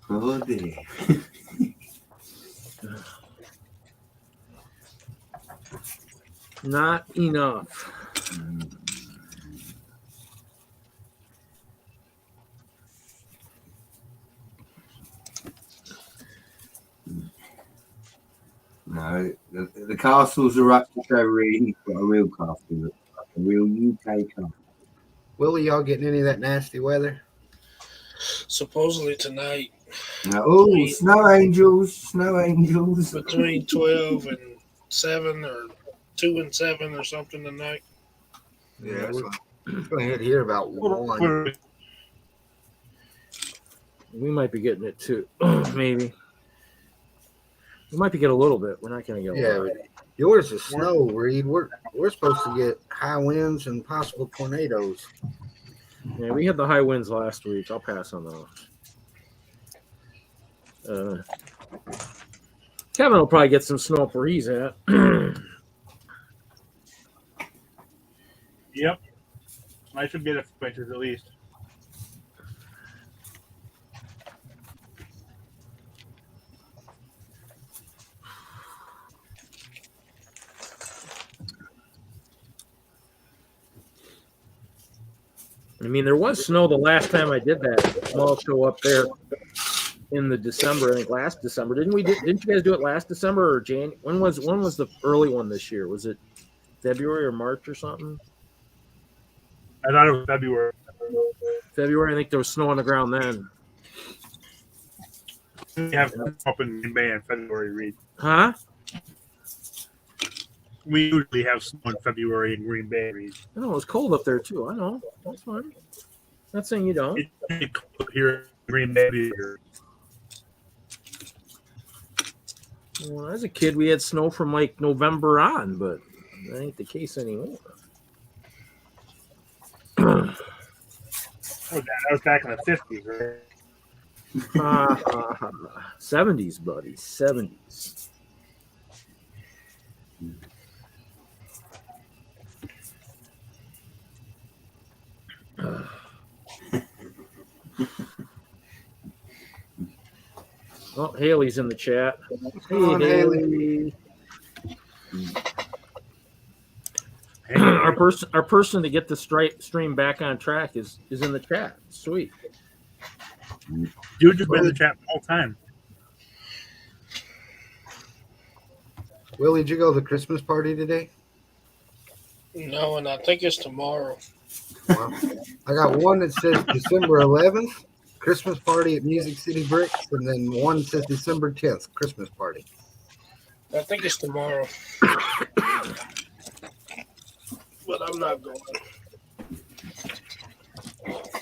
Speaker 4: Oh dear.
Speaker 1: Not enough.
Speaker 4: No, the castles are up to show Reed. He's got a real castle, a real UK castle.
Speaker 10: Willie, y'all getting any of that nasty weather?
Speaker 8: Supposedly tonight.
Speaker 4: Oh, snow angels.
Speaker 8: Between 12 and 7 or 2 and 7 or something tonight.
Speaker 10: Yeah, we're going to hit here about 1.
Speaker 1: We might be getting it too. Maybe. We might be getting a little bit. We're not going to get a lot.
Speaker 10: Yours is snow, Reed. We're supposed to get high winds and possible tornadoes.
Speaker 1: Yeah, we had the high winds last week. I'll pass on those. Kevin will probably get some snow up where he's at.
Speaker 9: Yep. I should get a few inches at least.
Speaker 1: I mean, there was snow the last time I did that small show up there in the December. I think last December. Didn't you guys do it last December or January? When was the early one this year? Was it February or March or something?
Speaker 9: I thought it was February.
Speaker 1: February. I think there was snow on the ground then.
Speaker 9: We have up in Green Bay in February, Reed.
Speaker 1: Huh?
Speaker 9: We usually have snow in February in Green Bay, Reed.
Speaker 1: I know it was cold up there too. I know. That's fine. Not saying you don't.
Speaker 9: It's cold here in Green Bay.
Speaker 1: When I was a kid, we had snow from like November on, but that ain't the case anymore.
Speaker 9: That was back in the 50s, right?
Speaker 1: 70s, buddy. 70s. Oh, Haley's in the chat.
Speaker 10: Come on, Haley.
Speaker 1: Our person to get the stream back on track is in the chat. Sweet.
Speaker 9: Dude, just been in the chat the whole time.
Speaker 10: Willie, did you go to the Christmas party today?
Speaker 8: No, and I think it's tomorrow.
Speaker 10: Well, I got one that says December 11th, Christmas party at Music City Bricks, and then one that says December 10th, Christmas party.
Speaker 8: I think it's tomorrow. But I'm not going.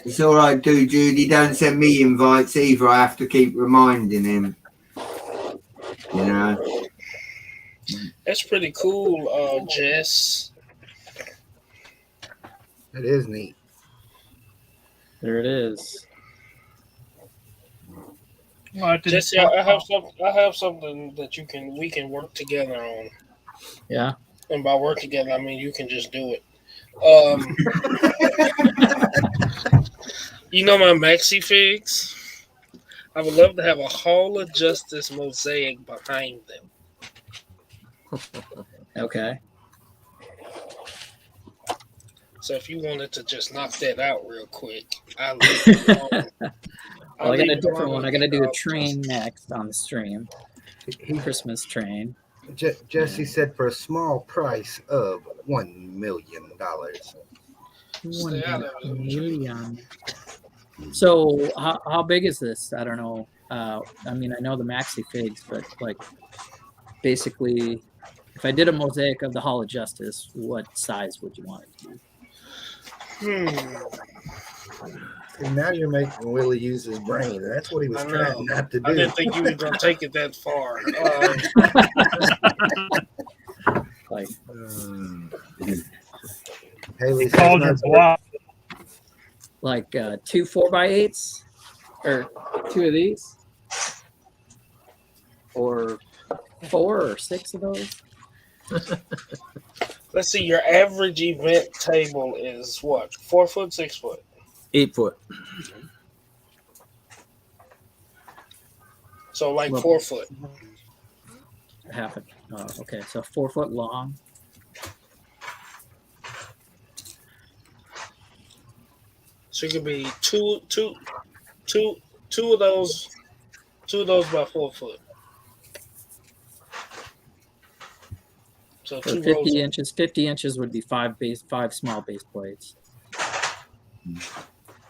Speaker 4: It's all right, dude, Judy. Don't send me invites either. I have to keep reminding him. You know.
Speaker 8: That's pretty cool, Jess.
Speaker 10: It is neat.
Speaker 2: There it is.
Speaker 9: Well,
Speaker 8: Jesse, I have something that we can work together on.
Speaker 2: Yeah.
Speaker 8: And by work together, I mean you can just do it. You know my maxi figs? I would love to have a Hall of Justice mosaic behind them.
Speaker 2: Okay.
Speaker 8: So if you wanted to just knock that out real quick, I'll leave it alone.
Speaker 2: Well, I got a different one. I got to do a train next on the stream. Christmas train.
Speaker 10: Jesse said for a small price of $1 million.
Speaker 2: 1 million. So how big is this? I don't know. I mean, I know the maxi figs, but like basically, if I did a mosaic of the Hall of Justice, what size would you want it to be?
Speaker 10: And now you're making Willie use his brain. That's what he was trying not to do.
Speaker 8: I didn't think you were going to take it that far.
Speaker 2: Like,
Speaker 10: Haley
Speaker 9: called your bluff.
Speaker 2: Like 2 4x8s, or 2 of these, or 4 or 6 of those.
Speaker 8: Let's see. Your average event table is what? 4 foot, 6 foot,
Speaker 1: 8 foot.
Speaker 8: So like 4 foot.
Speaker 2: Half it. Okay, so 4 foot long.
Speaker 8: So it could be two of those by 4 foot. So
Speaker 2: For
Speaker 8: 2
Speaker 2: 50
Speaker 8: rows.
Speaker 2: inches. 50 inches would be 5 small base plates.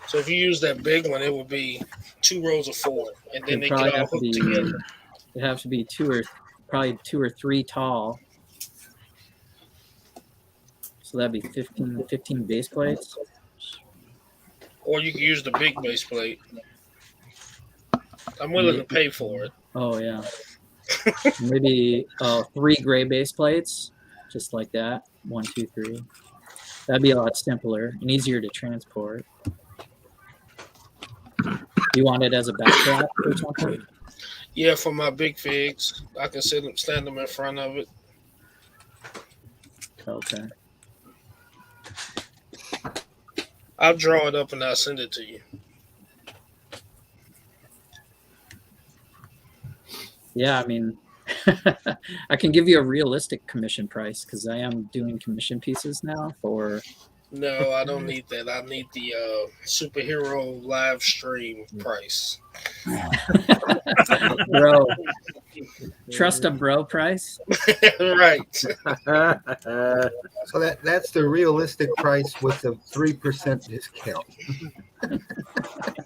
Speaker 8: So if you use that big one, it would be 2 rows of 4, and then
Speaker 2: It'd
Speaker 8: they
Speaker 2: probably
Speaker 8: get all
Speaker 2: have to
Speaker 8: hooked
Speaker 2: be.
Speaker 8: together.
Speaker 2: It'd have to be 2 or 3 tall. So that'd be 15 base plates.
Speaker 8: Or you can use the big base plate. I'm willing to pay for it.
Speaker 2: Oh yeah. Maybe 3 gray base plates, just like that. 1, 2, 3. That'd be a lot simpler and easier to transport. You want it as a backdrop or something?
Speaker 8: Yeah, for my big figs, I can stand them in front of it.
Speaker 2: Okay.
Speaker 8: I'll draw it up and I'll send it to you.
Speaker 2: Yeah, I mean, I can give you a realistic commission price because I am doing commission pieces now for.
Speaker 8: No, I don't need that. I need the superhero live stream price.
Speaker 2: Bro, trust a bro price.
Speaker 8: Right.
Speaker 10: So that's the realistic price with a 3% discount.
Speaker 8: I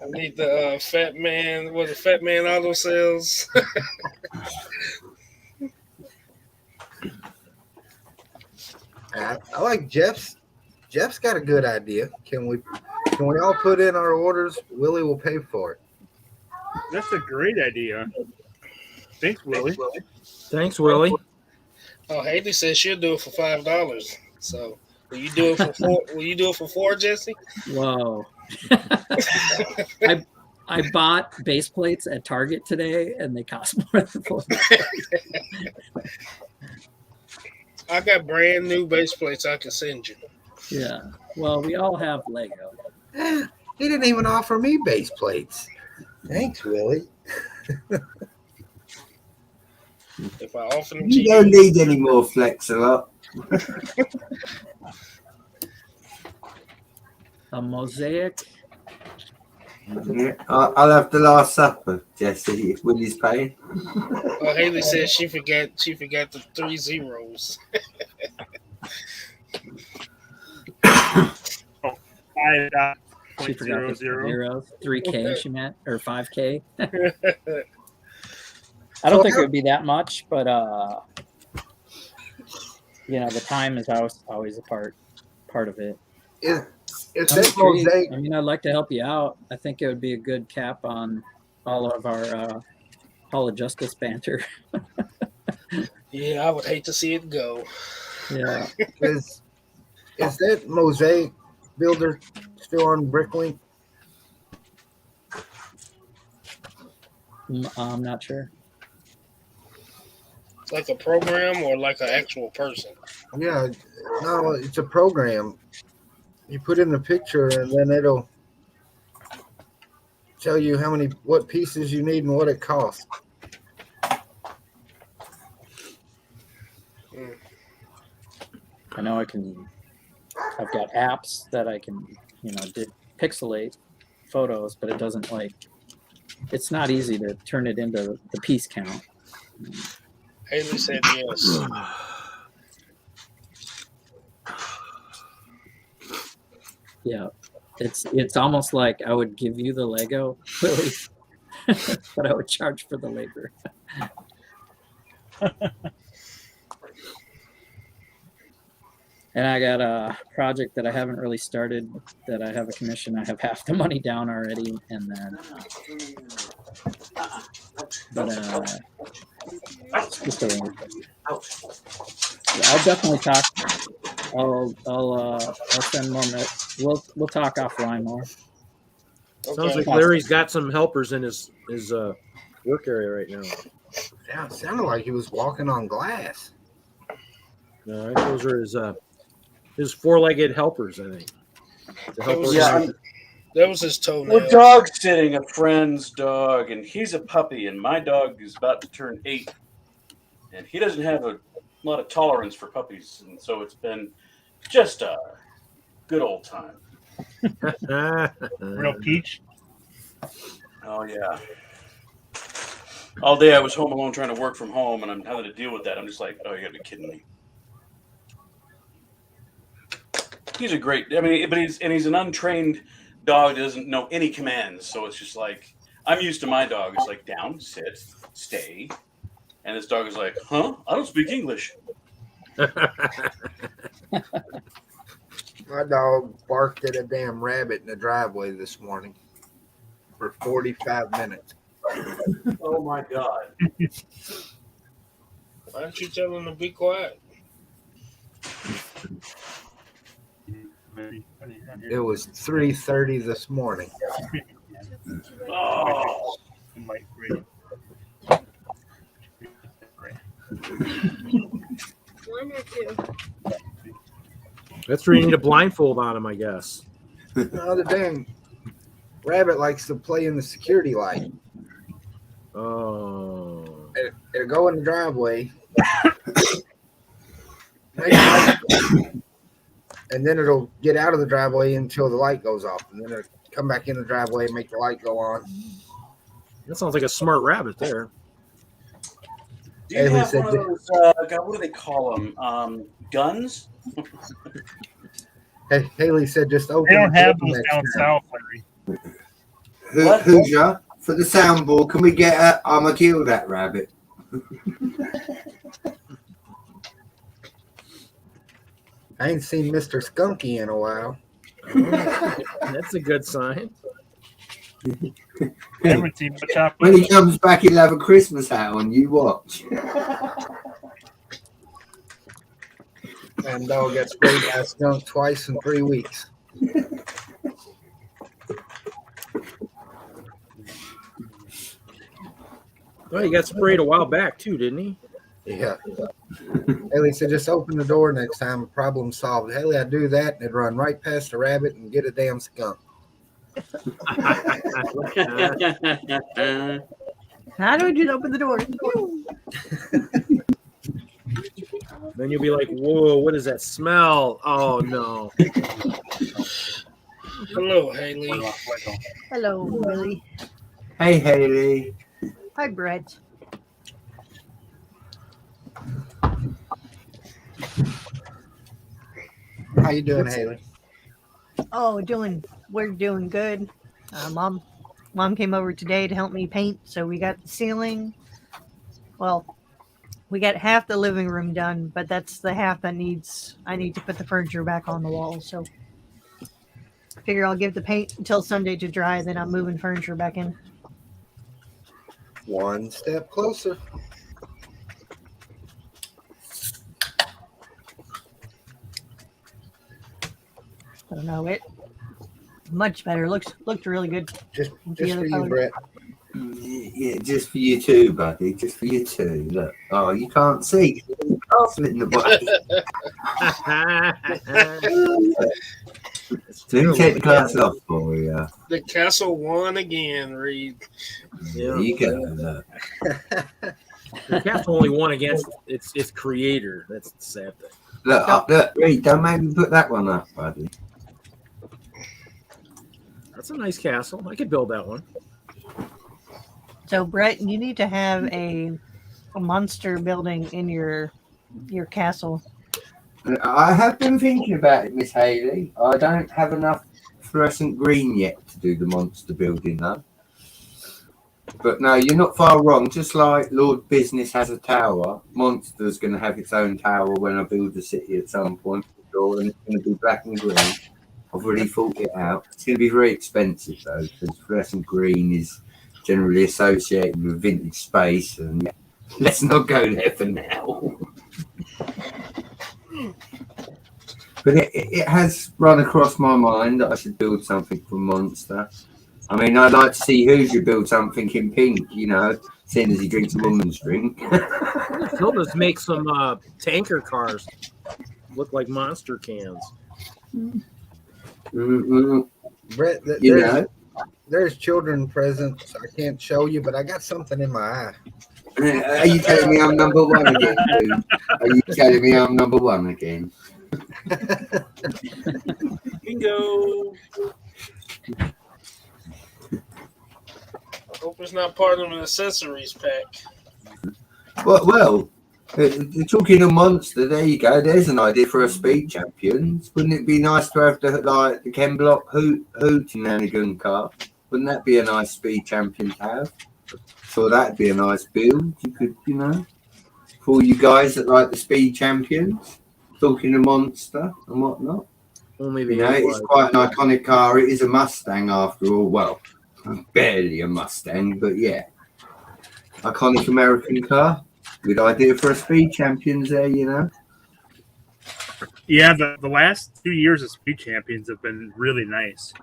Speaker 8: need the Fat Man. What the Fat Man Auto Sales?
Speaker 10: I like Jeff's. Jeff's got a good idea. Can we all put in our orders? Willie will pay for it.
Speaker 9: That's a great idea. Thanks, Willie.
Speaker 1: Thanks, Willie.
Speaker 8: Oh, Haley says she'll do it for $5. So, will you do it for 4? Will you do it for 4, Jesse?
Speaker 2: Whoa. I bought base plates at Target today, and they cost more than 4.
Speaker 8: I got brand new base plates I can send you.
Speaker 2: Yeah. Well, we all have Lego.
Speaker 10: He didn't even offer me base plates. Thanks, Willie.
Speaker 8: If I offer them to
Speaker 4: You don't need any more Flex-A-Lot.
Speaker 2: A mosaic.
Speaker 4: Yeah, I'll have the Last Supper, Jesse, if Willie's paying.
Speaker 8: Oh, Haley said she forgot the 3 zeros.
Speaker 9: 5.00.
Speaker 2: She forgot the zeros. 3K, she meant, or 5K. I don't think it would be that much, but the time is always a part of it.
Speaker 10: Is
Speaker 2: I'm
Speaker 10: that
Speaker 2: intrigued.
Speaker 10: mosaic?
Speaker 2: I mean, I'd like to help you out. I think it would be a good cap on all of our Hall of Justice banter.
Speaker 8: Yeah, I would hate to see it go.
Speaker 2: Yeah.
Speaker 10: Is that mosaic builder still on Bricklink?
Speaker 2: I'm not sure.
Speaker 8: Like a program or like an actual person?
Speaker 10: Yeah, no, it's a program. You put in the picture and then it'll tell you what pieces you need and what it costs.
Speaker 2: I know I've got apps that I can, pixelate photos, but it doesn't it's not easy to turn it into the piece count.
Speaker 8: Haley said yes.
Speaker 2: Yeah, it's almost like I would give you the Lego, Willie, but I would charge for the labor. And I got a project that I haven't really started that I have a commission. I have half the money down already, and then, it's just I'll definitely talk. I'll send more. We'll talk offline more.
Speaker 1: Sounds like Larry's got some helpers in his work area right now.
Speaker 10: Yeah, it sounded like he was walking on glass.
Speaker 1: No, I think those are his four-legged helpers, I think.
Speaker 8: That was his toenail.
Speaker 3: We're dog sitting a friend's dog, and he's a puppy, and my dog is about to turn 8, and he doesn't have a lot of tolerance for puppies, and so it's been just a good old time.
Speaker 9: Real peach.
Speaker 3: Oh yeah. All day I was home alone trying to work from home, and I'm having to deal with that. I'm just like, oh, you gotta be kidding me. He's a great. I mean, but he's an untrained dog that doesn't know any commands. So it's just like I'm used to my dog. It's like down, sit, stay, and this dog is like, huh? I don't speak English.
Speaker 10: My dog barked at a damn rabbit in the driveway this morning for 45 minutes.
Speaker 3: Oh my god!
Speaker 8: Why don't you tell him to be quiet?
Speaker 10: It was 3:30 this morning.
Speaker 3: Oh.
Speaker 1: That's where you need a blindfold on him, I guess.
Speaker 10: No, the damn rabbit likes to play in the security light.
Speaker 1: Oh.
Speaker 10: It'll go in the driveway. And then it'll get out of the driveway until the light goes off. And then it'll come back in the driveway and make the light go on.
Speaker 1: That sounds like a smart rabbit there.
Speaker 3: Do you have one of those, God, what do they call them? Guns?
Speaker 10: Hey, Haley said just open.
Speaker 9: They don't
Speaker 10: the
Speaker 9: have
Speaker 10: door
Speaker 9: those
Speaker 10: next
Speaker 9: down
Speaker 10: time.
Speaker 9: south, Larry.
Speaker 4: Hoosier, for the soundboard, can we get I'ma kill that rabbit?
Speaker 10: I ain't seen Mr. Skunky in a while.
Speaker 1: That's a good sign.
Speaker 4: When he comes back, he'll have a Christmas hat on. You watch.
Speaker 10: And dog got sprayed by a skunk twice in 3 weeks.
Speaker 1: Well, he got sprayed a while back too, didn't he?
Speaker 10: Yeah. Haley said, just open the door next time. Problem solved. Haley, I'd do that and it'd run right past the rabbit and get a damn skunk.
Speaker 11: How do I just open the door?
Speaker 1: Then you'll be like, whoa, what is that smell? Oh, no.
Speaker 8: Hello, Haley.
Speaker 11: Hello, Willie.
Speaker 4: Hey, Haley.
Speaker 11: Hi, Brett.
Speaker 10: How you doing, Haley?
Speaker 11: Oh, we're doing good. Mom came over today to help me paint, so we got the ceiling. Well, we got half the living room done, but that's the half that I need to put the furniture back on the wall. So Figure I'll give the paint until Sunday to dry, then I'm moving furniture back in.
Speaker 10: One step closer.
Speaker 11: I don't know, it much better. Looked really good.
Speaker 10: Just
Speaker 11: The
Speaker 10: for
Speaker 11: other
Speaker 10: you,
Speaker 11: color.
Speaker 10: Brett.
Speaker 4: Yeah, just for you too, buddy. Just for you too. Look. Oh, you can't see. Castle in the way. Let me take the glass off for you.
Speaker 8: The castle won again, Reed.
Speaker 4: There you go. Look.
Speaker 1: The castle only won against its creator. That's the sad thing.
Speaker 4: Look, Reed, don't make me put that one up, buddy.
Speaker 1: That's a nice castle. I could build that one.
Speaker 11: So Brett, you need to have a monster building in your castle.
Speaker 4: I have been thinking about it, Miss Haley. I don't have enough fluorescent green yet to do the monster building, though. But no, you're not far wrong. Just like Lord Business has a tower, Monster's going to have its own tower when I build the city at some point. And it's going to be black and green. I've already thought it out. It's going to be very expensive, though, because fluorescent green is generally associated with vintage space. And let's not go there for now. But it has run across my mind that I should build something for Monster. I mean, I'd like to see Hoosier build something in pink, you know, seeing as he drinks a woman's drink.
Speaker 1: He'll just make some tanker cars look like monster cans.
Speaker 10: Brett, there's children presents I can't show you, but I got something in my eye.
Speaker 4: Are you telling me I'm number one again, dude? Are you telling me I'm number one again?
Speaker 3: Bingo.
Speaker 8: Hope it's not part of an accessories pack.
Speaker 4: Well, talking of Monster, there you go. There's an idea for a speed champions. Wouldn't it be nice to have the Ken Block Hoot Nannigan car? Wouldn't that be a nice speed champion to have? So that'd be a nice build. You could, you know, for all you guys that like the speed champions, talking of Monster and whatnot.
Speaker 1: Only
Speaker 4: You know, it's quite an iconic car. It is a Mustang after all. Well, barely a Mustang, but yeah. Iconic American car. Good idea for a speed champions there, you know.
Speaker 9: Yeah, the last 2 years of Speed Champions have been really nice.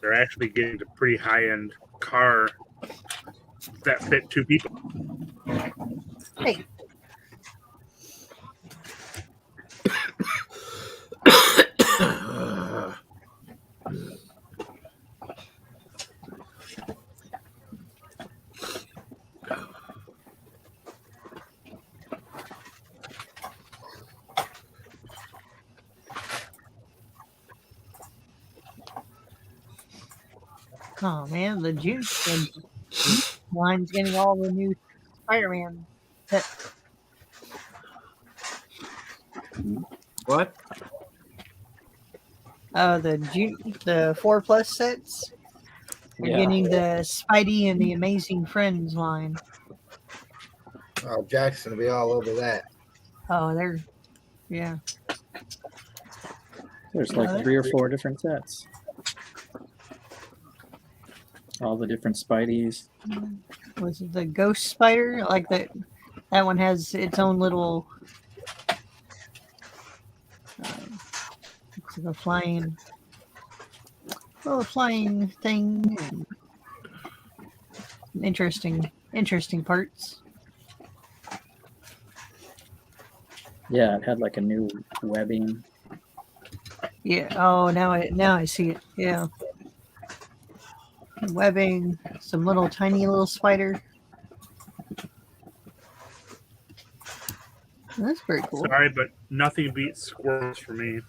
Speaker 9: They're actually getting a pretty high-end car that fit two people.
Speaker 11: Hey. Oh man, the juice line's getting all the new Spider-Man.
Speaker 1: What?
Speaker 11: Oh, the 4+ sets. We're getting the Spidey and the Amazing Friends line.
Speaker 10: Oh, Jackson will be all over that.
Speaker 11: Oh, yeah.
Speaker 2: There's like 3 or 4 different sets. All the different Spideys.
Speaker 11: Was it the Ghost Spider? Like that one has its own little it's a flying thing. Interesting parts.
Speaker 2: Yeah, it had like a new webbing.
Speaker 11: Yeah. Oh, now I see it. Yeah. Webbing, some tiny little spider. That's very cool.
Speaker 9: Sorry, but nothing beats squirrels for me.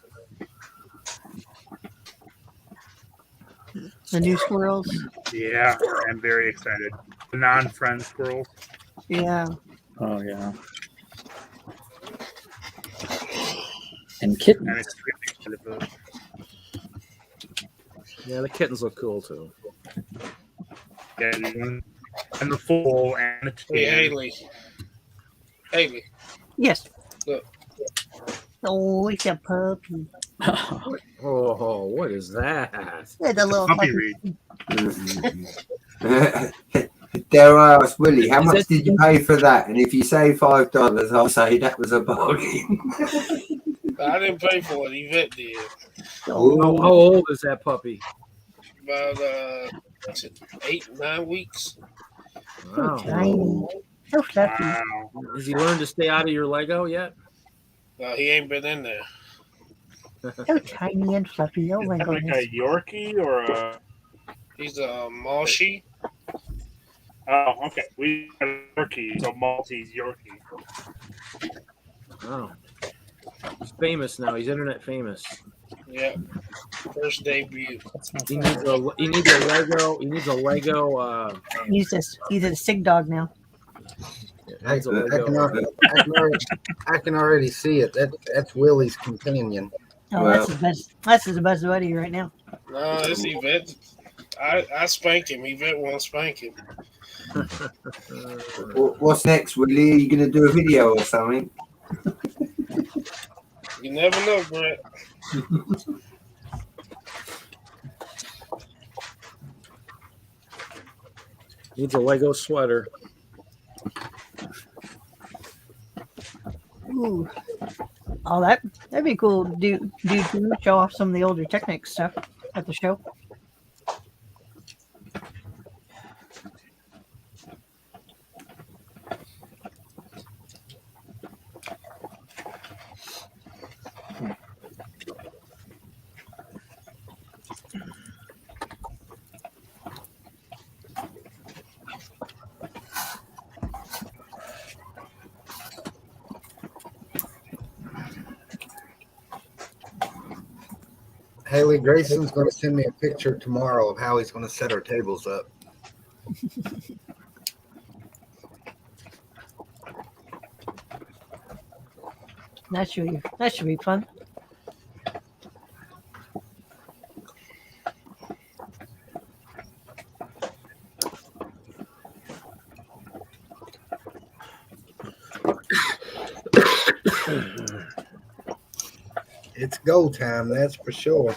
Speaker 11: The new squirrels.
Speaker 9: Yeah, I'm very excited. The non-friend squirrels.
Speaker 11: Yeah.
Speaker 2: Oh yeah. And kittens.
Speaker 9: I'm extremely excited for those.
Speaker 1: Yeah, the kittens look cool too.
Speaker 9: Yeah, and the full and the
Speaker 8: Hey,
Speaker 9: tan.
Speaker 8: Haley.
Speaker 11: Yes.
Speaker 8: Look.
Speaker 11: Oh, it's a puppy.
Speaker 1: Oh, what is that?
Speaker 11: Yeah, the little
Speaker 9: Puppy
Speaker 11: puppy.
Speaker 9: read.
Speaker 4: Dare I ask Willie, how
Speaker 1: Is
Speaker 4: much
Speaker 1: that-
Speaker 4: did you pay for that? And if you say $5, I'll say that was a bargain.
Speaker 8: I didn't pay for it. Yvette did.
Speaker 1: How old is that puppy?
Speaker 8: About 8-9 weeks.
Speaker 11: So
Speaker 1: Wow.
Speaker 11: tiny. So fluffy.
Speaker 9: Wow.
Speaker 1: Has he learned to stay out of your Lego yet?
Speaker 8: No, he ain't been in there.
Speaker 11: So tiny and fluffy. Oh my
Speaker 9: Like
Speaker 11: goodness.
Speaker 9: a Yorkie or a.
Speaker 8: He's a Malshi.
Speaker 9: Oh, okay. We got a Yorkie, so Maltese Yorkie.
Speaker 1: Wow. He's famous now. He's internet famous.
Speaker 8: Yeah. First debut.
Speaker 1: He needs a Lego. He needs a Lego.
Speaker 11: He's a sig dog now.
Speaker 10: I
Speaker 1: needs a Lego.
Speaker 10: can already see it. That's Willie's companion.
Speaker 11: Oh,
Speaker 4: Well-
Speaker 11: that's his best. That's his best buddy right now.
Speaker 8: No, it's Yvette. I spank him. Yvette won't spank him.
Speaker 4: What's next, Willie? Are you going to do a video or something?
Speaker 8: You never know, Brett.
Speaker 1: Needs a Lego sweater.
Speaker 11: Ooh. Oh, that'd be cool. Do show off some of the older Technic stuff at the show.
Speaker 10: Haley Grayson's going to send me a picture tomorrow of how he's going to set our tables up.
Speaker 11: That should be fun.
Speaker 10: It's go time, that's for sure.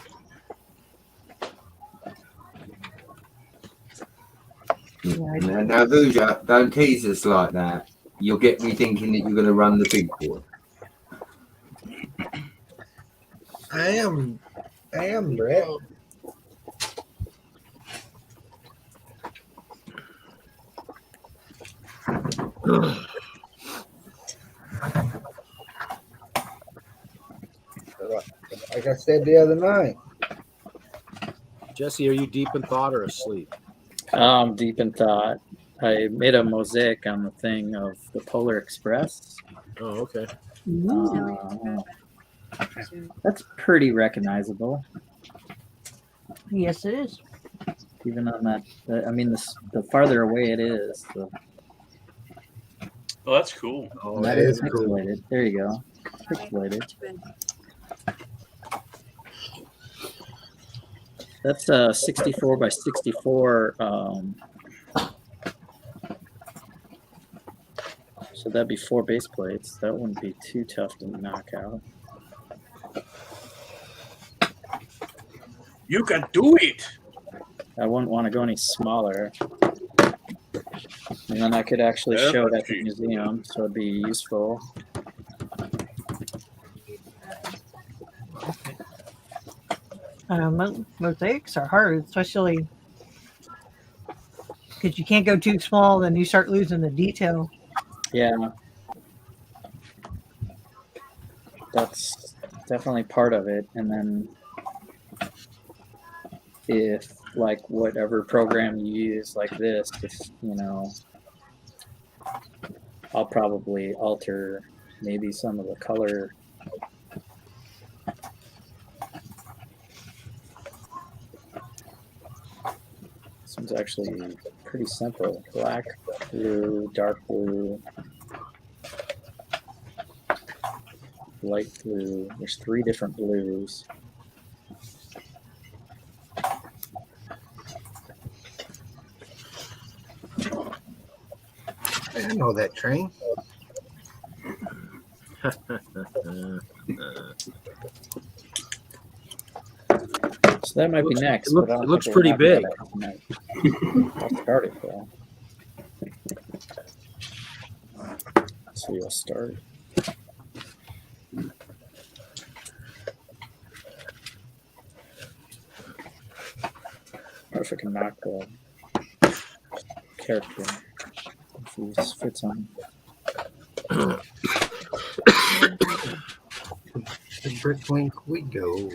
Speaker 4: Now, Vuja, don't tease us like that. You'll get me thinking that you're going to run the big boy.
Speaker 10: I am, Brett. Like I said the other night.
Speaker 1: Jesse, are you deep in thought or asleep?
Speaker 2: Deep in thought. I made a mosaic on the thing of the Polar Express.
Speaker 1: Oh, okay.
Speaker 2: That's pretty recognizable,
Speaker 11: Yes, it is.
Speaker 2: even on that. I mean, the farther away it is, the
Speaker 3: Oh, that's cool.
Speaker 1: Oh,
Speaker 10: That
Speaker 2: better
Speaker 10: is
Speaker 2: it's
Speaker 10: cool.
Speaker 2: pixelated. There you go. Pixelated. That's 64 by 64. So that'd be 4 base plates. That wouldn't be too tough to knock out.
Speaker 3: You can do it.
Speaker 2: I wouldn't want to go any smaller. And then I could actually
Speaker 3: Yeah,
Speaker 2: show it at
Speaker 3: gee.
Speaker 2: the museum, so it'd be useful.
Speaker 11: Mosaics are hard, especially because you can't go too small, then you start losing the detail.
Speaker 2: Yeah. That's definitely part of it. And then if like whatever program you use like this, if, you know, I'll probably alter maybe some of the color. This one's actually pretty simple. Black, blue, dark blue, light blue. There's 3 different blues.
Speaker 10: I know that train.
Speaker 2: So that might be next.
Speaker 1: It
Speaker 2: but I don't
Speaker 1: looks
Speaker 2: think we're
Speaker 1: pretty
Speaker 2: gonna
Speaker 1: big.
Speaker 2: I'll start it though. So you'll start. Or if I can knock the character if he fits on.
Speaker 10: The Bricklink we go.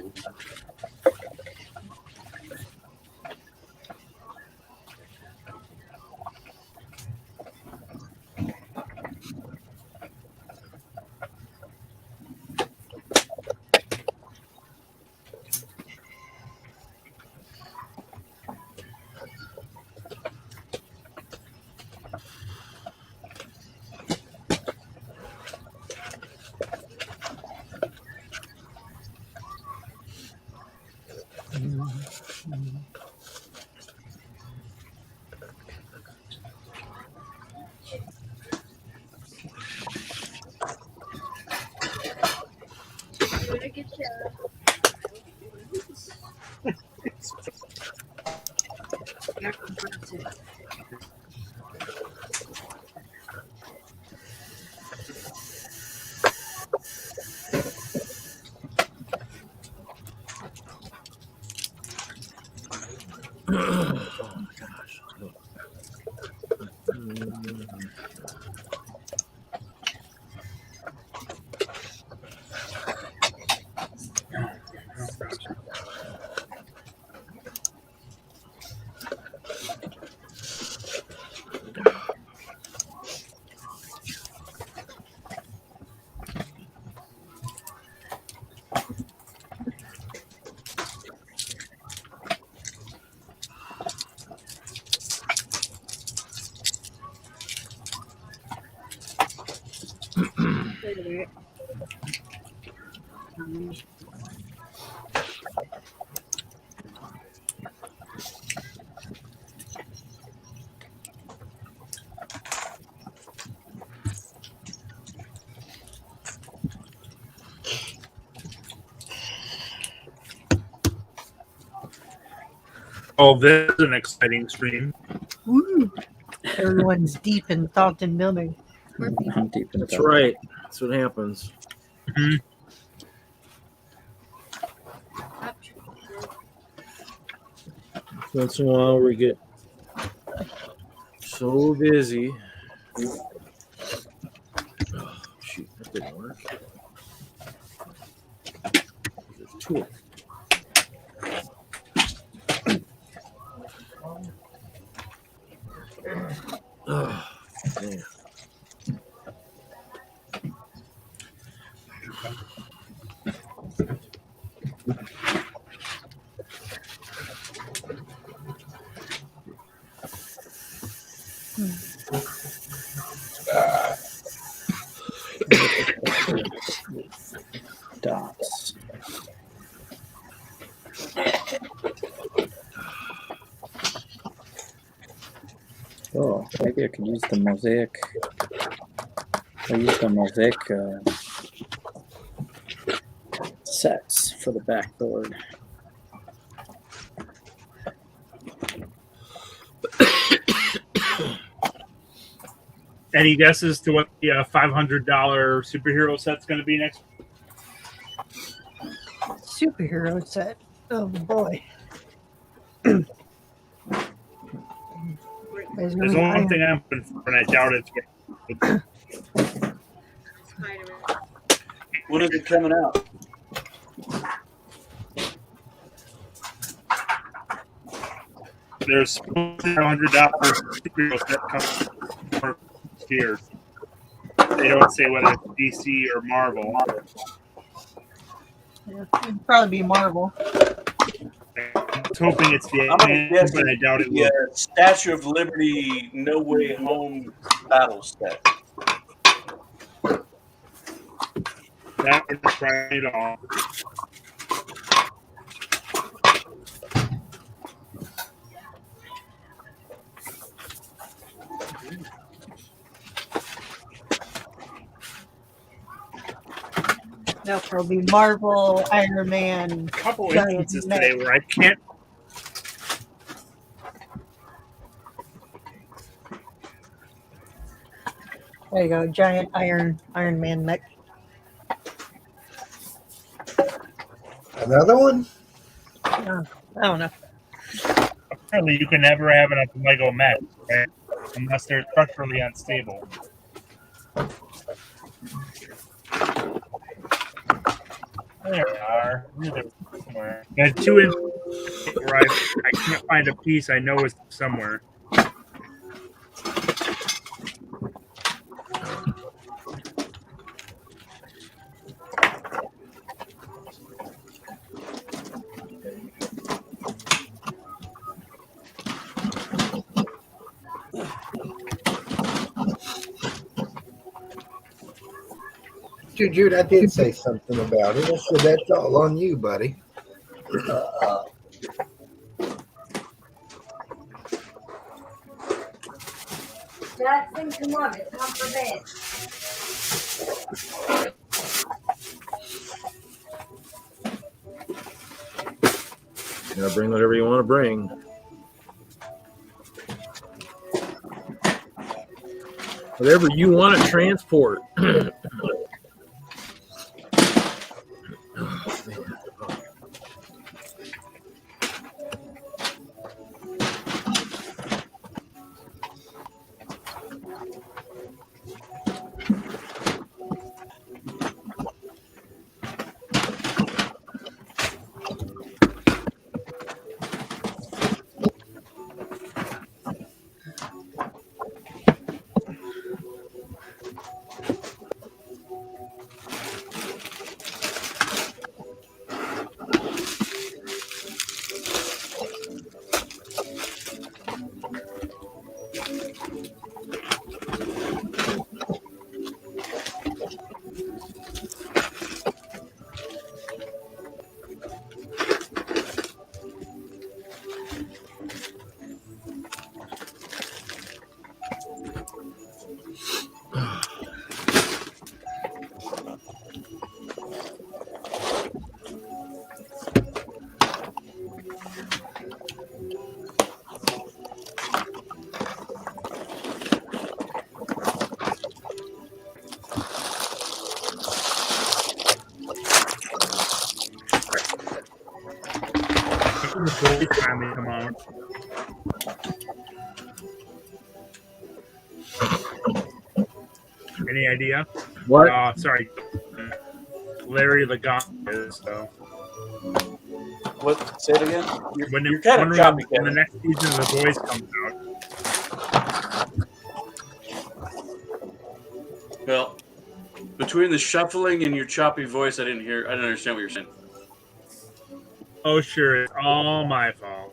Speaker 9: Oh, this is an exciting stream.
Speaker 11: Woo. Everyone's deep in thought and building.
Speaker 2: I'm deep in
Speaker 1: That's
Speaker 2: thought.
Speaker 1: right. That's what happens. Once in a while, we get so busy. Oh, shoot, that didn't work. There's two of them. Oh, man.
Speaker 2: Dots. Oh, maybe I could use the mosaic. I use the mosaic sets for the backboard.
Speaker 9: Any guesses to what the $500 superhero set's going to be next?
Speaker 11: Superhero set. Oh boy.
Speaker 9: There's only one thing I'm hoping for, and I doubt it's.
Speaker 3: When is it coming out?
Speaker 9: There's $500 superhero set coming here. They don't say whether it's DC or Marvel.
Speaker 11: Yeah, it'd probably be Marvel.
Speaker 9: I'm hoping it's the
Speaker 3: I'm gonna guess
Speaker 9: but I doubt it will.
Speaker 3: the Statue of Liberty No Way Home battle set.
Speaker 9: That would try it on.
Speaker 11: No, it'll be Marvel, Iron Man.
Speaker 9: A couple
Speaker 11: Giant
Speaker 9: instances
Speaker 11: mech.
Speaker 9: today where I can't.
Speaker 11: There you go, giant Iron Man mech.
Speaker 10: Another one?
Speaker 11: I don't know.
Speaker 9: Apparently, you can never have enough Lego mech, right? Unless they're structurally unstable. There they are. They're somewhere. There's 2 instances where I can't find a piece I know is somewhere.
Speaker 10: Jude, I did say something about it. I said that's all on you, buddy.
Speaker 12: Jackson, come on, it's time for bed.
Speaker 1: You gotta bring whatever you want to bring. Whatever you want to transport.
Speaker 9: The boys finally come out. Any idea?
Speaker 1: What?
Speaker 9: Sorry. Larry Legond is, so.
Speaker 3: What? Say it again.
Speaker 9: When
Speaker 3: You're kind of choppy,
Speaker 9: when the
Speaker 3: Kevin.
Speaker 9: next season of The Boys comes out.
Speaker 3: Well, between the shuffling and your choppy voice, I didn't understand what you're saying.
Speaker 9: Oh, sure. It's all my fault.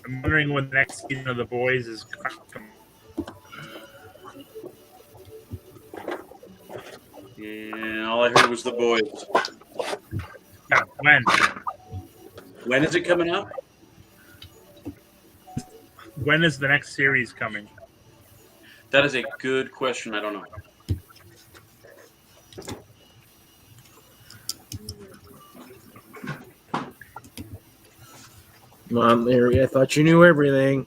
Speaker 9: I'm wondering when the next season of The Boys is coming.
Speaker 3: Yeah, all I heard was The Boys.
Speaker 9: Yeah, when?
Speaker 3: When is it coming out?
Speaker 9: When is the next series coming?
Speaker 3: That is a good question. I don't know.
Speaker 1: Mom, Mary, I thought you knew everything.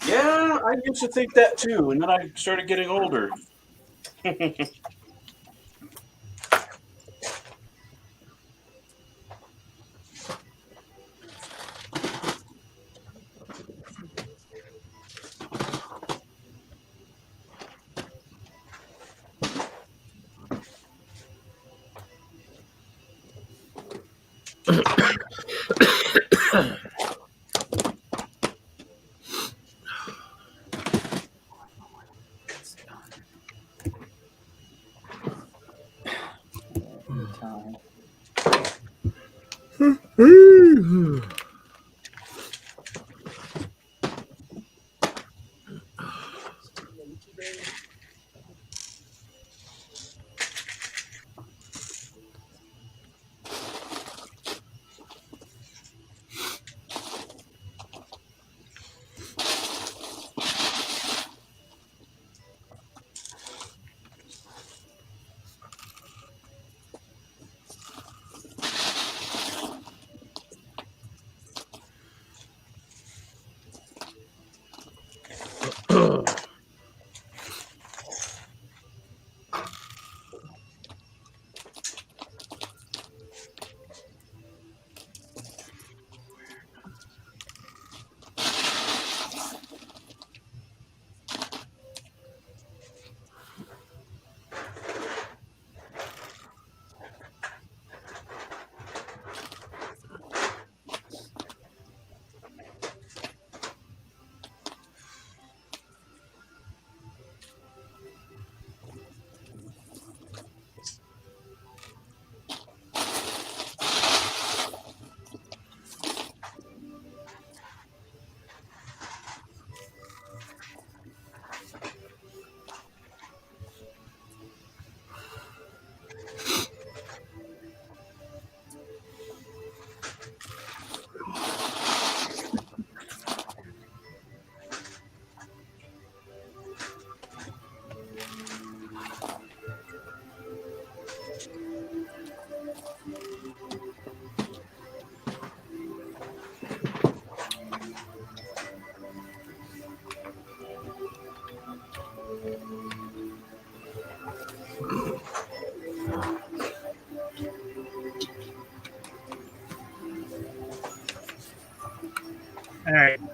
Speaker 3: Yeah, I used to think that too, and then I started getting older.
Speaker 2: Time.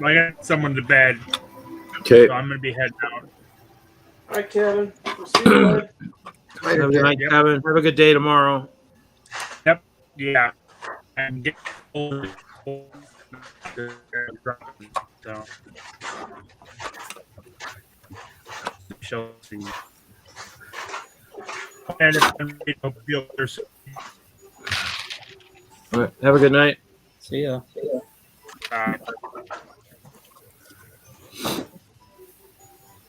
Speaker 9: I got someone to bed,
Speaker 1: Okay.
Speaker 9: so I'm gonna be heading out.
Speaker 3: All right, Kevin. We'll see you later.
Speaker 1: Have a good night, Kevin. Have a good day tomorrow.
Speaker 9: Yep. Yeah. And get older. So. Shall see. And if there's
Speaker 1: All right. Have a good night.
Speaker 2: See ya.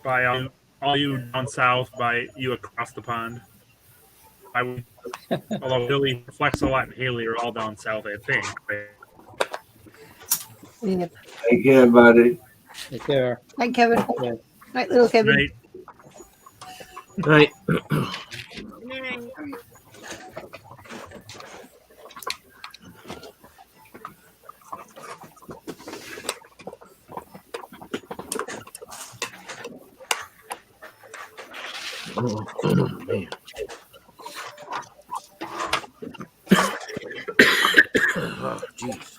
Speaker 9: By all you down south, by you across the pond. Although Billy, Flexolot, and Haley are all down south, I think.
Speaker 11: Yep.
Speaker 4: Take care, buddy.
Speaker 2: Take care.
Speaker 11: Night, Kevin. Night, little Kevin.
Speaker 1: Night. Oh, man. Oh, jeez.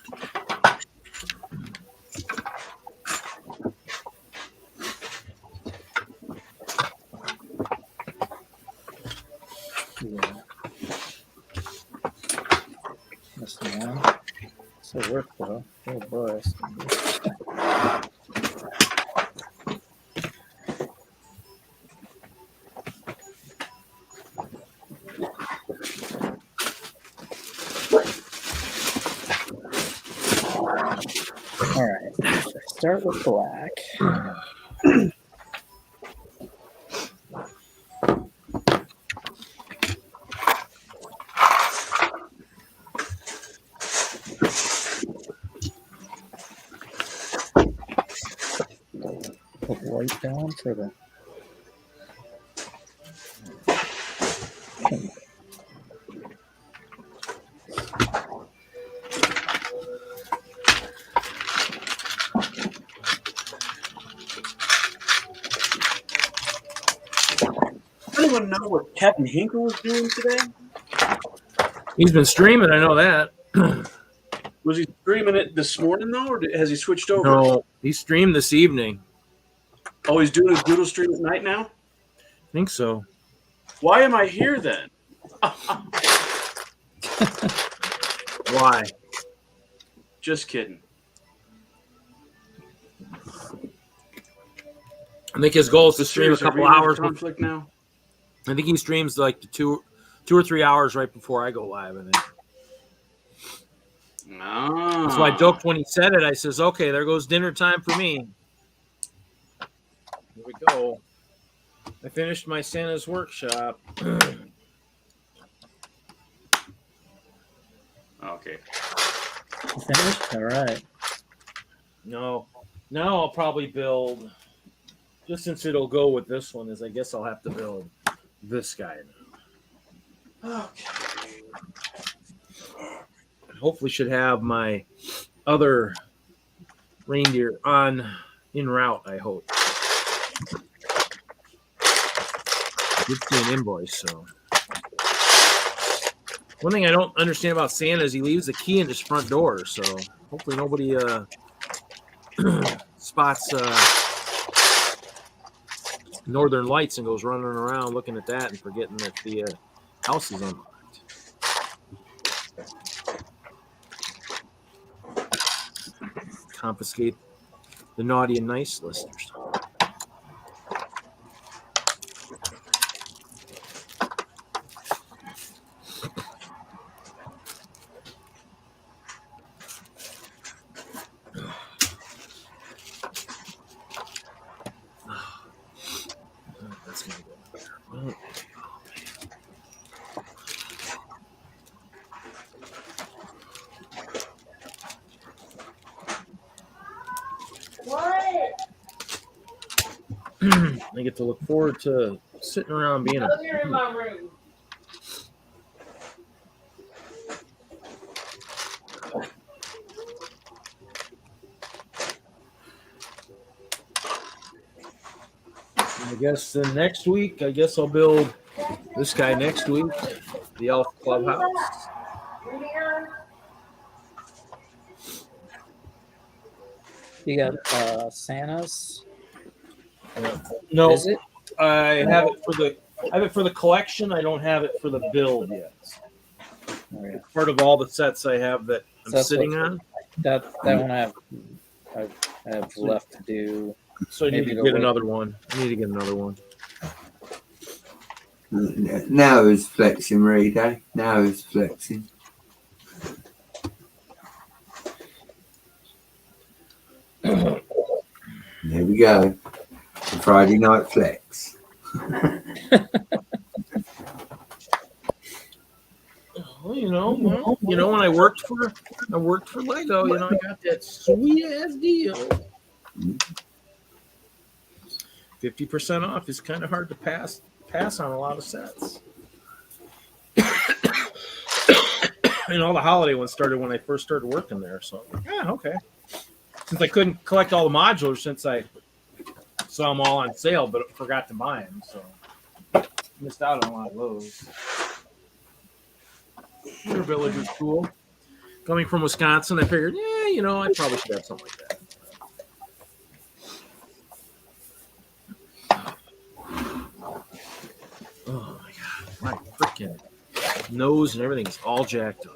Speaker 2: Yeah. That's one. So work though. Oh boy. All right. Start with black. Put white down for the.
Speaker 3: Anyone know what Captain Hinkle was doing today?
Speaker 1: He's been streaming. I know that.
Speaker 3: Was he streaming it this morning though, or has he switched over?
Speaker 1: No, he streamed this evening.
Speaker 3: Oh, he's doing his doodle stream at night now.
Speaker 1: I think so.
Speaker 3: Why am I here then?
Speaker 1: Why?
Speaker 3: Just kidding.
Speaker 1: I think his goal is to stream a
Speaker 3: Seriously,
Speaker 1: couple
Speaker 3: are you in
Speaker 1: hours.
Speaker 3: conflict now.
Speaker 1: I think he streams like the two or 3 hours right before I go live. I think.
Speaker 3: Ah.
Speaker 1: That's why I joked when he said it. I says, "Okay, there goes dinner time for me." Here we go. I finished my Santa's workshop.
Speaker 3: Okay.
Speaker 2: Finished? All right.
Speaker 1: No, now I'll probably build. Just since it'll go with this one, is I guess I'll have to build this guy now.
Speaker 3: Okay.
Speaker 1: Hopefully, should have my other reindeer en route. I hope. Did see an invoice, so. One thing I don't understand about Santa is he leaves the key in his front door, so hopefully nobody spots Northern Lights and goes running around looking at that and forgetting that the house is unlocked. Confiscate the naughty and nice listeners. That's gonna go there. I get to look forward to sitting around being a.
Speaker 12: You're in my room.
Speaker 1: I guess then next week, I guess I'll build this guy next week, the Elf Clubhouse.
Speaker 2: You got Santa's.
Speaker 1: No,
Speaker 2: Is it?
Speaker 1: I have it for the collection. I don't have it for the build yet.
Speaker 2: Oh, yeah.
Speaker 1: Part of all the sets I have that I'm
Speaker 2: That's
Speaker 1: sitting
Speaker 2: what-
Speaker 1: on.
Speaker 2: That one I have left to do.
Speaker 1: So I need
Speaker 2: Maybe
Speaker 1: to
Speaker 2: the
Speaker 1: get
Speaker 2: way-
Speaker 1: another one. I need to get another one.
Speaker 4: Now who's flexing, Reed, eh? Now who's flexing? There we go. The Friday night flex.
Speaker 1: Well, when I worked for Lego, I got that sweet ass deal. 50% off is kind of hard to pass on a lot of sets. All the holiday ones started when I first started working there, so yeah, okay. Since I couldn't collect all the modulars since I saw them all on sale, but forgot to buy them, so missed out on a lot of those. Your village is cool. Coming from Wisconsin, I figured, I probably should have something like that. Oh my god, my freaking nose and everything is all jacked up.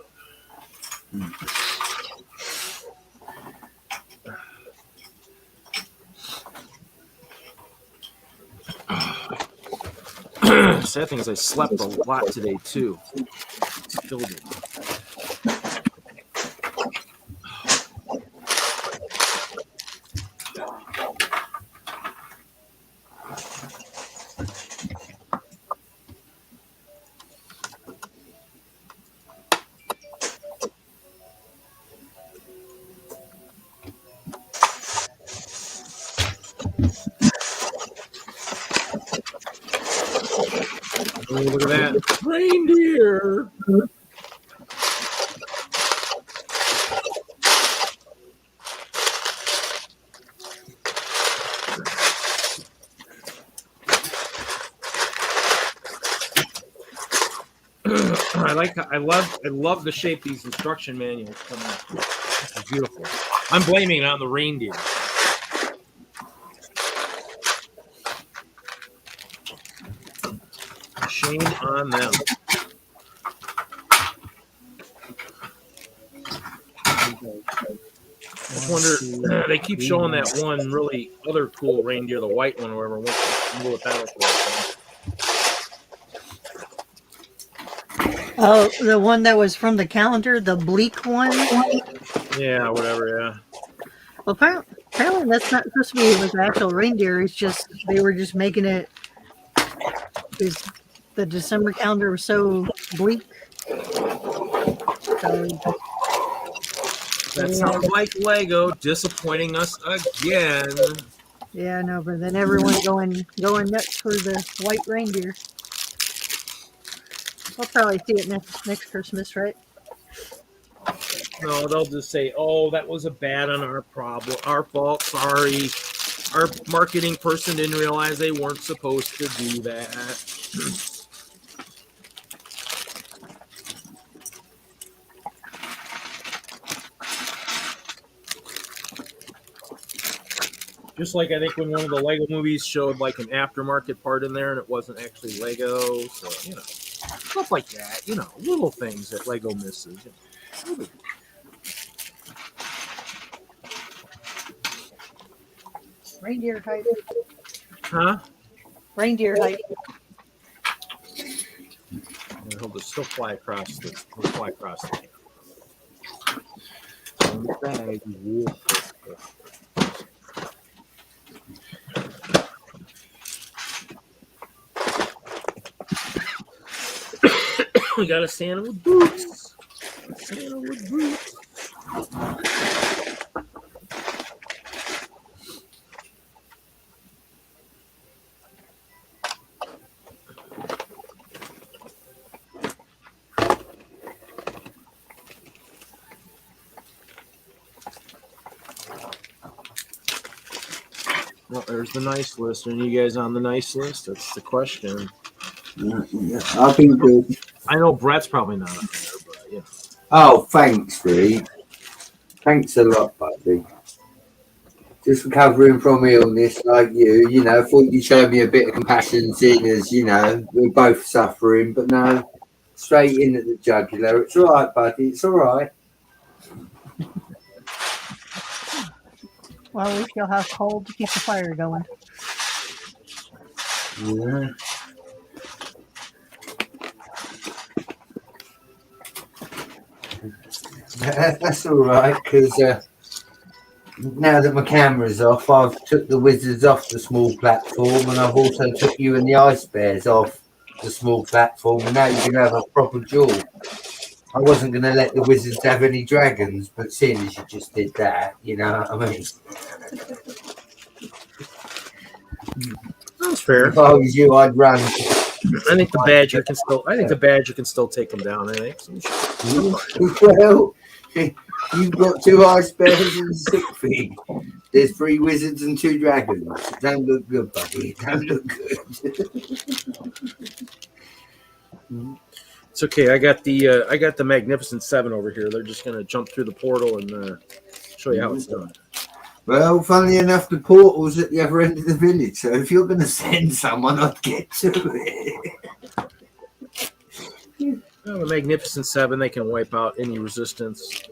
Speaker 1: Sad thing is I slept a lot today too. It's killed me. Oh, look at that. Reindeer. I love the shape these instruction manuals come in. It's beautiful. I'm blaming it on the reindeer. Shame on them. I wonder, they keep showing that one really other cool reindeer, the white one, or whatever. What that looks like.
Speaker 11: Oh, the one that was from the calendar, the bleak one?
Speaker 1: Yeah, whatever, yeah.
Speaker 11: Well, apparently that's not supposed to be like an actual reindeer. It's just, they were just making it, because the December calendar was so bleak. So,
Speaker 1: That sounds like Lego disappointing us again.
Speaker 11: yeah, no, but then everyone going nuts for the white reindeer. We'll probably see it next Christmas, right?
Speaker 1: No, they'll just say, "Oh, that was a bad on our problem, our fault. Sorry, our marketing person didn't realize they weren't supposed to do that." Just like I think when one of the Lego movies showed like an aftermarket part in there and it wasn't actually Lego, so stuff like that. Little things that Lego misses.
Speaker 11: Reindeer type.
Speaker 1: Huh?
Speaker 11: Reindeer type.
Speaker 1: He'll just still fly across the. He'll fly across the bag. We got a Santa with boots. Santa with boots. Well, there's the nice list. Are you guys on the nice list? That's the question.
Speaker 4: Yeah, I've been good.
Speaker 1: I know Brett's probably not up there, but
Speaker 4: Oh, thanks, Reed. Thanks a lot, buddy. just recovering from illness like you. You know, thought you'd show me a bit of compassion, seeing as you know we're both suffering. But no, straight in at the jugular. It's all right, buddy. It's all right.
Speaker 11: Well, at least you'll have coal to keep the fire going.
Speaker 4: Yeah. That's all right, because now that my camera's off, I've took the wizards off the small platform, and I've also took you and the ice bears off the small platform, and now you can have a proper duel. I wasn't going to let the wizards have any dragons, but seeing as you just did that, you know what I mean?
Speaker 1: That's fair.
Speaker 4: If I was you, I'd run.
Speaker 1: I think the badger can still. I think the badger can still take them down. I think.
Speaker 4: Well, you've got 2 ice bears and 6 feet. There's 3 wizards and 2 dragons. Don't look good, buddy. Don't look good.
Speaker 1: It's okay. I got the Magnificent 7 over here. They're just gonna jump through the portal and show you how it's done.
Speaker 4: Well, funnily enough, the portal's at the other end of the village, so if you're going to send someone, I'd get to it.
Speaker 1: Well, the Magnificent 7, they can wipe out any resistance.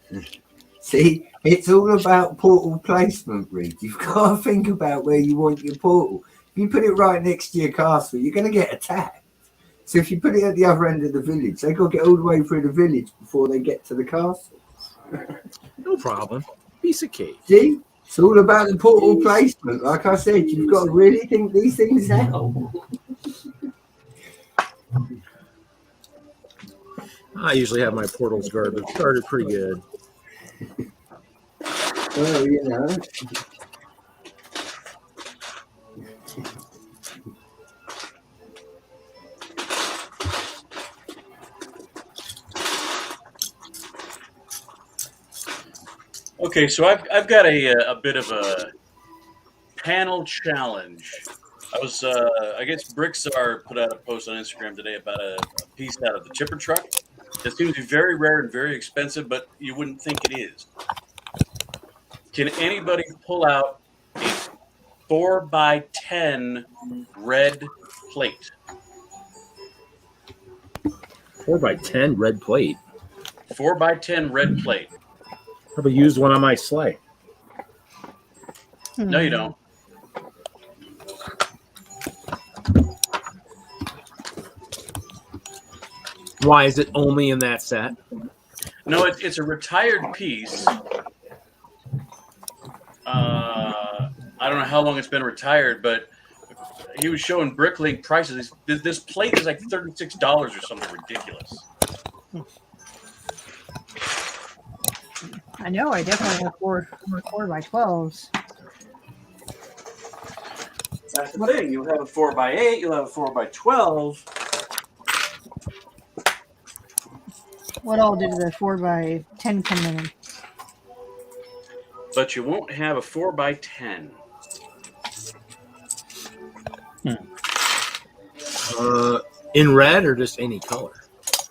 Speaker 4: See, it's all about portal placement, Reed. You've got to think about where you want your portal. If you put it right next to your castle, you're going to get attacked. So if you put it at the other end of the village, they've got to get all the way through the village before they get to the castle.
Speaker 1: No problem. Piece of cake.
Speaker 4: See? It's all about the portal placement. Like I said, you've got to really think these things out.
Speaker 1: I usually have my portals guarded pretty good.
Speaker 4: Well, you know.
Speaker 3: Okay, so I've got a bit of a panel challenge. I guess Brickstar put out a post on Instagram today about a piece out of the chipper truck. It seems to be very rare and very expensive, but you wouldn't think it is. Can anybody pull out a 4x10 red plate?
Speaker 1: 4x10 red plate.
Speaker 3: 4x10 red plate.
Speaker 1: Probably used one on my sleigh.
Speaker 3: No, you don't.
Speaker 1: Why is it only in that set?
Speaker 3: No, it's a retired piece. I don't know how long it's been retired, but he was showing Bricklink prices. This plate is like $36 or something ridiculous.
Speaker 11: I know. I definitely have 4x12s.
Speaker 3: That's the thing. You'll have a 4x8. You'll have a 4x12.
Speaker 11: What all did the 4x10 come in?
Speaker 3: But you won't have a 4x10.
Speaker 1: In red or just any color?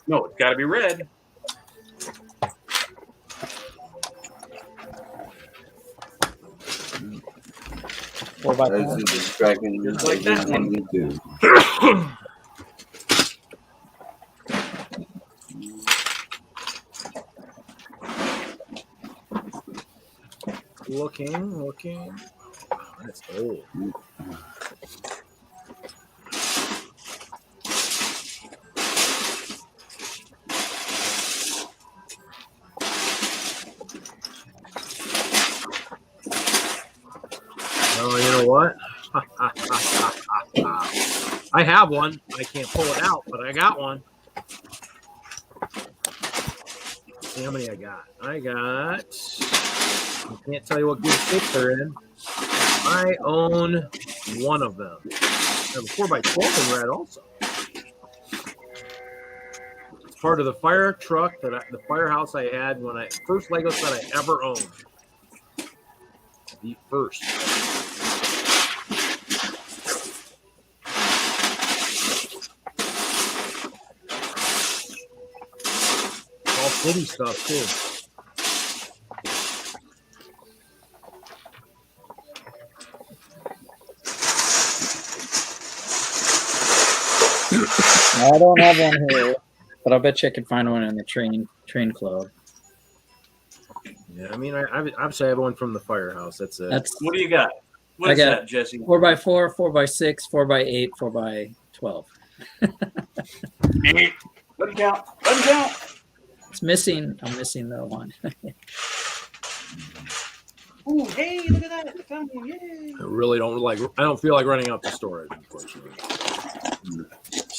Speaker 3: No, it's got to be red.
Speaker 4: Those are the dragons.
Speaker 3: Just like that one.
Speaker 1: Looking. Oh, that's old. Oh, you know what? I have one. I can't pull it out, but I got one. See how many I got. I can't tell you what good shape they're in. I own one of them. I have a 4x12 in red also. It's part of the fire truck the firehouse I had when first Lego set I ever owned. The first. All city stuff too.
Speaker 2: I don't have one here, but I bet you I could find one in the train club.
Speaker 1: Yeah, I mean, I obviously have one from the firehouse. That's it.
Speaker 3: What do you got? What
Speaker 2: I
Speaker 3: is
Speaker 2: got
Speaker 3: that, Jesse?
Speaker 2: 4x4, 4x6, 4x8, 4x12.
Speaker 3: Let it count. Let it count.
Speaker 2: It's missing. I'm missing the one.
Speaker 3: Ooh, hey, look at that. I found one. Yay.
Speaker 1: I really don't like. I don't feel like running out to storage, unfortunately.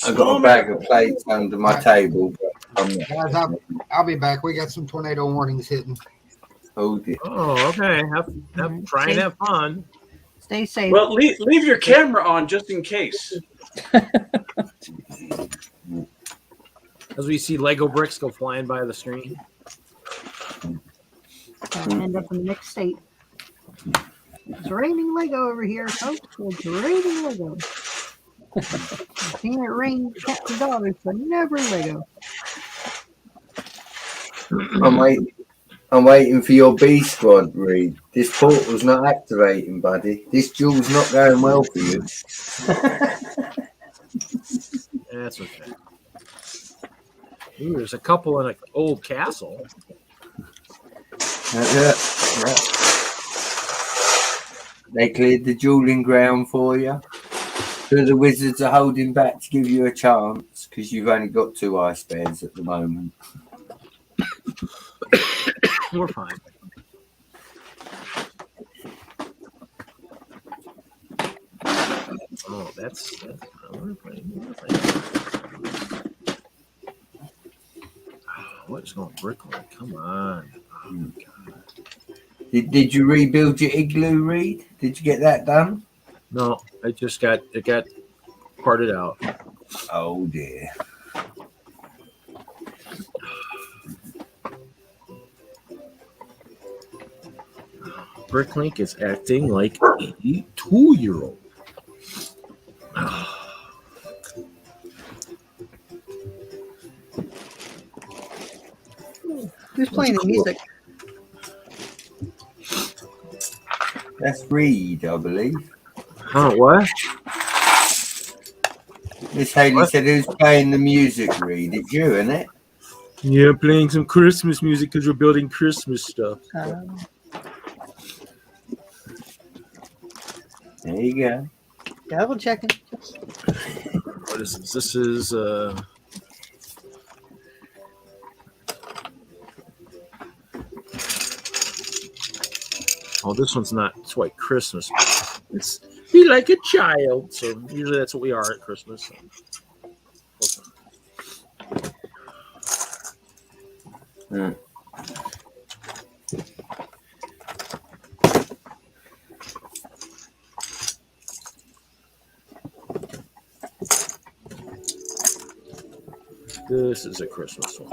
Speaker 4: I got a bag of plates under my table. But I'm
Speaker 10: Guys, I'll be back. We got some tornado warnings hitting.
Speaker 4: oh dear.
Speaker 1: Oh, okay. Try and have fun.
Speaker 11: Stay safe.
Speaker 3: Well, leave your camera on just in case.
Speaker 1: As we see Lego bricks go flying by the screen.
Speaker 11: End up in the next state. It's raining Lego over here, folks. It's raining Lego. I've seen it rain cats and dollars, but never Lego.
Speaker 4: I'm waiting for your B squad, Reed. This portal's not activating, buddy. This duel's not going well for you.
Speaker 1: That's okay. Ooh, there's a couple in an old castle.
Speaker 4: Yeah. They cleared the dueling ground for you. So the wizards are holding back to give you a chance because you've only got 2 ice bears at the moment.
Speaker 1: We're fine. Oh, that's we're playing. Oh, what's going Brickworld? Come on. Oh, God.
Speaker 4: Did you rebuild your igloo, Reed? Did you get that done?
Speaker 1: No, it got parted out.
Speaker 4: Oh dear.
Speaker 1: Bricklink is acting like a 2-year-old.
Speaker 11: Who's playing the music?
Speaker 4: That's Reed, I believe.
Speaker 1: Oh, what?
Speaker 4: Miss Haley said, who's playing the music, Reed? It's you, isn't it?
Speaker 1: Yeah, playing some Christmas music because we're building Christmas stuff.
Speaker 4: There you go.
Speaker 11: Double checking.
Speaker 1: What is this? This is oh, this one's not quite Christmas. It's be like a child. So usually that's what we are at Christmas.
Speaker 4: Mm.
Speaker 1: This is a Christmas one.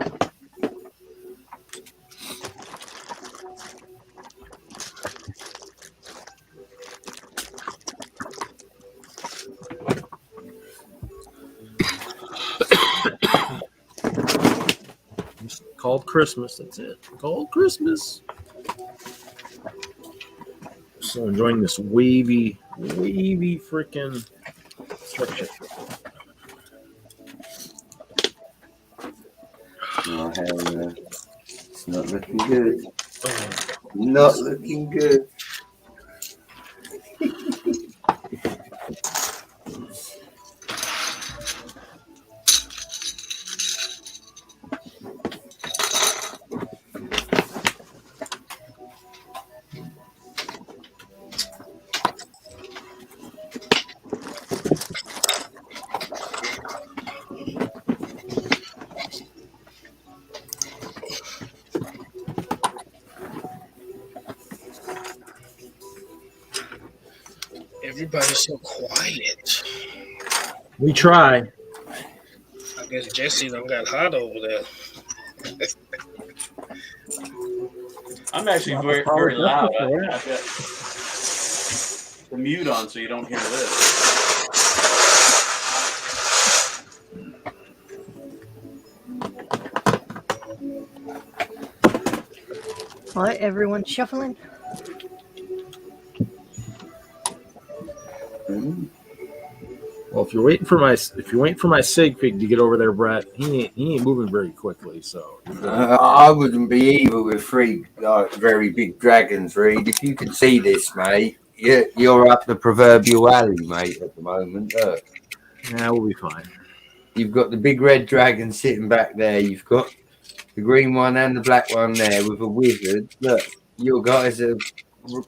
Speaker 1: It's called Christmas. That's it. Called Christmas. So enjoying this wavy freaking structure.
Speaker 4: Oh, hell no. It's not looking good. Not looking good.
Speaker 8: Everybody's so quiet.
Speaker 1: We try.
Speaker 8: I guess Jesse done got hot over there.
Speaker 3: I'm actually very, very loud. I've got the mute on so you don't hear this.
Speaker 11: What? Everyone shuffling?
Speaker 1: Well, if you're waiting for my sig fig to get over there, Brett, he ain't moving very quickly. So
Speaker 4: I wouldn't be either with 3 very big dragons, Reed. If you could see this, mate, you're up the proverbial alley, mate, at the moment. Look.
Speaker 1: Yeah, we'll be fine.
Speaker 4: You've got the big red dragon sitting back there. You've got the green one and the black one there with a wizard. Look, your guys are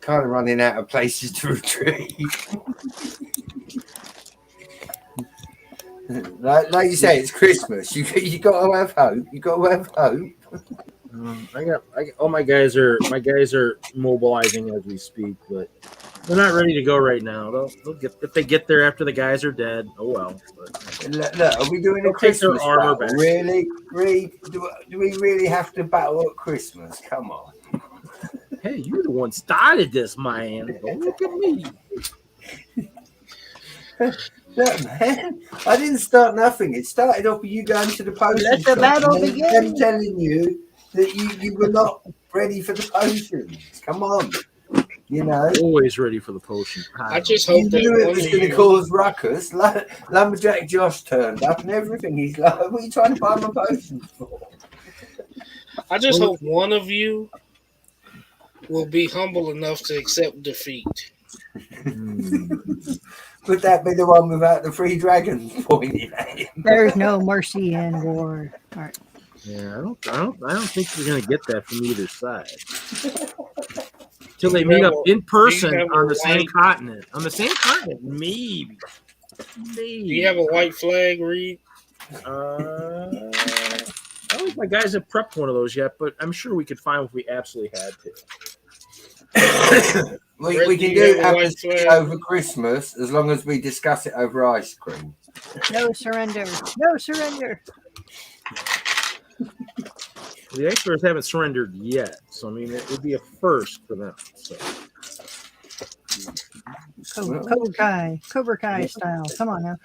Speaker 4: kind of running out of places to retreat. like you say, it's Christmas. You got to have hope. You got to have hope.
Speaker 1: I got all my guys are mobilizing as we speak, but they're not ready to go right now. They'll get if they get there after the guys are dead. Oh well. But
Speaker 4: Look, are we doing a Christmas
Speaker 1: armor
Speaker 4: battle?
Speaker 1: back.
Speaker 4: Really? Do we really have to battle at Christmas? Come on.
Speaker 1: Hey, you're the one started this, man. Don't look at me.
Speaker 4: Look, man, I didn't start nothing. It started off with you going to the potion
Speaker 11: Let the
Speaker 4: shop
Speaker 11: battle
Speaker 4: and
Speaker 11: begin.
Speaker 4: them telling you that you were not ready for the potions. Come on. You know,
Speaker 1: Always ready for the potion.
Speaker 8: I just
Speaker 4: you
Speaker 8: hope that
Speaker 4: knew it
Speaker 8: one
Speaker 4: was
Speaker 8: of
Speaker 4: going to
Speaker 8: you,
Speaker 4: cause ruckus. Lumberjack Josh turned up and everything. He's like, what are you trying to buy my potions for?
Speaker 8: I just hope one of you will be humble enough to accept defeat.
Speaker 4: Would that be the one without the 3 dragons pointing at him?
Speaker 11: There's no mercy in war. All right.
Speaker 1: Yeah, I don't think you're gonna get that from either side. Till they
Speaker 8: You
Speaker 1: meet
Speaker 8: have
Speaker 1: up
Speaker 8: a-
Speaker 1: in person
Speaker 8: you have
Speaker 1: on
Speaker 8: a
Speaker 1: the same
Speaker 8: white-
Speaker 1: continent. On the same continent, maybe.
Speaker 8: Do you have a white flag, Reed?
Speaker 1: I don't think my guys have prepped one of those yet, but I'm sure we could find if we absolutely had to.
Speaker 4: We can do it over Christmas as long as we discuss it over ice cream.
Speaker 11: No surrender. No surrender.
Speaker 1: The experts haven't surrendered yet, so I mean it would be a first for them. So.
Speaker 11: Cobra Kai style. Come on now.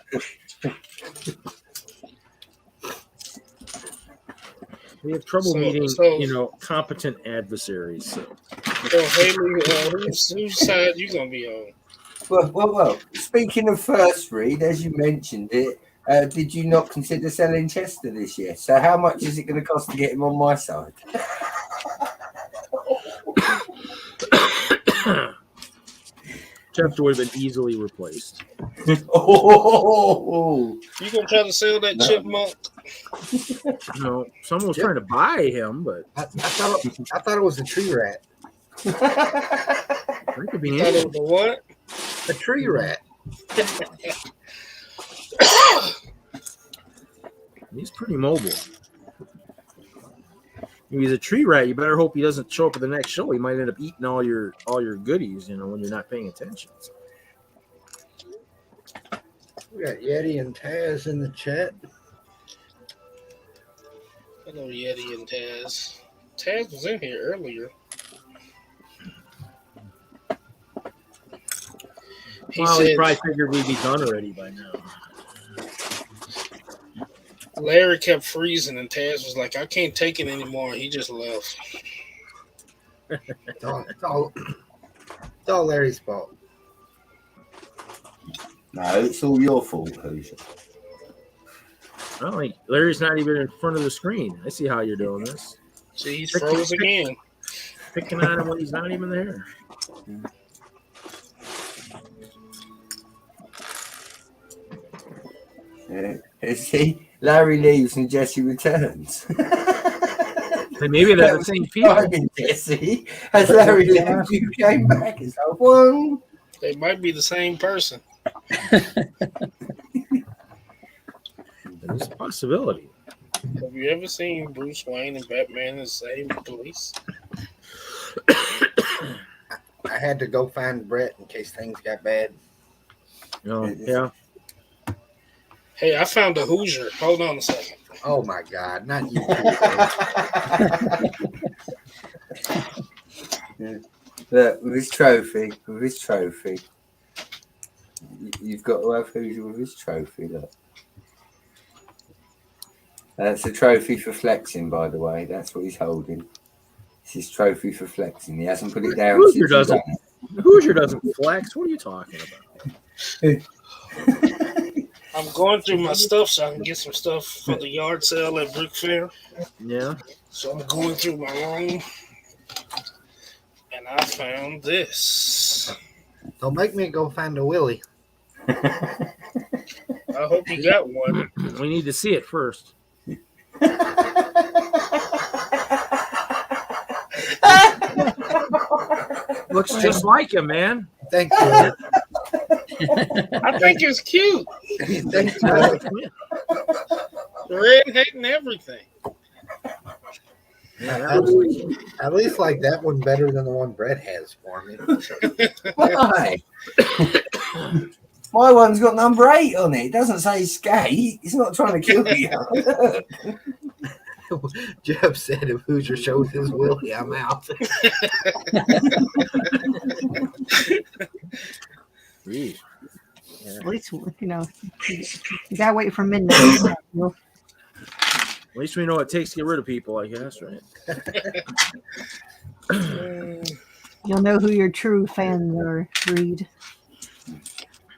Speaker 1: We have trouble meeting, competent adversaries. So
Speaker 8: Haley, whose side you gonna be on?
Speaker 4: Well. Speaking of first read, as you mentioned it, did you not consider selling Chester this year? So how much is it going to cost to get him on my side?
Speaker 1: Chester would have been easily replaced.
Speaker 4: Oh,
Speaker 8: You gonna try to sell that chipmunk?
Speaker 1: No, someone was trying to buy him, but
Speaker 10: I thought it was a tree rat.
Speaker 1: that could be
Speaker 8: You thought it was a what?
Speaker 10: A tree rat.
Speaker 1: He's pretty mobile. If he's a tree rat, you better hope he doesn't show up at the next show. He might end up eating all your goodies, when you're not paying attention. So.
Speaker 10: We got Yeti and Taz in the chat.
Speaker 8: Hello, Yeti and Taz. Taz was in here earlier.
Speaker 1: He probably figured we'd be done already by now.
Speaker 8: Larry kept freezing, and Taz was like, I can't take it anymore. He just left.
Speaker 10: It's all Larry's fault.
Speaker 4: no, it's all your fault, Hoosier.
Speaker 1: I don't think Larry's not even in front of the screen. I see how you're doing this.
Speaker 8: See, he's froze again.
Speaker 1: Picking on him when he's not even there.
Speaker 4: Yeah. See, Larry leaves and Jesse returns.
Speaker 1: And maybe they're the same people.
Speaker 4: Jesse, as Larry left, you came back. It's like, one.
Speaker 8: They might be the same person.
Speaker 1: There's a possibility.
Speaker 8: Have you ever seen Bruce Wayne and Batman in the same place?
Speaker 10: I had to go find Brett in case things got bad.
Speaker 1: Yeah.
Speaker 8: Hey, I found a Hoosier. Hold on a second.
Speaker 10: Oh my God, not you.
Speaker 4: Look, with his trophy, you've got to have Hoosier with his trophy. Look, that's a trophy for flexing, by the way. That's what he's holding. It's his trophy for flexing. He hasn't put it down.
Speaker 1: Hoosier doesn't flex. What are you talking about?
Speaker 8: I'm going through my stuff so I can get some stuff for the yard sale at Brick Fair.
Speaker 1: Yeah.
Speaker 8: So I'm going through my room, and I found this.
Speaker 10: Don't make me go find a Willie.
Speaker 8: I hope you got one.
Speaker 1: We need to see it first. Looks just like him, man.
Speaker 10: Thank you.
Speaker 8: I think it's cute.
Speaker 10: Thank you.
Speaker 8: Red hat and everything.
Speaker 10: At least like that one better than the one Brett has for me.
Speaker 4: Why? My one's got number 8 on it. It doesn't say skate. It's not trying to kill you.
Speaker 10: Jeff said if Hoosier shows his Willie, I'm out.
Speaker 11: At least, you know, you gotta wait for midnight.
Speaker 1: At least we know what it takes to get rid of people, I guess, right?
Speaker 11: You'll know who your true fans are, Reed.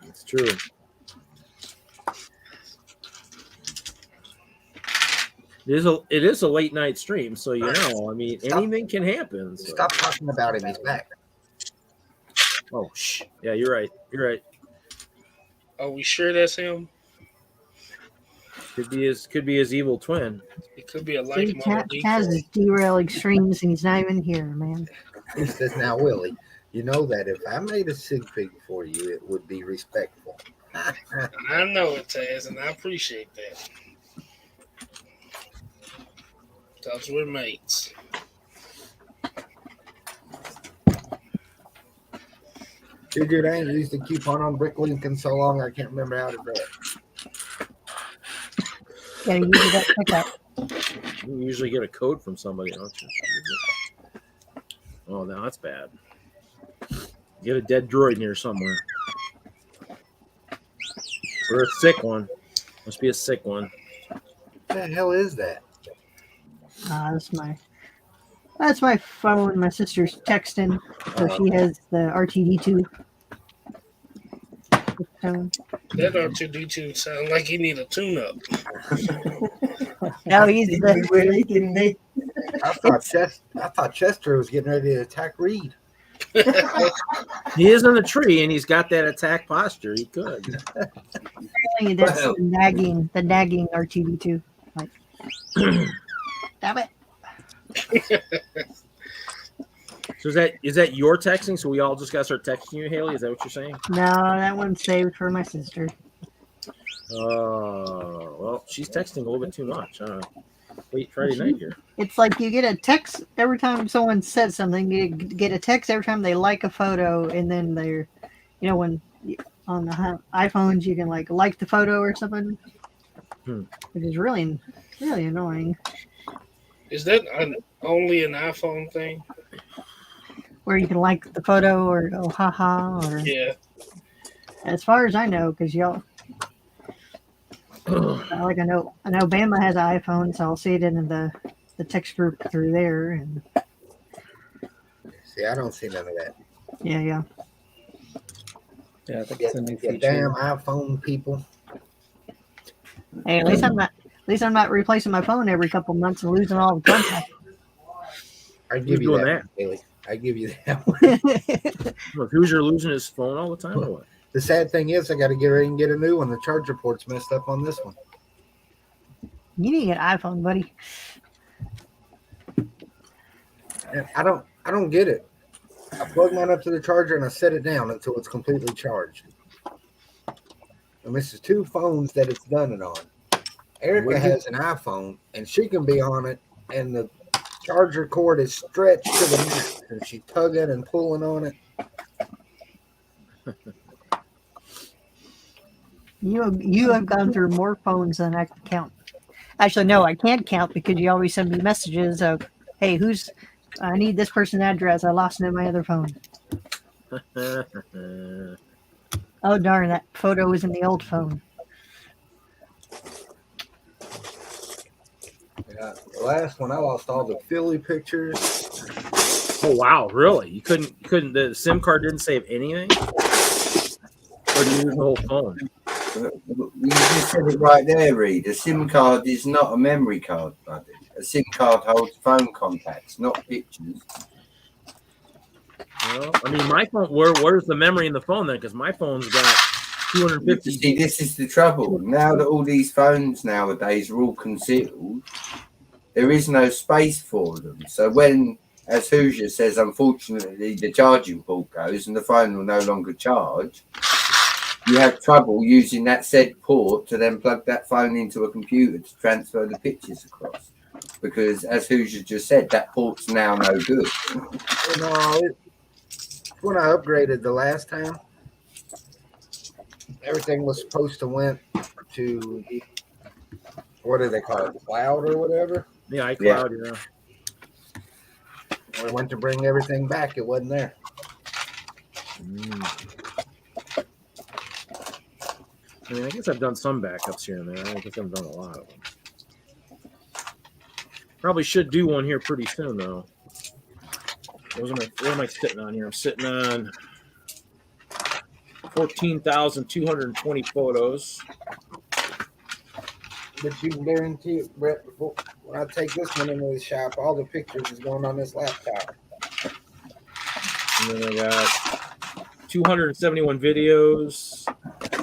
Speaker 1: It's true. It is a late night stream, so you know, I mean, anything can happen. So.
Speaker 10: Stop talking about him. He's back.
Speaker 1: Oh, shh. Yeah, you're right. You're right.
Speaker 8: Are we sure that's him?
Speaker 1: Could be his evil twin.
Speaker 8: It could be a
Speaker 11: See,
Speaker 8: light model.
Speaker 11: Taz is derailing streams and he's not even here, man.
Speaker 10: He says, now, Willie, you know that if I made a sig fig for you, it would be respectful.
Speaker 8: I know it, Taz, and I appreciate that. Because we're mates.
Speaker 10: Dude, I ain't used a coupon on Bricklink in so long I can't remember how to do it.
Speaker 11: Gotta use it at pickup.
Speaker 1: You usually get a code from somebody, don't you? Oh, no, that's bad. Get a dead droid near somewhere. Or a sick one. Must be a sick one.
Speaker 10: What the hell is that?
Speaker 11: That's my phone. My sister's texting, so she has the RTD2.
Speaker 8: That R2D2 sounds like he need a tune-up.
Speaker 11: No, he's
Speaker 4: Willie, didn't he?
Speaker 10: I thought Chester was getting ready to attack Reed.
Speaker 1: He is in the tree, and he's got that attack posture. He could.
Speaker 11: That's the nagging RTD2. Like, damn it.
Speaker 1: So is that your texting? So we all just got to start texting you, Haley? Is that what you're saying?
Speaker 11: No, that one's saved for my sister.
Speaker 1: Well, she's texting a little bit too much. Late Friday night here.
Speaker 11: It's like you get a text every time someone says something. You get a text every time they like a photo, and then they're, you know, when on the iPhones you can like the photo or something, which is really annoying.
Speaker 8: Is that only an iPhone thing?
Speaker 11: Where you can like the photo or go haha or
Speaker 8: Yeah.
Speaker 11: As far as I know, because y'all. Like I know Bama has an iPhone, so I'll see it in the text group through there. And
Speaker 10: see, I don't see none of that.
Speaker 11: Yeah.
Speaker 2: Yeah, I think it's a new feature.
Speaker 10: Damn iPhone people.
Speaker 11: Hey, at least I'm not replacing my phone every couple months and losing all the contact.
Speaker 10: I give you that, Haley. I give you that one.
Speaker 1: Well, Hoosier losing his phone all the time or what?
Speaker 10: The sad thing is, I got to get ready and get a new one. The charger port's messed up on this one.
Speaker 11: You need an iPhone, buddy.
Speaker 10: And I don't get it. I plug mine up to the charger and I set it down until it's completely charged. And this is 2 phones that it's done it on. Erica has an iPhone and she can be on it, and the charger cord is stretched to the max, and she's tugging and pulling on it.
Speaker 11: You have gone through more phones than I can count. Actually, no, I can't count because you always send me messages of, "Hey, I need this person's address. I lost it in my other phone." Oh darn! That photo was in the old phone.
Speaker 10: Yeah, the last one I lost all the Philly pictures.
Speaker 1: Oh wow, really? You couldn't the SIM card didn't save anything? Or did you lose the whole phone?
Speaker 4: You just said it right there, Reed. A SIM card is not a memory card, buddy. A SIM card holds phone contacts, not pictures.
Speaker 1: Well, I mean, my phone. Where's the memory in the phone then? Because my phone's got 250.
Speaker 4: See, this is the trouble. Now that all these phones nowadays are all concealed, there is no space for them. So when, as Hoosier says, unfortunately, the charging port goes and the phone will no longer charge, you have trouble using that said port to then plug that phone into a computer to transfer the pictures across. Because, as Hoosier just said, that port's now no good.
Speaker 10: When I upgraded the last time, everything was supposed to went to, what do they call it, cloud or whatever?
Speaker 1: Yeah, iCloud, yeah.
Speaker 10: When I went to bring everything back, it wasn't there.
Speaker 1: I mean, I guess I've done some backups here and there. I guess I've done a lot of them. Probably should do one here pretty soon, though. What am I sitting on here? I'm sitting on 14,220 photos.
Speaker 10: But you can guarantee it, Brett, before, when I take this one into the shop, all the pictures is going on this laptop.
Speaker 1: And then I got 271 videos.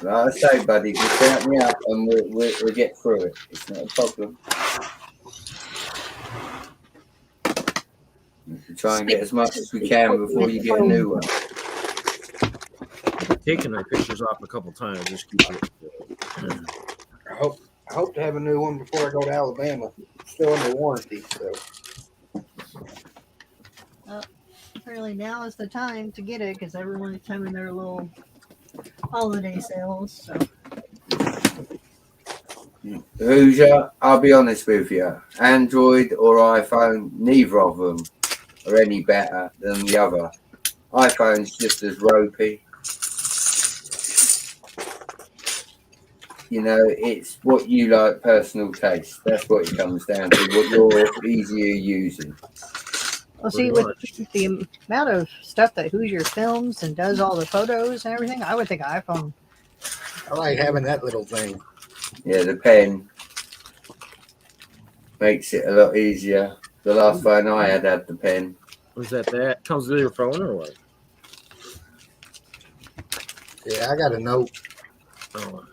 Speaker 4: Like I say, buddy, just help me out and we'll get through it. It's not a problem. We'll try and get as much as we can before you get a new one.
Speaker 1: I've taken my pictures off a couple times. Just keep it.
Speaker 10: I hope to have a new one before I go to Alabama. Still under warranty, so.
Speaker 11: Really, now is the time to get it because everyone's having their little holiday sales. So.
Speaker 4: Hoosier, I'll be honest with you. Android or iPhone, neither of them are any better than the other. iPhone's just as ropey. You know, it's what you like, personal taste. That's what it comes down to, what you're easier using.
Speaker 11: Well, see, with the amount of stuff that Hoosier films and does all the photos and everything, I would think iPhone.
Speaker 10: I like having that little thing.
Speaker 4: Yeah, the pen makes it a lot easier. The last phone I had the pen.
Speaker 1: Was that comes with your phone or what?
Speaker 10: Yeah, I got a note.
Speaker 1: Oh.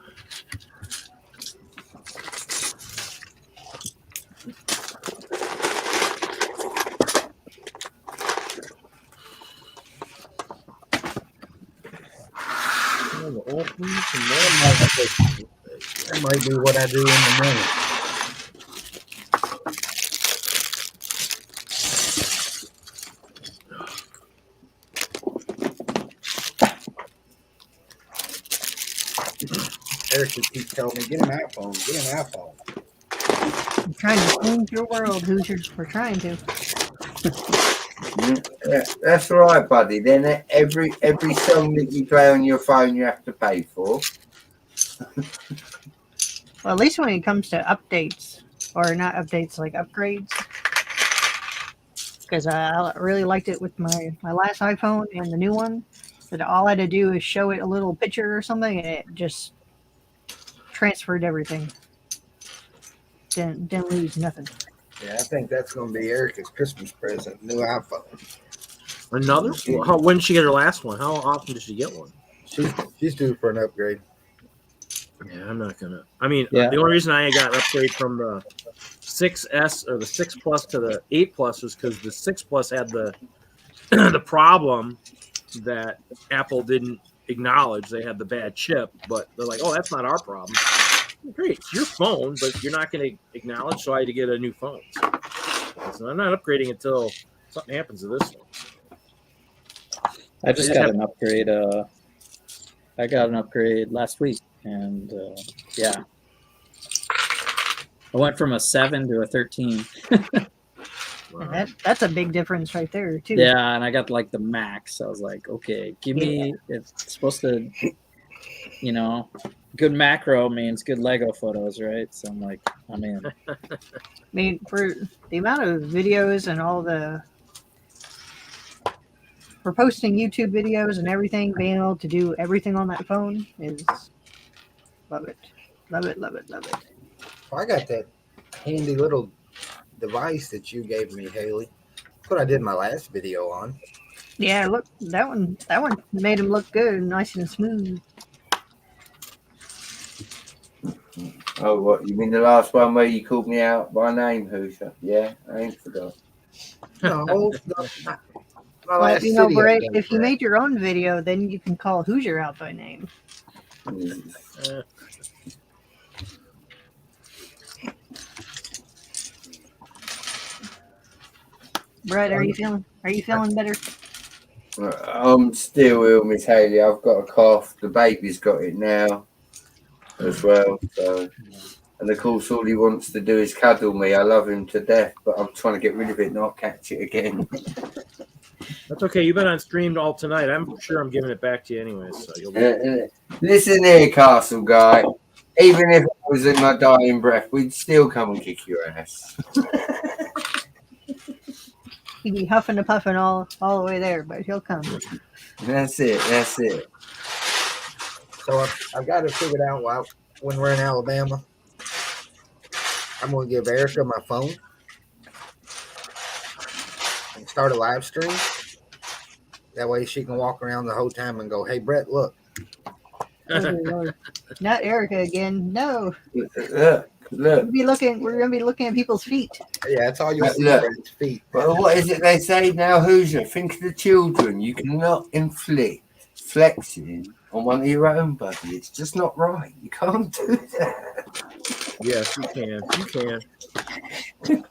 Speaker 10: That might be what I do in the morning. Eric keeps telling me, get an iPhone, get an iPhone.
Speaker 11: I'm trying to change your world, Hoosiers. We're trying to.
Speaker 4: Yeah, that's right, buddy. Then every song that you play on your phone, you have to pay for.
Speaker 11: Well, at least when it comes to updates, or not updates, like upgrades. Because I really liked it with my last iPhone and the new one. That all I had to do is show it a little picture or something, and it just transferred everything. Didn't lose nothing.
Speaker 10: Yeah, I think that's going to be Erica's Christmas present, new iPhone.
Speaker 1: Another? When did she get her last one? How often did she get one?
Speaker 10: She's due for an upgrade.
Speaker 1: Yeah, I'm not gonna. I mean,
Speaker 2: Yeah.
Speaker 1: The only reason I got an upgrade from the 6S or the 6 Plus to the 8 Plus was because the 6 Plus had the the problem that Apple didn't acknowledge. They had the bad chip, but they're like, "Oh, that's not our problem." Great, it's your phone, but you're not going to acknowledge, so I had to get a new phone. So I'm not upgrading until something happens to this one.
Speaker 2: I just got an upgrade. I got an upgrade last week, and yeah, I went from a 7 to a 13.
Speaker 11: Wow. And that's a big difference right there, too.
Speaker 2: Yeah, and I got like the max. I was like, okay, give me. It's supposed to, good macro means good Lego photos, right? So I'm like, I'm in.
Speaker 11: I mean, for the amount of videos and all for posting YouTube videos and everything, being able to do everything on that phone is Love it. Love it, love it, love it.
Speaker 10: I got that handy little device that you gave me, Haley. That's what I did my last video on.
Speaker 11: Yeah, look, that one made him look good, nice and smooth.
Speaker 4: Oh, what? You mean the last one where you called me out by name, Hoosier? Yeah, I ain't forgot.
Speaker 10: No, my
Speaker 11: Well,
Speaker 10: last
Speaker 11: you know,
Speaker 10: city I
Speaker 11: Brett,
Speaker 10: done,
Speaker 11: if you
Speaker 10: Brett.
Speaker 11: made your own video, then you can call Hoosier out by name. Brett, are you feeling better?
Speaker 4: I'm still ill, Miss Haley. I've got a cough. The baby's got it now as well. So, and of course, all he wants to do is cuddle me. I love him to death, but I'm trying to get rid of it, not catch it again.
Speaker 1: That's okay. You've been on stream all tonight. I'm sure I'm giving it back to you anyways. So you'll be.
Speaker 4: Listen here, Castle guy. Even if I was in my dying breath, we'd still come and kick your ass.
Speaker 11: He'd be huffing and puffing all the way there, but he'll come.
Speaker 4: That's it. That's it.
Speaker 10: So I've got it figured out when we're in Alabama. I'm going to give Erica my phone and start a live stream. That way she can walk around the whole time and go, "Hey, Brett, look."
Speaker 11: Not Erica again. No.
Speaker 4: Look.
Speaker 11: We're gonna be looking at people's feet.
Speaker 10: Yeah, that's all you'll see.
Speaker 4: Look.
Speaker 10: Brett's feet.
Speaker 4: Well, what is it they say now, Hoosier? Think of the children. You cannot inflict flexing on one of your own, buddy. It's just not right. You can't do that.
Speaker 1: Yes, you can. You can.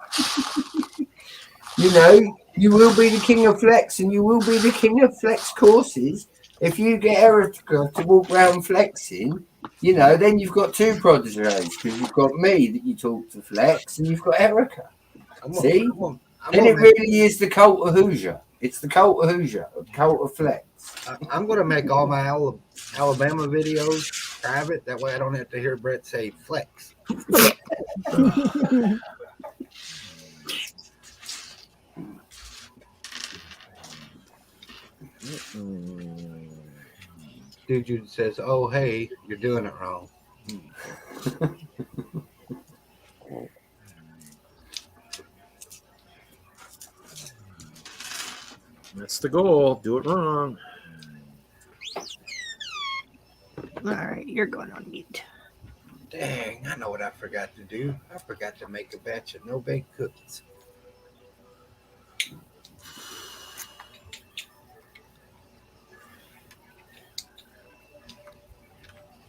Speaker 4: You know, you will be the king of flex, and you will be the king of flex courses. If you get Erica to walk around flexing, you know, then you've got two prodigies, because you've got me that you talk to flex, and you've got Erica. See? And it really is the cult of Hoosier. It's the cult of Hoosier, the cult of flex.
Speaker 10: I'm going to make all my Alabama videos private. That way I don't have to hear Brett say flex. Dude says, "Oh, hey, you're doing it wrong."
Speaker 1: That's the goal. Do it wrong.
Speaker 11: All right, you're going on mute.
Speaker 10: Dang, I know what I forgot to do. I forgot to make a batch of no-bake cookies.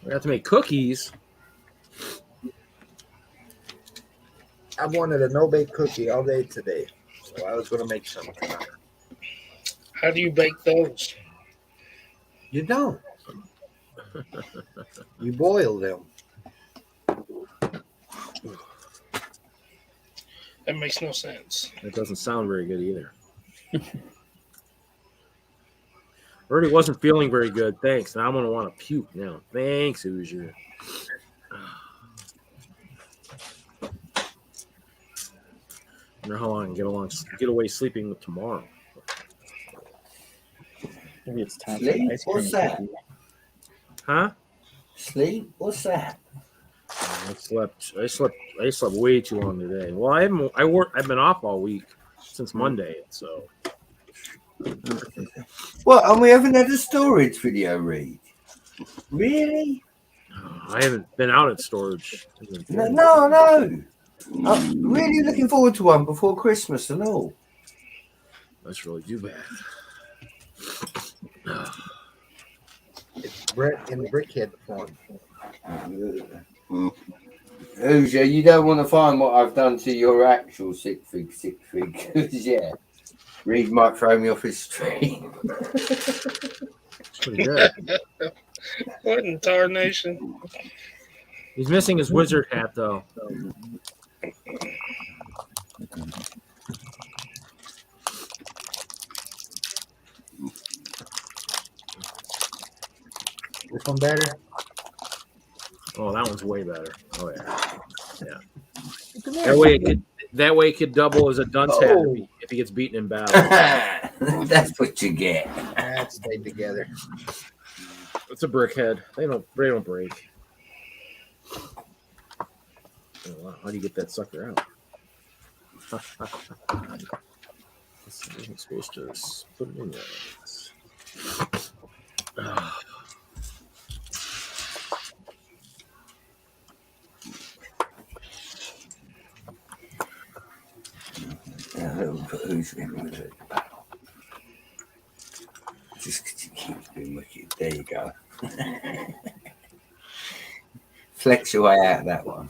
Speaker 1: We have to make cookies.
Speaker 10: I wanted a no-bake cookie all day today, so I was going to make some tonight.
Speaker 8: How do you bake those?
Speaker 10: You don't. You boil them.
Speaker 8: That makes no sense.
Speaker 1: That doesn't sound very good either. Already wasn't feeling very good. Thanks. Now I'm going to want to puke now. Thanks, Hoosier. I wonder how long I can get away sleeping with tomorrow.
Speaker 2: Maybe it's time for
Speaker 4: Sleep?
Speaker 2: ice cream.
Speaker 4: What's that?
Speaker 1: Huh?
Speaker 4: Sleep? What's that?
Speaker 1: I slept way too long today. Well, I've been off all week since Monday, so.
Speaker 4: What? And we haven't had a storage video read? Really?
Speaker 1: I haven't been out at storage.
Speaker 4: No. I'm really looking forward to one before Christmas and all.
Speaker 1: That's really too bad.
Speaker 10: It's Brett in Brickhead form.
Speaker 4: Hoosier, you don't want to find what I've done to your actual sick fig. Because, yeah, Reed might throw me off his stream.
Speaker 1: Pretty good.
Speaker 8: What in tarnation?
Speaker 1: He's missing his wizard hat, though.
Speaker 10: This one better?
Speaker 1: Oh, that one's way better. Oh yeah.
Speaker 11: Come
Speaker 1: That way it could double as a dunce hat if he gets beaten in battle.
Speaker 4: That's what you get.
Speaker 10: That stayed together.
Speaker 1: It's a brick head. They don't break. Oh, wow. How do you get that sucker out? This isn't supposed to put it in there.
Speaker 4: Who's in with it? Just because you keep being wicked. There you go. Flex your way out of that one.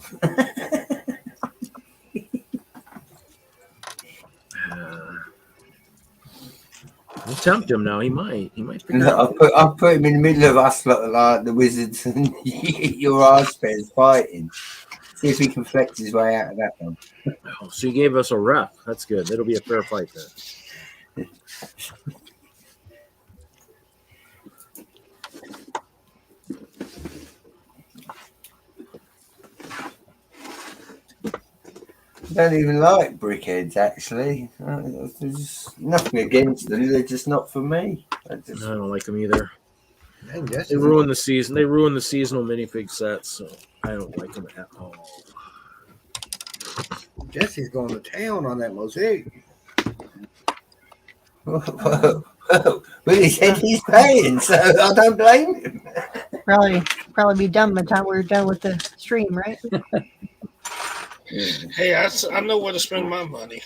Speaker 1: I'll tempt him now. He might. He might.
Speaker 4: No, I'll put him in the middle of us, like the wizards and your arse bears fighting. See if he can flex his way out of that one.
Speaker 1: Oh, so you gave us a ref. That's good. It'll be a fair fight then.
Speaker 4: I don't even like brickheads, actually. There's nothing against them. They're just not for me.
Speaker 1: I don't like them either.
Speaker 10: Man,
Speaker 1: They ruin the season. They ruin the seasonal minifig sets, so I don't like them at all.
Speaker 10: Jesse's going to town on that mosaic.
Speaker 4: Well, he said he's paying, so I don't blame him.
Speaker 11: Probably be done by the time we're done with the stream, right?
Speaker 8: Hey, I know where to spend my money.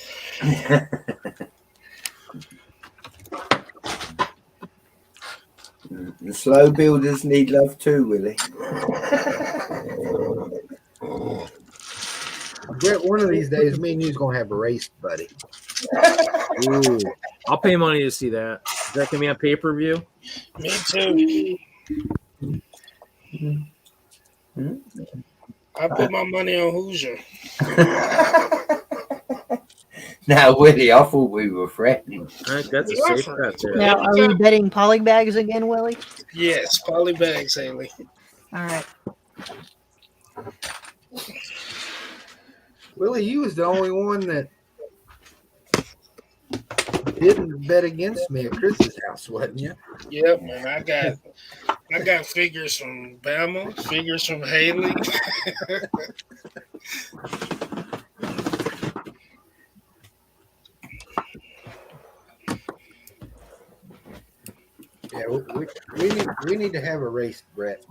Speaker 4: The slow builders need love too, Willie.
Speaker 10: Brett, one of these days, me and you's going to have a race, buddy.
Speaker 1: Ooh, I'll pay money to see that. Is that gonna be on pay-per-view?
Speaker 8: Me too. I put my money on Hoosier.
Speaker 4: Now, Willie, I thought we were friends.
Speaker 1: That's a safe bet. Yeah.
Speaker 11: Now, are we betting polybags again, Willie?
Speaker 8: Yes, poly bags, Haley.
Speaker 11: All right.
Speaker 10: Willie, you was the only one that didn't bet against me at Chris's house, wasn't you?
Speaker 8: Yep, and I got figures from Bama, figures from Haley.
Speaker 10: Yeah, we need to have a race, Brett.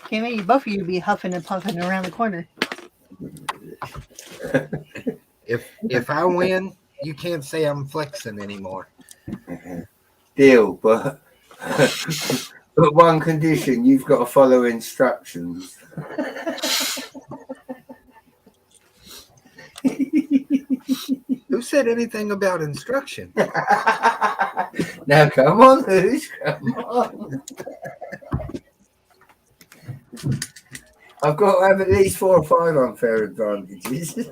Speaker 11: Can't wait both of you to be huffing and puffing around the corner.
Speaker 10: If I win, you can't say I'm flexing anymore.
Speaker 4: Deal, but one condition: you've got to follow instructions.
Speaker 10: Who said anything about instruction?
Speaker 4: Now, come on, Hoosh, come on. I've got to have at least 4 or 5 unfair advantages.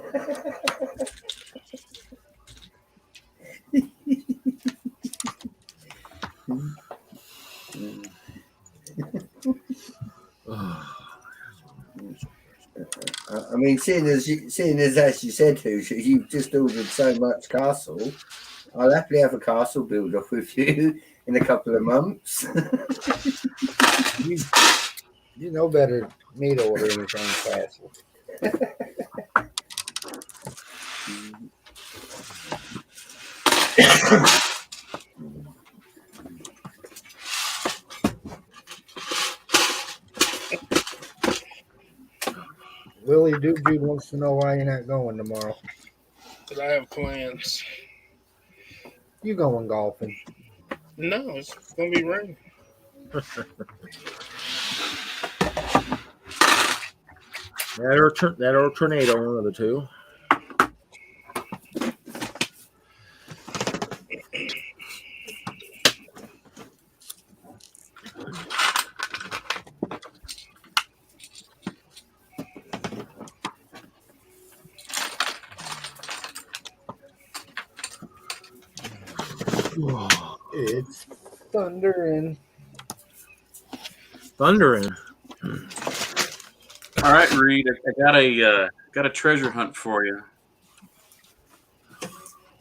Speaker 4: I mean, seeing as you said, Hoosh, you've just ordered so much castle, I'll happily have a castle build off with you in a couple of months.
Speaker 10: You know better than me to order anything castle. Willie Dude wants to know why you're not going tomorrow.
Speaker 8: Because I have plans.
Speaker 10: You going golfing?
Speaker 8: No, it's going to be raining.
Speaker 1: That or tornado, one of the two.
Speaker 10: It's thundering.
Speaker 1: Thundering.
Speaker 3: All right, Reed, I got a treasure hunt for you.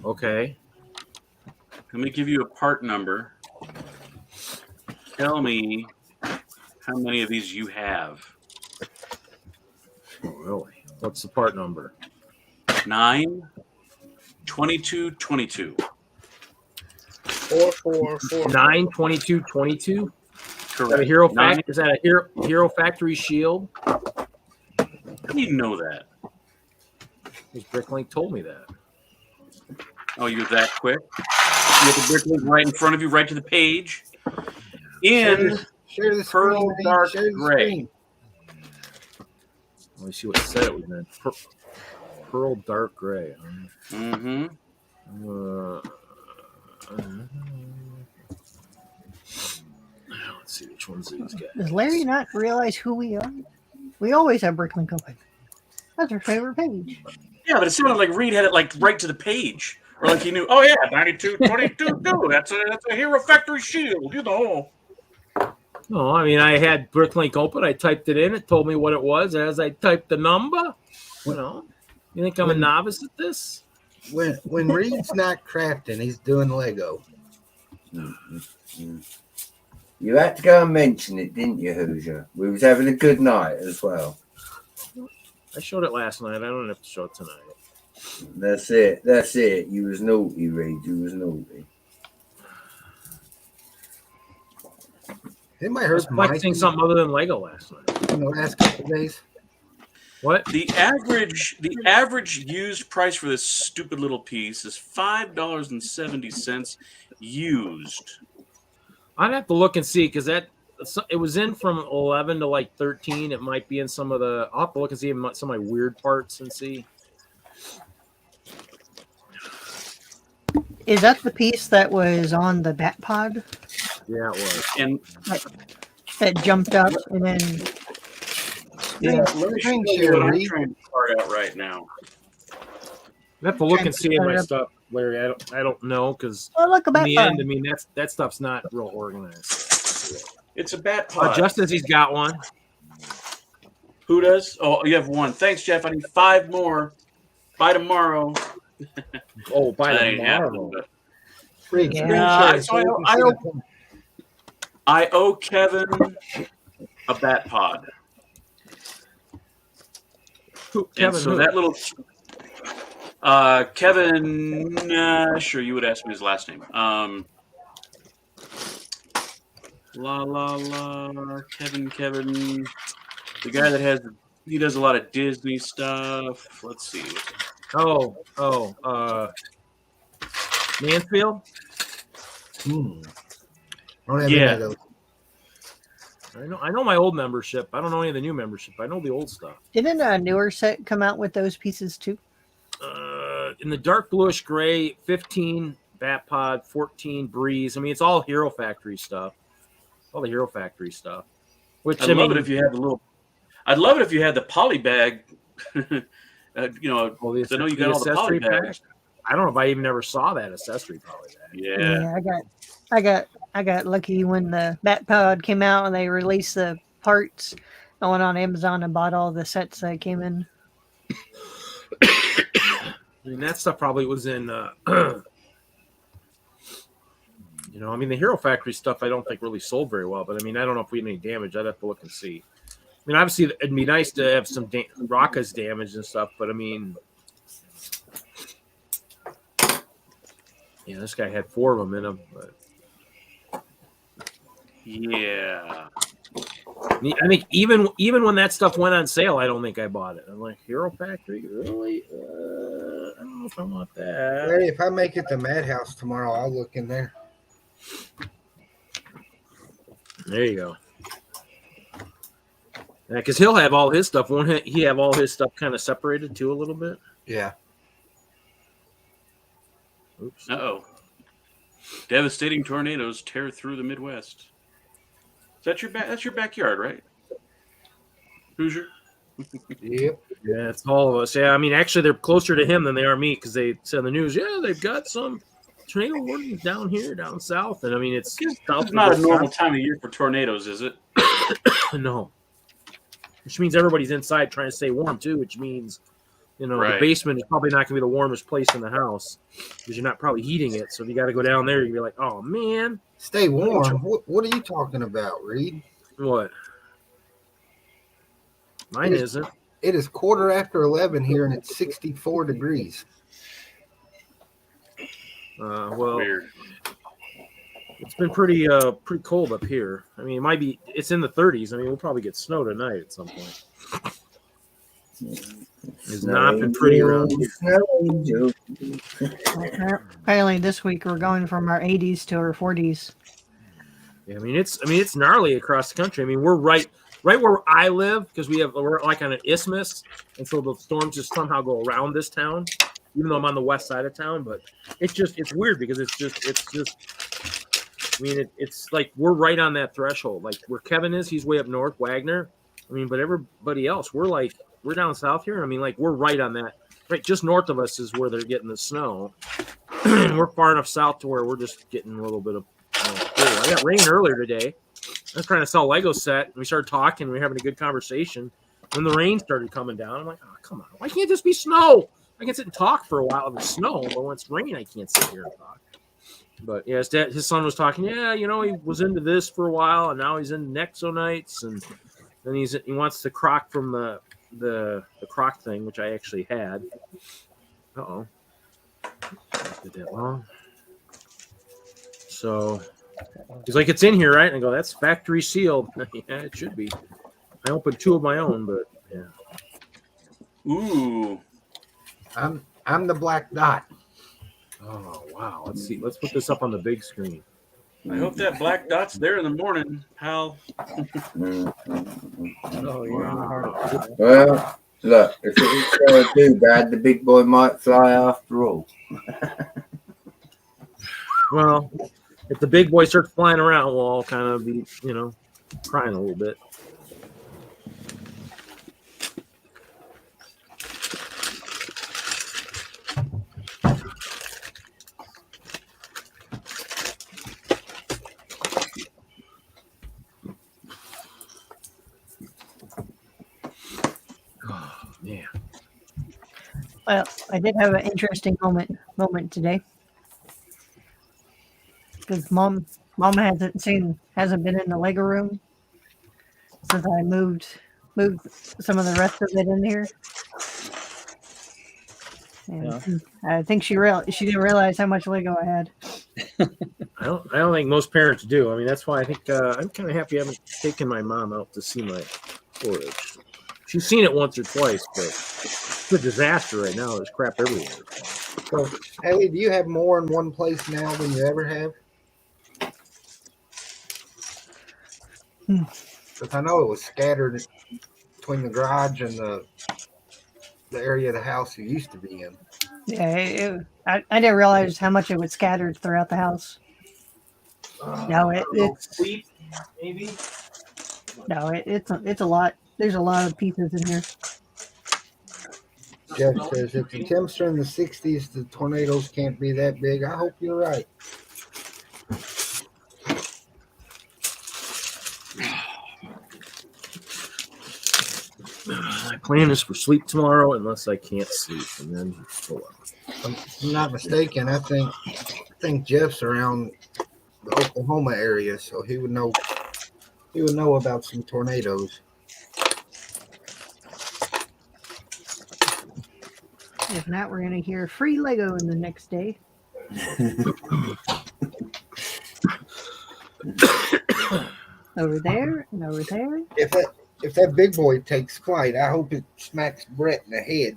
Speaker 1: Okay.
Speaker 3: Let me give you a part number. tell me how many of these you have.
Speaker 1: Oh, really? What's the part number?
Speaker 3: 9, 22, 22.
Speaker 8: 4, 4, 4.
Speaker 1: 9, 22, 22? Is that a
Speaker 3: Correct.
Speaker 1: Hero
Speaker 3: Nine-
Speaker 1: Factory? Is that a Hero Factory shield?
Speaker 3: How do you know that?
Speaker 1: Because Bricklink told me that.
Speaker 3: Oh, you're that quick? You have the Bricklink right in front of you, right to the page. In
Speaker 10: Share the
Speaker 3: Pearl
Speaker 10: screen, Pete.
Speaker 3: Dark
Speaker 10: Share the
Speaker 3: Gray.
Speaker 10: screen.
Speaker 1: Let me see what it said it was in. Pearl Dark Gray.
Speaker 3: Mm-hmm.
Speaker 1: Let's see which one's these guys.
Speaker 11: Does Larry not realize who we are? We always have Bricklink open. That's our favorite page.
Speaker 3: Yeah, but it sounded like Reed had it like right to the page. Or like he knew, oh yeah, 92, 22, that's a Hero Factory shield, you know.
Speaker 1: No, I mean, I had Bricklink open. I typed it in. It told me what it was as I typed the number. You know, you think I'm a novice at this?
Speaker 10: When Reed's not crafting, he's doing Lego.
Speaker 4: You had to go and mention it, didn't you, Hoosier? We was having a good night as well.
Speaker 1: I showed it last night. I don't have to show it tonight.
Speaker 4: That's it. That's it. You was naughty, Reed. You was naughty.
Speaker 10: It might
Speaker 1: I was
Speaker 10: hurt
Speaker 1: collecting something other than Lego last night.
Speaker 10: in the last couple of days.
Speaker 1: What?
Speaker 3: The average used price for this stupid little piece is $5.70 used.
Speaker 1: I'd have to look and see because it was in from 11 to like 13. It might be in some of the. I'll have to look and see some of my weird parts and see.
Speaker 11: Is that the piece that was on the bat pod
Speaker 1: Yeah, it was.
Speaker 3: And
Speaker 11: that jumped up and then?
Speaker 3: yeah,
Speaker 10: Screen
Speaker 3: let me show you
Speaker 10: share,
Speaker 3: what I'm
Speaker 10: Reed.
Speaker 3: trying to start out right now.
Speaker 1: I have to look and see in my stuff, Larry. I don't know because
Speaker 11: Oh, look, a
Speaker 1: in
Speaker 11: bat
Speaker 1: the
Speaker 11: pod.
Speaker 1: end, I mean that stuff's not real organized.
Speaker 3: It's a bat pod.
Speaker 1: Just as he's got one.
Speaker 3: Who does? Oh, you have one. Thanks, Jeff. I need 5 more by tomorrow.
Speaker 1: Oh, by
Speaker 3: That ain't
Speaker 1: tomorrow.
Speaker 3: happening, but-
Speaker 10: Reed,
Speaker 11: Yeah.
Speaker 10: screen
Speaker 3: Yeah,
Speaker 10: share
Speaker 3: so
Speaker 10: you can
Speaker 3: I
Speaker 10: see
Speaker 3: don't-
Speaker 10: the-
Speaker 3: I owe Kevin a bat pod.
Speaker 1: Kevin,
Speaker 3: and so
Speaker 1: who?
Speaker 3: that little Kevin, sure, you would ask me his last name. Kevin, the guy that he does a lot of Disney stuff. Let's see.
Speaker 1: Mansfield.
Speaker 10: I don't have
Speaker 3: Yeah.
Speaker 10: any of those.
Speaker 1: I know my old membership. I don't know any of the new membership. I know the old stuff.
Speaker 11: Didn't a newer set come out with those pieces too?
Speaker 1: In the dark bluish gray, 15 bat pod, 14 breeze. I mean, it's all Hero Factory stuff. All the Hero Factory stuff. Which
Speaker 3: I'd love it if you had the little. I'd love it if you had the poly bag.
Speaker 1: Well,
Speaker 3: I know you got all the poly bags.
Speaker 1: I don't know if I even ever saw that accessory poly bag.
Speaker 3: Yeah.
Speaker 11: I got lucky when the bat pod came out and they released the parts. I went on Amazon and bought all the sets that came in.
Speaker 1: I mean, that stuff probably was in. The Hero Factory stuff I don't think really sold very well. But I mean, I don't know if we had any damage. I'd have to look and see. I mean, obviously, it'd be nice to have some Rocka's damage and stuff. But I mean, yeah, this guy had 4 of them in him. But
Speaker 3: Yeah.
Speaker 1: I think even when that stuff went on sale, I don't think I bought it. I'm like, Hero Factory, really? I don't know if I want that.
Speaker 10: Larry, if I make it to Madhouse tomorrow, I'll look in there.
Speaker 1: There you go. Yeah, because he'll have all his stuff. Won't he have all his stuff kind of separated too a little bit?
Speaker 10: Yeah.
Speaker 1: Oops.
Speaker 3: Uh-oh. Devastating tornadoes tear through the Midwest. Is that that's your backyard, right? Hoosier?
Speaker 10: Yep.
Speaker 1: Yeah, it's all of us. Yeah, I mean, actually, they're closer to him than they are me because they said in the news, yeah, they've got some tornado warnings down here, down south. And I mean, it's
Speaker 3: not a normal time of year for tornadoes, is it?
Speaker 1: No. Which means everybody's inside trying to stay warm too, which means, You know,
Speaker 3: Right.
Speaker 1: the basement is probably not going to be the warmest place in the house because you're not probably heating it. So if you got to go down there, you'll be like, oh man,
Speaker 10: Stay warm. What are you talking about, Reed?
Speaker 1: what? Mine isn't.
Speaker 10: It is 11:15 here, and it's 64 degrees.
Speaker 1: Well,
Speaker 3: Weird.
Speaker 1: it's been pretty cold up here. I mean, it might be. It's in the 30s. I mean, we'll probably get snow tonight at some point. It's not been pretty around here.
Speaker 11: Apparently, this week we're going from our 80s to our 40s.
Speaker 1: Yeah, I mean, it's gnarly across the country. I mean, we're right where I live because we're like on an isthmus, and so the storms just somehow go around this town, even though I'm on the west side of town. But it's weird because it's just. I mean, it's like we're right on that threshold. Like where Kevin is, he's way up north, Wagner. I mean, but everybody else, we're down south here. I mean, like we're right on that. Right, just north of us is where they're getting the snow. We're far enough south to where we're just getting a little bit of. I got rain earlier today. I was trying to sell a Lego set, and we started talking. We were having a good conversation. When the rain started coming down, I'm like, oh, come on. Why can't this be snow? I can sit and talk for a while if it's snow, but when it's raining, I can't sit here and talk. But yeah, his son was talking. Yeah, you know, he was into this for a while, and now he's into Nexonites, and then he wants the croc from the croc thing, which I actually had. Uh-oh. Did that long. So he's like, it's in here, right? And I go, that's factory sealed. Yeah, it should be. I opened 2 of my own, but yeah.
Speaker 3: Ooh.
Speaker 10: I'm the black dot.
Speaker 1: Oh wow. Let's see. Let's put this up on the big screen.
Speaker 3: I hope that black dot's there in the morning, pal.
Speaker 1: Oh, you're on the hard.
Speaker 4: Well, look, if it's going to do bad, the big boy might fly after all.
Speaker 1: Well, if the big boy starts flying around, we'll all kind of be, you know, crying a little bit. Oh, man.
Speaker 11: Well, I did have an interesting moment today because mom hasn't been in the Lego room since I moved some of the rest of it in here. And I think she didn't realize how much Lego I had.
Speaker 1: I don't think most parents do. I mean, that's why I think I'm kind of happy I haven't taken my mom out to see my storage. She's seen it once or twice, but it's a disaster right now. There's crap everywhere.
Speaker 10: So, Haley, do you have more in one place now than you ever have? Because I know it was scattered between the garage and the area of the house you used to be in.
Speaker 11: Yeah, I didn't realize how much it was scattered throughout the house. It's
Speaker 1: maybe.
Speaker 11: No, it's a lot. There's a lot of pieces in here.
Speaker 10: Jeff says if the temps are in the 60s, the tornadoes can't be that big. I hope you're right.
Speaker 1: My plan is for sleep tomorrow unless I can't sleep, and then pull up.
Speaker 10: If I'm not mistaken, I think Jeff's around the Oklahoma area, so he would know about some tornadoes.
Speaker 11: If not, we're gonna hear free Lego in the next day. Over there and over there.
Speaker 10: If that big boy takes flight, I hope it smacks Brett in the head.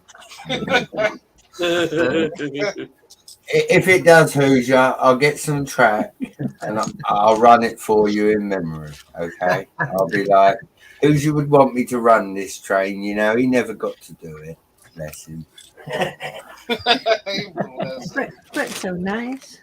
Speaker 4: If it does, Hoosier, I'll get some track and I'll run it for you in memory. Okay, I'll be like, Hoosier would want me to run this train. You know, he never got to do it. Bless him.
Speaker 11: Brett's so nice.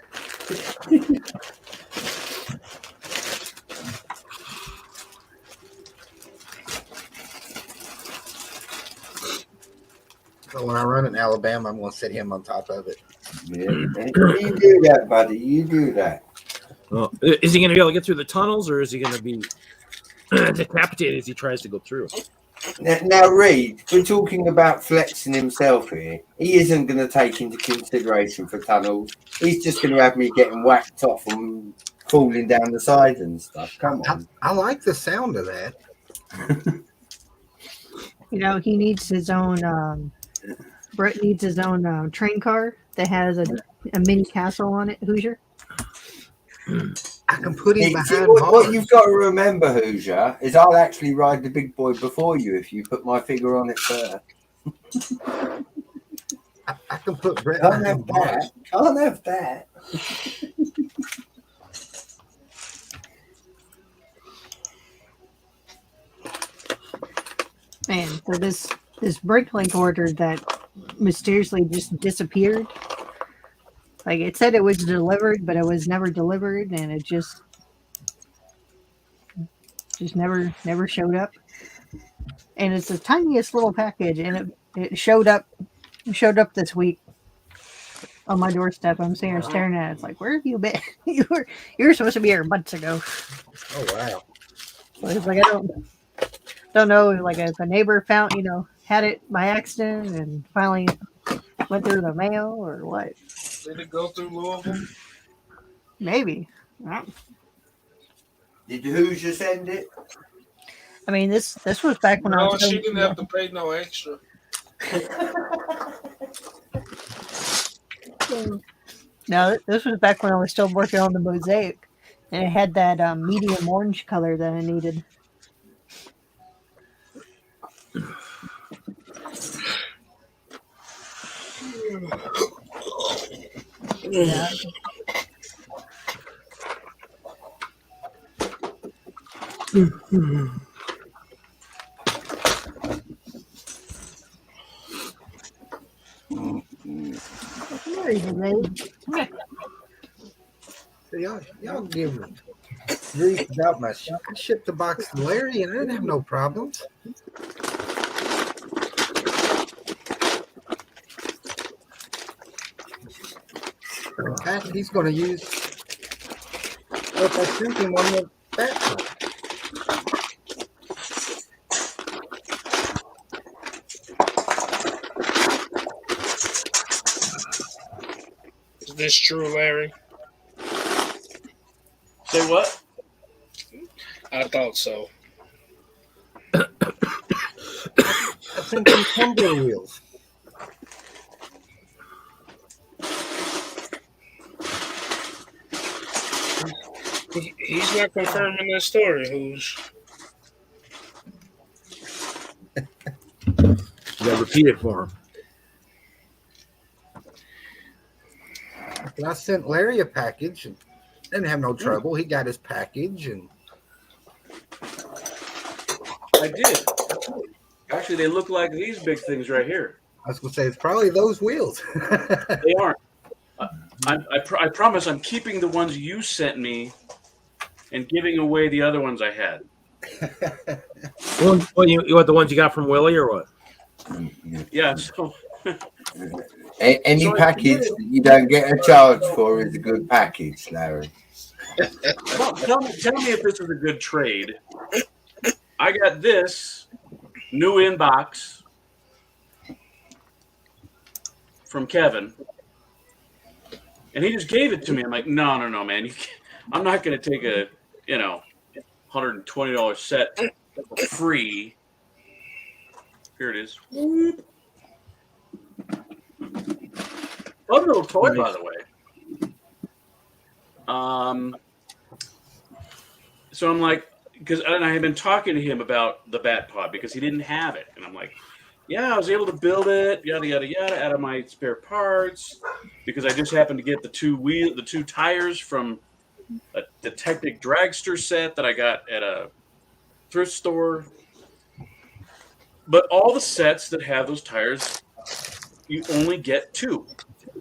Speaker 10: So when I run in Alabama, I'm going to set him on top of it.
Speaker 4: Yeah, you do that, buddy. You do that.
Speaker 1: Well, is he going to be able to get through the tunnels, or is he going to be decapitated as he tries to go through?
Speaker 4: Now, Reed, we're talking about flexing himself here. He isn't going to take into consideration for tunnels. He's just going to have me getting whacked off and falling down the side and stuff. Come on.
Speaker 10: I like the sound of that.
Speaker 11: You know, he needs his own. Brett needs his own train car that has a mini castle on it. Hoosier.
Speaker 10: I can put him
Speaker 4: See,
Speaker 10: behind
Speaker 4: what
Speaker 10: bars.
Speaker 4: you've got to remember, Hoosier, is I'll actually ride the big boy before you if you put my figure on it first.
Speaker 10: I can put Brett
Speaker 4: Can't
Speaker 10: behind
Speaker 4: have
Speaker 10: bars.
Speaker 4: that. Can't have that.
Speaker 11: Man, so this Bricklink order that mysteriously just disappeared. Like it said it was delivered, but it was never delivered, and it just never showed up. And it's the tiniest little package, and it showed up this week on my doorstep. I'm sitting here staring at it. It's like, where have you been? you were supposed to be here months ago.
Speaker 10: Oh wow!
Speaker 11: But it's like I don't know. Like if a neighbor found, had it by accident and finally went through the mail or what?
Speaker 8: Did it go through Louisville?
Speaker 11: Maybe.
Speaker 4: Did Hoosier send it?
Speaker 11: I mean, this was back when I
Speaker 8: No,
Speaker 11: was.
Speaker 8: she didn't have to pay no extra.
Speaker 11: No, this was back when I was still working on the Mosaic, and it had that medium orange color that I needed. Yeah.
Speaker 10: Y'all give me grief about my shit. I shipped the box to Larry and I didn't have no problems. In fact, he's going to use what I sent him on the back side.
Speaker 8: Is this true, Larry?
Speaker 3: Say what?
Speaker 8: I thought so.
Speaker 10: I sent him tumbler wheels.
Speaker 8: He's not confirming that story, Who's?
Speaker 1: You gotta repeat it for him.
Speaker 10: And I sent Larry a package and didn't have no trouble. He got his package and
Speaker 3: I did. Actually, they look like these big things right here.
Speaker 10: I was going to say, it's probably those wheels.
Speaker 3: They aren't. I promise I'm keeping the ones you sent me and giving away the other ones I had.
Speaker 1: Well, you want the ones you got from Willie or what?
Speaker 3: Yeah, so
Speaker 4: Any package that you don't get a charge for is a good package, Larry.
Speaker 3: tell me if this is a good trade. I got this new inbox from Kevin, and he just gave it to me. I'm like, no, man. I'm not going to take a $120 set for free. Here it is. Fun little toy, by the way. So I'm like, and I had been talking to him about the Bat Pod because he didn't have it, and I'm like, yeah, I was able to build it, yada yada yada, out of my spare parts because I just happened to get the two tires from the Technic Dragster set that I got at a thrift store. But all the sets that have those tires, you only get two,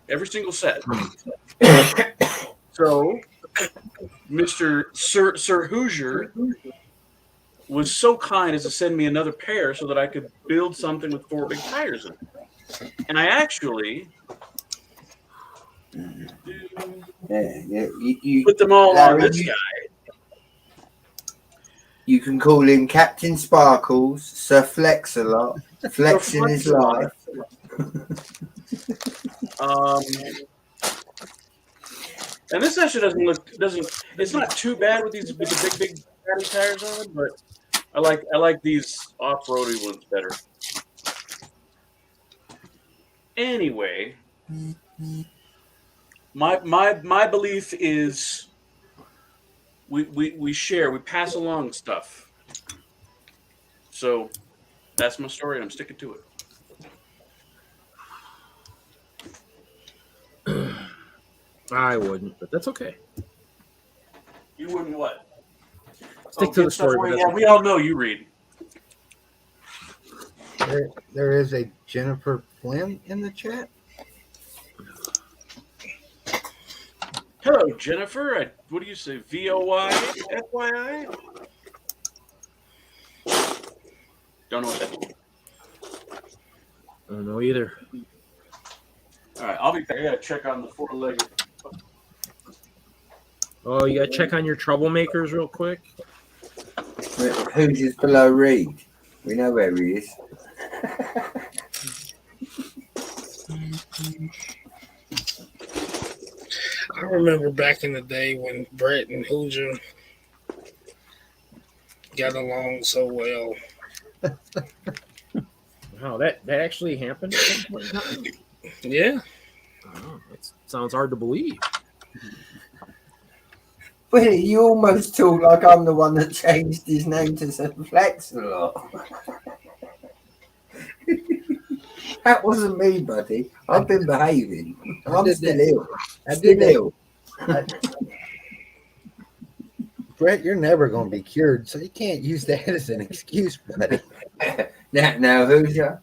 Speaker 3: every single set. So, Mr. Sir Hoosier was so kind as to send me another pair so that I could build something with 4 big tires in it. And I actually
Speaker 4: You
Speaker 3: put them all on this guy.
Speaker 4: You can call him Captain Sparkles, Sir Flex a lot, flexing his life.
Speaker 3: And this actually it's not too bad with the big fatty tires on it, but I like these off-roady ones better. Anyway, my belief is we share, we pass along stuff. So that's my story, and I'm sticking to it.
Speaker 1: I wouldn't, but that's okay.
Speaker 3: You wouldn't what?
Speaker 1: Stick to the story.
Speaker 3: Yeah, we all know you read.
Speaker 10: There is a Jennifer Flynn in the chat.
Speaker 3: Hello, Jennifer. What do you say? VOY? FYI? Don't know what that means.
Speaker 1: I don't know either.
Speaker 3: All right, I'll be back. I got to check on the four-legged.
Speaker 1: Oh, you got to check on your troublemakers real quick.
Speaker 4: Who's just below Reed? We know where he is.
Speaker 8: I remember back in the day when Brett and Hoosier got along so well.
Speaker 1: Wow, that actually happened?
Speaker 8: Yeah.
Speaker 1: Oh, that sounds hard to believe.
Speaker 4: Well, you almost talk like I'm the one that changed his name to Sir Flex a lot. That wasn't me, buddy. I've been behaving. I'm still ill. Still ill.
Speaker 10: Brett, you're never going to be cured, so you can't use that as an excuse, buddy.
Speaker 4: Now, Hoosier.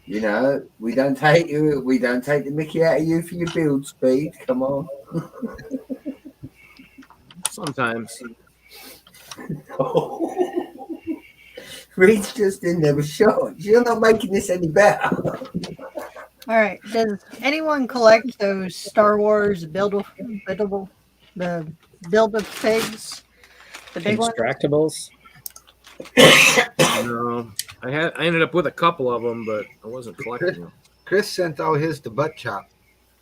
Speaker 4: You know, we don't take the mickey out of you for your build speed. Come on.
Speaker 1: Sometimes.
Speaker 4: Reed's just in there with shots. You're not making this any better.
Speaker 11: All right. Does anyone collect those Star Wars build-a pigs? The big ones?
Speaker 2: Extractables?
Speaker 1: No. I ended up with a couple of them, but I wasn't collecting them.
Speaker 10: Chris sent all his to Butt Chop.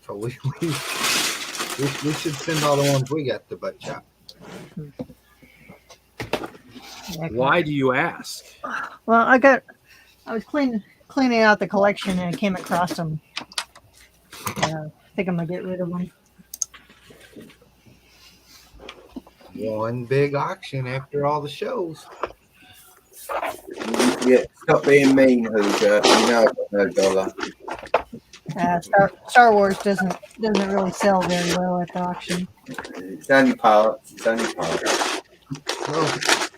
Speaker 10: So we should send all the ones we got to Butt Chop.
Speaker 1: Why do you ask?
Speaker 11: Well, I was cleaning out the collection and I came across them. I think I'm gonna get rid of them.
Speaker 10: One big auction after all the shows.
Speaker 4: Yeah, stop being mean, Hoosier. You know I've got no dollar.
Speaker 11: Star Wars doesn't really sell very well at the auction.
Speaker 4: It's only parts.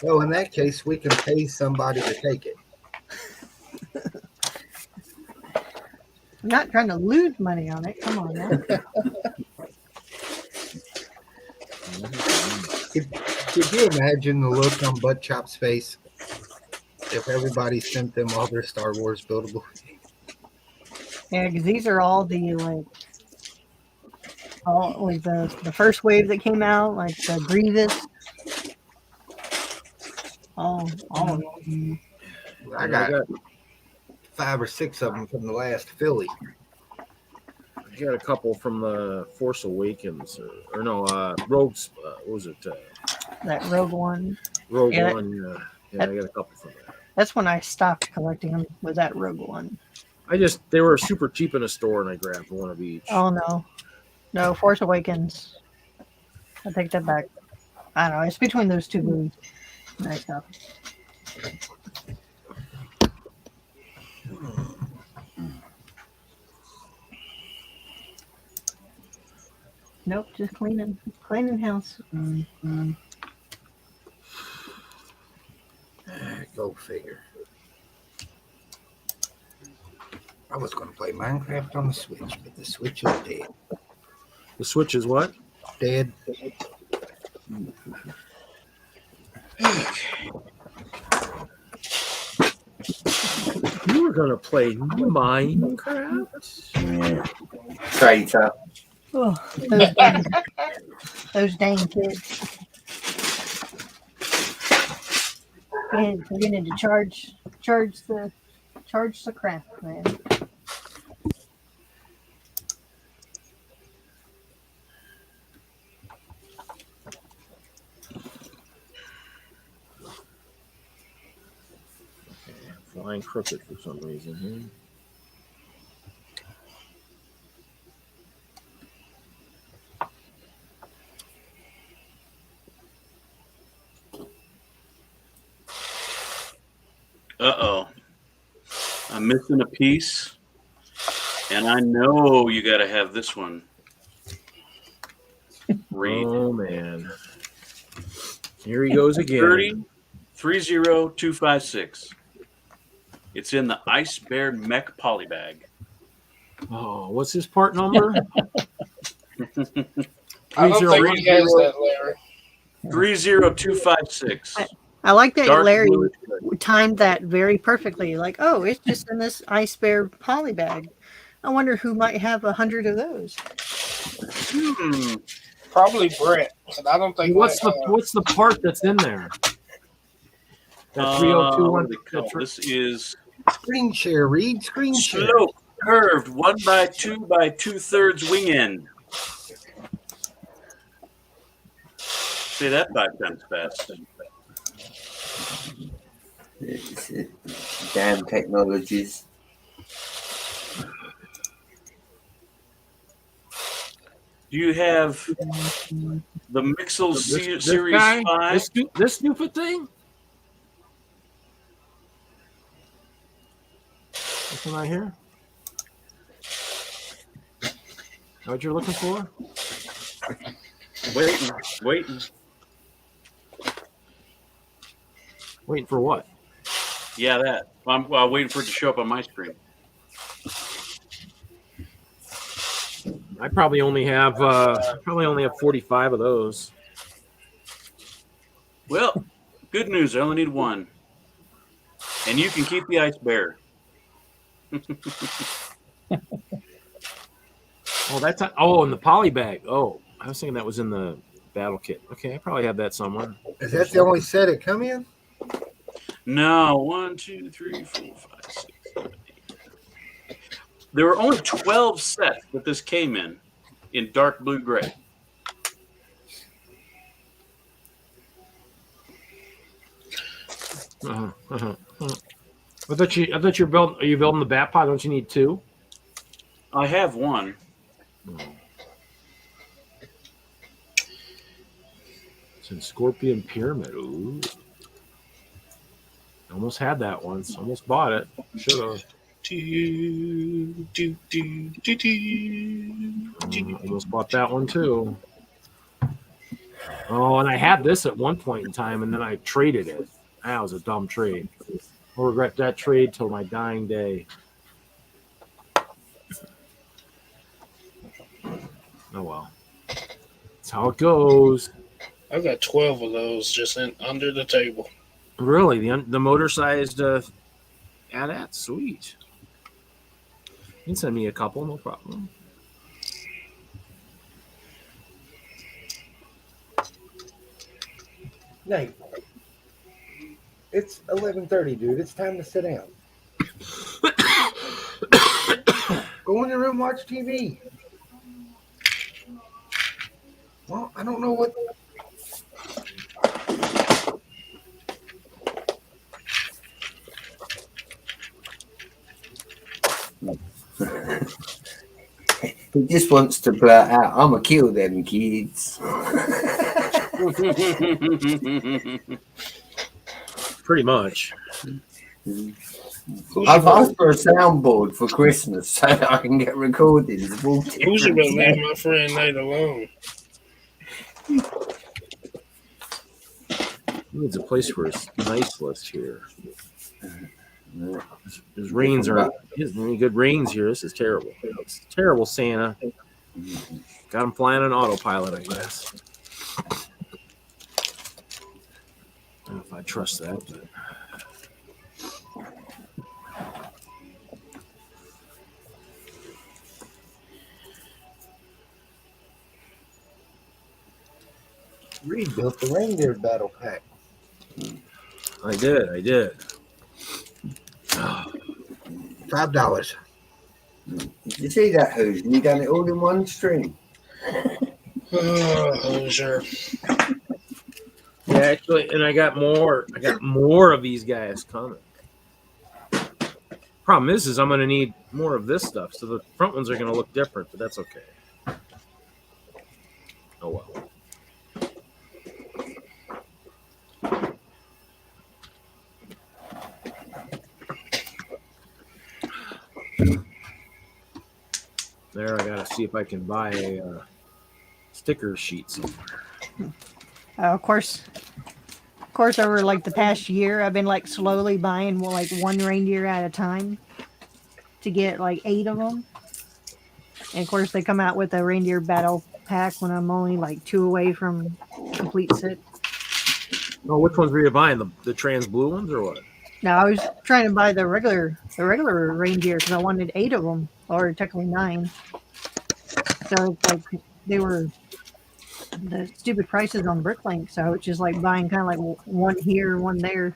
Speaker 10: Well, in that case, we can pay somebody to take it.
Speaker 11: I'm not trying to lose money on it. Come on now.
Speaker 10: Could you imagine the look on Butt Chop's face if everybody sent them all their Star Wars buildable?
Speaker 11: Yeah, because these are all the the first wave that came out, like the Grievous. All of them.
Speaker 10: I got 5 or 6 of them from the last Philly.
Speaker 1: I got a couple from the Force Awakens, or no, Rogue's. What was it?
Speaker 11: That Rogue One.
Speaker 1: Rogue
Speaker 11: Yeah,
Speaker 1: One. Yeah, I got a couple from that.
Speaker 11: That's when I stopped collecting them. Was that Rogue One?
Speaker 1: They were super cheap in a store, and I grabbed one of each.
Speaker 11: Oh no, Force Awakens. I take that back. I don't know. It's between those two movies. Nice stuff. Nope, just cleaning house.
Speaker 10: Go figure. I was going to play Minecraft on the Switch, but the Switch is dead.
Speaker 1: The Switch is what?
Speaker 10: Dead.
Speaker 1: You were gonna play Minecraft?
Speaker 4: Traitor.
Speaker 11: Oh, those dang kids. And forgetting to charge the crap, man.
Speaker 1: Flying crooked for some reason here.
Speaker 3: Uh-oh. I'm missing a piece, and I know you got to have this one. Read.
Speaker 1: Oh, man. Here he goes again.
Speaker 3: 30256. It's in the Ice Bear Mech poly bag.
Speaker 1: Oh, what's his part number?
Speaker 8: I don't think he has that, Larry.
Speaker 3: 30256.
Speaker 11: I like that
Speaker 3: Dark
Speaker 11: Larry
Speaker 3: blue.
Speaker 11: timed that very perfectly. Like, oh, it's just in this Ice Bear poly bag. I wonder who might have 100 of those.
Speaker 8: Probably Brett. But I don't think.
Speaker 1: What's the part that's in there? That 3021.
Speaker 3: This is
Speaker 10: Screen share, Reed. Screen share.
Speaker 3: slope curved 1 by 2 by 2/3 wing end. Say that 5 times fast.
Speaker 4: Damn technologies.
Speaker 3: Do you have the Mixel
Speaker 1: This
Speaker 3: Series
Speaker 1: guy?
Speaker 3: 5?
Speaker 1: This stupid thing? This one right here? What you're looking for?
Speaker 3: Waiting.
Speaker 1: Waiting for what?
Speaker 3: Yeah, that. I'm waiting for it to show up on my screen.
Speaker 1: I probably only have 45 of those.
Speaker 3: Well, good news. I only need one. And you can keep the Ice Bear.
Speaker 1: Oh, that's in the poly bag. Oh, I was thinking that was in the battle kit. Okay, I probably have that somewhere.
Speaker 10: Is that the only set it come in?
Speaker 3: No, 1, 2, 3, 4, 5, 6, 7, 8. There were only 12 sets that this came in dark blue gray.
Speaker 1: I thought you're building. Are you building the bat pod? Don't you need 2?
Speaker 3: I have one.
Speaker 1: It's in Scorpion Pyramid. Ooh. Almost had that once. Almost bought it. Should have. Almost bought that one too. Oh, and I had this at one point in time, and then I traded it. That was a dumb trade. I'll regret that trade till my dying day. Oh well. That's how it goes.
Speaker 8: I've got 12 of those just under the table.
Speaker 1: Really? The motor-sized AT-AT? Sweet. You can send me a couple, no problem.
Speaker 10: Nate, it's 11:30, dude. It's time to sit down. Go in your room, watch TV. Well, I don't know what.
Speaker 4: He just wants to blurt out, I'm going to kill them kids.
Speaker 1: Pretty much.
Speaker 4: I've asked for a soundboard for Christmas so that I can get recordings of all
Speaker 8: Who's
Speaker 4: different
Speaker 8: going to leave my friend Nate alone?
Speaker 1: He needs a place for his nice list here. His reins are. He hasn't any good reins here. This is terrible. It's terrible, Santa. Got him flying on autopilot, I guess. I don't know if I trust that, but.
Speaker 10: Reed built the reindeer battle pack.
Speaker 1: I did.
Speaker 10: $5.
Speaker 4: Did you see that, Who's? You done it all in one stream.
Speaker 8: Sure.
Speaker 1: Yeah, actually, and I got more of these guys coming. Problem is I'm going to need more of this stuff, so the front ones are going to look different, but that's okay. Oh well. There, I gotta see if I can buy a sticker sheet somewhere.
Speaker 11: Of course, over like the past year, I've been like slowly buying like one reindeer at a time to get like 8 of them. And of course, they come out with a reindeer battle pack when I'm only like 2 away from complete set.
Speaker 1: Oh, which ones were you buying? The trans blue ones or what?
Speaker 11: No, I was trying to buy the regular reindeer because I wanted 8 of them, or technically 9. So it's like they were the stupid prices on Bricklink, so it's just like buying kind of like one here, one there.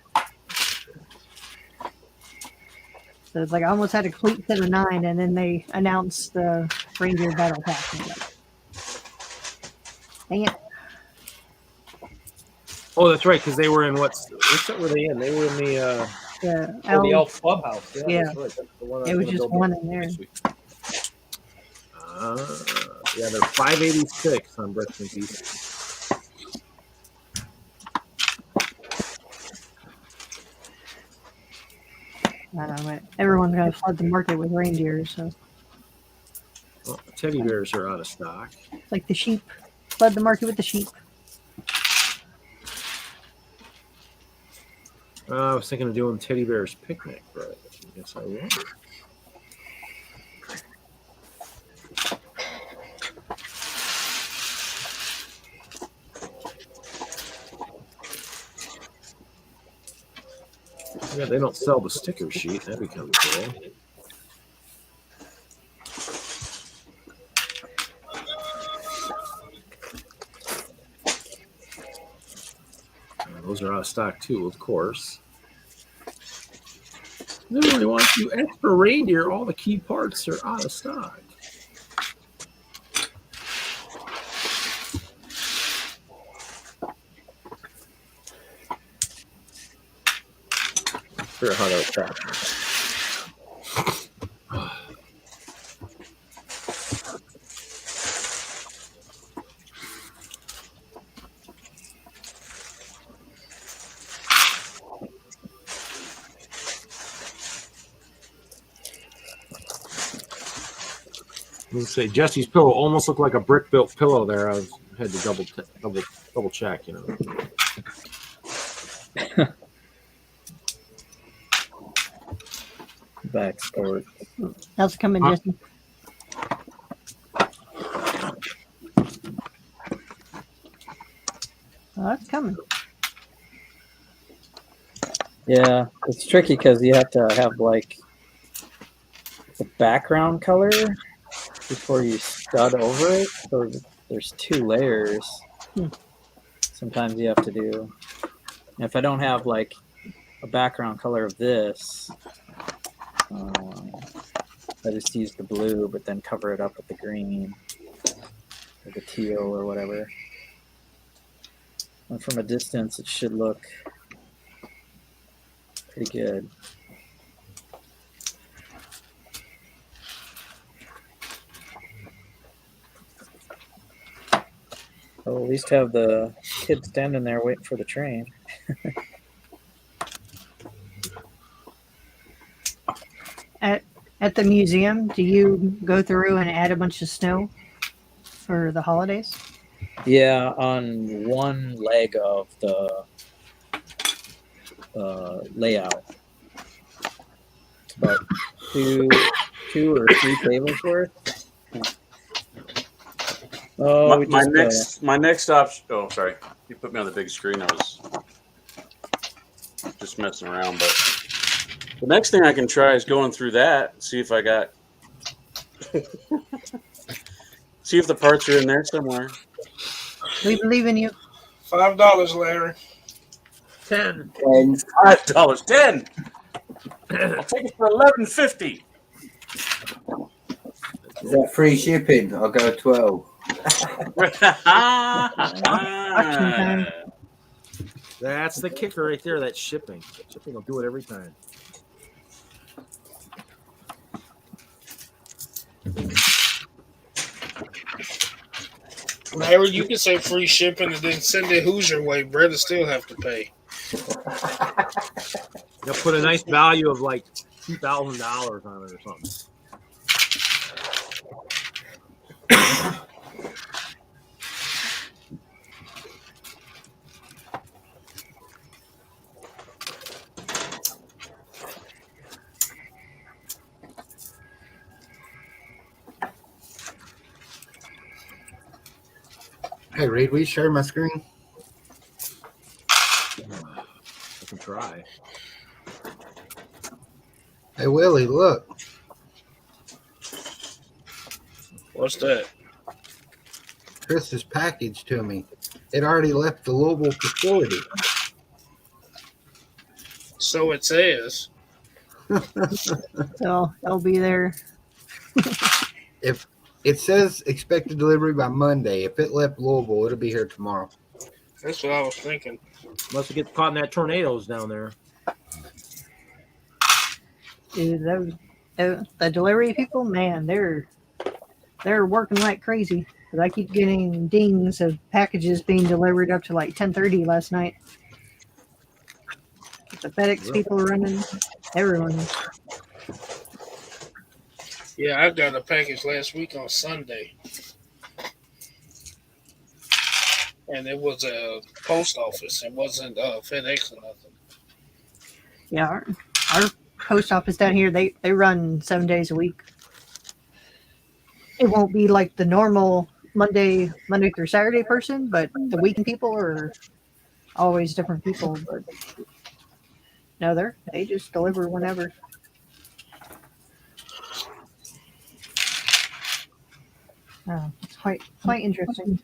Speaker 11: So it's like I almost had a complete set of 9, and then they announced the reindeer battle pack. Dang it!
Speaker 1: Oh, that's right, because they were in what set were they in? They were in the the Elf Clubhouse.
Speaker 11: Yeah.
Speaker 1: That's right. That's the one
Speaker 11: It was just one in there.
Speaker 1: Yeah, they're 586 on Bricks and Pieces.
Speaker 11: I don't know, but everyone's gonna flood the market with reindeer, so
Speaker 1: Well, teddy bears are out of stock.
Speaker 11: it's like the sheep. Flood the market with the sheep.
Speaker 1: I was thinking of doing Teddy Bear's Picnic, but I guess I won't. Yeah, they don't sell the sticker sheet. That'd be kind of cool. Those are out of stock too, of course. They really want you extra reindeer. All the key parts are out of stock. Figure out how to attack. Let's say Jesse's pillow almost looked like a brick-built pillow there. I had to double check, you know.
Speaker 2: Back sport.
Speaker 11: How's it coming, Jesse? Oh, that's coming.
Speaker 2: Yeah, it's tricky because you have to have like the background color before you stud over it. So there's 2 layers. Sometimes you have to do. And if I don't have like a background color of this, I just use the blue, but then cover it up with the green or the teal or whatever. And from a distance, it should look pretty good. I'll at least have the kid standing there waiting for the train.
Speaker 11: At the museum, do you go through and add a bunch of snow for the holidays?
Speaker 2: Yeah, on one leg of the layout. It's about two or three tables worth. Oh,
Speaker 3: my next option. Oh, sorry, you put me on the big screen. I was just messing around, but the next thing I can try is going through that, see if I got, see if the parts are in there somewhere.
Speaker 11: We believe in you.
Speaker 8: $5, Larry.
Speaker 1: $10.
Speaker 4: And
Speaker 3: $5. 10. I'll take it for $11.50.
Speaker 4: is that free shipping? I'll go 12.
Speaker 11: Auction time.
Speaker 1: That's the kicker right there. That shipping. Shipping will do it every time.
Speaker 8: Whenever you can say free shipping and then send it Hoosier way, Brett will still have to pay.
Speaker 1: They'll put a nice value of like $2,000 on it or something.
Speaker 10: Hey, Reed, will you share my screen?
Speaker 1: I can try.
Speaker 10: Hey, Willie, look.
Speaker 8: What's that?
Speaker 10: Chris's package to me. It already left the Louisville facility.
Speaker 8: So it says.
Speaker 11: So they'll be there.
Speaker 10: If it says expected delivery by Monday, if it left Louisville, it'll be here tomorrow.
Speaker 8: That's what I was thinking.
Speaker 1: Must get caught in that tornadoes down there.
Speaker 11: Dude, the delivery people, man, they're working like crazy. Because I keep getting dings of packages being delivered up to like 10:30 last night. The FedEx people are running. Everyone.
Speaker 8: Yeah, I got a package last week on Sunday. And it was a post office. It wasn't FedEx or nothing.
Speaker 11: Yeah, our post office down here, they run 7 days a week. It won't be like the normal Monday through Saturday person, but the weekend people are always different people. But no, they just deliver whenever. Oh, it's quite interesting.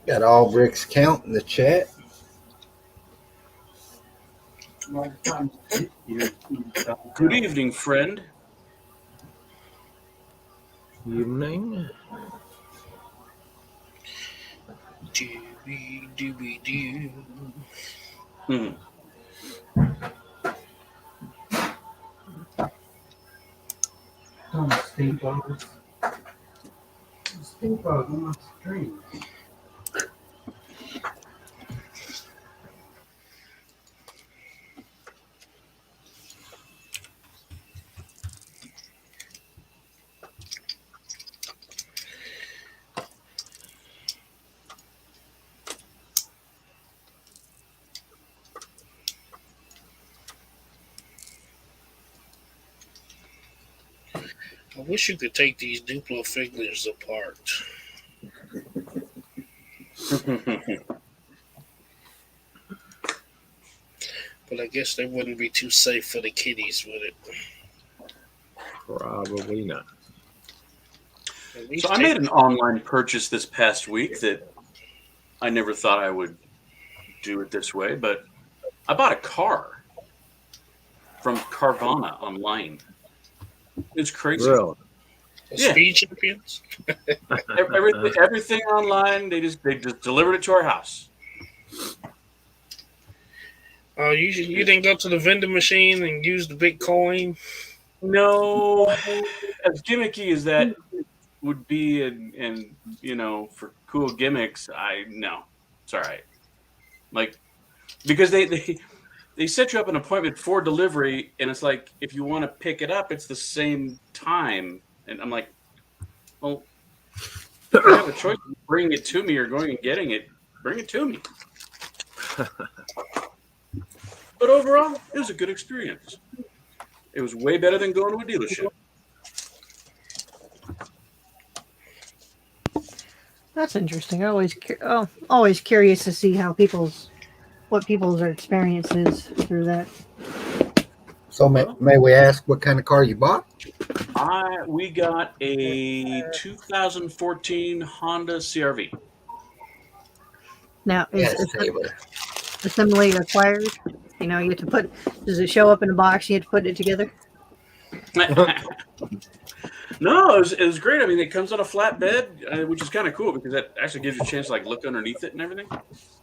Speaker 10: Got all bricks count in the chat.
Speaker 3: Good evening, friend.
Speaker 1: Evening.
Speaker 8: Dooby-dooby-doo.
Speaker 3: Hmm.
Speaker 4: Stink bugs on my stream.
Speaker 8: I wish you could take these Duplo figures apart. But I guess they wouldn't be too safe for the kiddies with it.
Speaker 1: Probably not.
Speaker 3: So I made an online purchase this past week that I never thought I would do it this way, but I bought a car from Carvana online. It's crazy.
Speaker 1: Really?
Speaker 3: Yeah.
Speaker 8: Speed champions?
Speaker 3: Everything online. They just delivered it to our house.
Speaker 8: Oh, you didn't go to the vending machine and use the big coin?
Speaker 3: No, as gimmicky as that would be, and you know, for cool gimmicks, no, it's all right. Like, because they set you up an appointment for delivery, and it's like if you want to pick it up, it's the same time, and I'm like, well, if I have a choice of bringing it to me or going and getting it, bring it to me. But overall, it was a good experience. It was way better than going to a dealership.
Speaker 11: That's interesting. Always curious to see how what people's experiences through that.
Speaker 10: So may we ask what kind of car you bought?
Speaker 3: We got a 2014 Honda CRV.
Speaker 11: Now, is
Speaker 10: Yes, Taylor.
Speaker 11: assembly acquired? You know, you have to does it show up in a box? You have to put it together?
Speaker 3: No, it was great. I mean, it comes on a flatbed, which is kind of cool because that actually gives you a chance to like look underneath it and everything.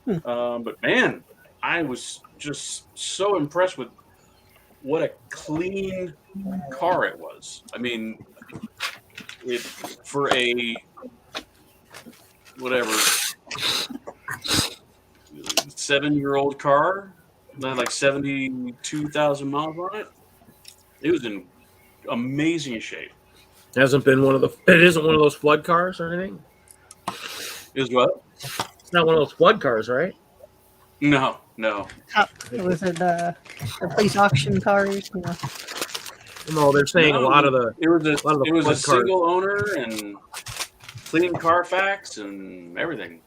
Speaker 3: But man, I was just so impressed with what a clean car it was. I mean, for a whatever 7-year-old car that had like 72,000 miles on it. It was in amazing shape.
Speaker 1: It isn't one of those flood cars or anything?
Speaker 3: It was what?
Speaker 1: It's not one of those flood cars, right?
Speaker 3: No.
Speaker 11: Was it the police auction cars? You know?
Speaker 1: No, they're saying a lot of the.
Speaker 3: It was a
Speaker 1: flood cars.
Speaker 3: single owner and clean Carfax and everything.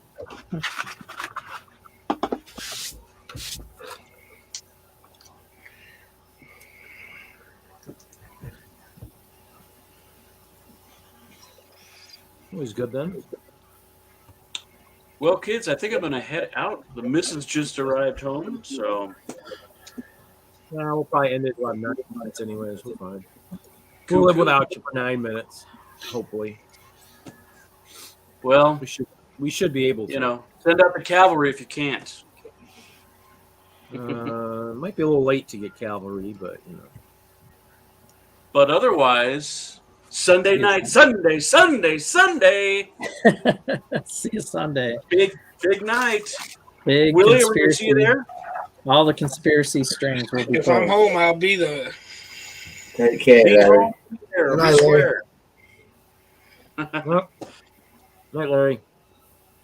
Speaker 1: Always good then.
Speaker 3: Well, kids, I think I'm going to head out. The missus just arrived home, so.
Speaker 1: Yeah, we'll probably end it in about 9 minutes anyways. We're fine.
Speaker 3: Cool,
Speaker 1: We'll live
Speaker 3: cool.
Speaker 1: without you for 9 minutes, hopefully.
Speaker 3: Well,
Speaker 1: we should be able to.
Speaker 3: you know, send out the cavalry if you can't.
Speaker 1: Might be a little late to get cavalry, but you know.
Speaker 3: But otherwise, Sunday night, Sunday.
Speaker 2: See you Sunday.
Speaker 3: Big night.
Speaker 2: Big
Speaker 3: Willie, are we going to see you there?
Speaker 2: All the conspiracy strings will be
Speaker 8: If I'm
Speaker 2: told.
Speaker 8: home, I'll be there.
Speaker 4: Take care,
Speaker 3: Be
Speaker 4: Larry.
Speaker 3: home there,
Speaker 10: Good
Speaker 3: we
Speaker 10: night, Larry.
Speaker 3: swear.
Speaker 1: Well, night, Larry.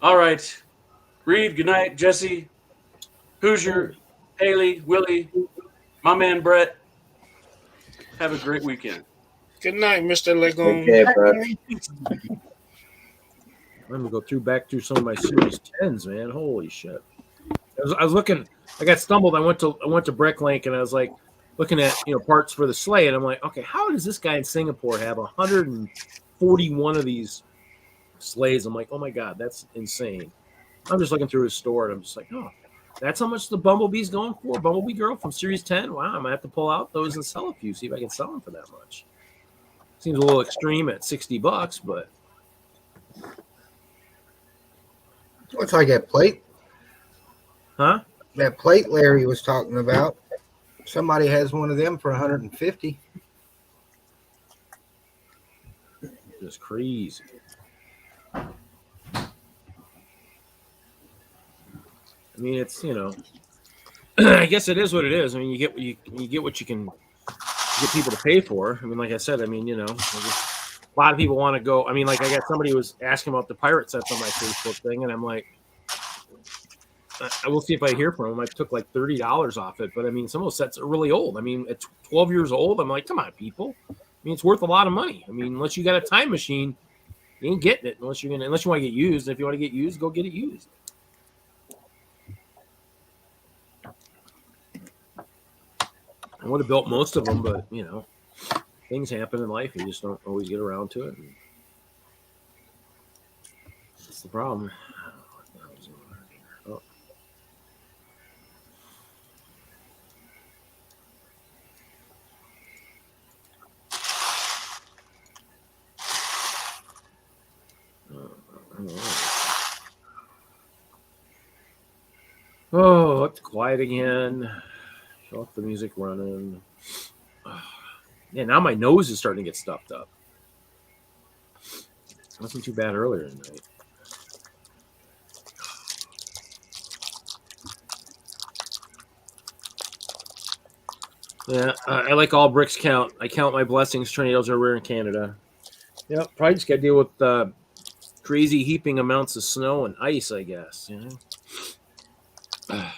Speaker 3: All right. Reed, good night. Jesse, Hoosier, Haley, Willie, my man Brett. Have a great weekend.
Speaker 8: Good night, Mr.
Speaker 4: Take
Speaker 8: Legond.
Speaker 4: care, bro.
Speaker 1: I'm gonna go back through some of my Series 10s, man. Holy shit! I was looking. I got stumbled. I went to Bricklink and I was like looking at parts for the Sleigh, and I'm like, okay, how does this guy in Singapore have 141 of these sleighs? I'm like, oh my god, that's insane. I'm just looking through his store and I'm just like, oh, that's how much the Bumblebee's going for. Bumblebee Girl from Series 10. Wow, I'm gonna have to pull out those and sell a few, see if I can sell them for that much. Seems a little extreme at $60, but
Speaker 10: Looks like that plate.
Speaker 1: huh?
Speaker 10: That plate Larry was talking about. Somebody has one of them for 150.
Speaker 1: Just crazy. I mean, it's I guess it is what it is. I mean, you get what you can get people to pay for. I mean, like I said, I mean, a lot of people want to go. I mean, like I got somebody who was asking about the pirate sets on my Facebook thing, and I'm like, I will see if I hear from them. I took like $30 off it, but I mean, some of those sets are really old. I mean, at 12 years old, I'm like, come on, people. I mean, it's worth a lot of money. I mean, unless you got a time machine, you ain't getting it unless you want to get used. And if you want to get used, go get it used. I would have built most of them, but things happen in life. You just don't always get around to it. And that's the problem. Oh. Oh, it's quiet again. Shut off the music running. Yeah, now my nose is starting to get stuffed up. It wasn't too bad earlier in the night. Yeah, I like all bricks count. I count my blessings. Tornadoes are rare in Canada. Yep, probably just got to deal with crazy heaping amounts of snow and ice, I guess. My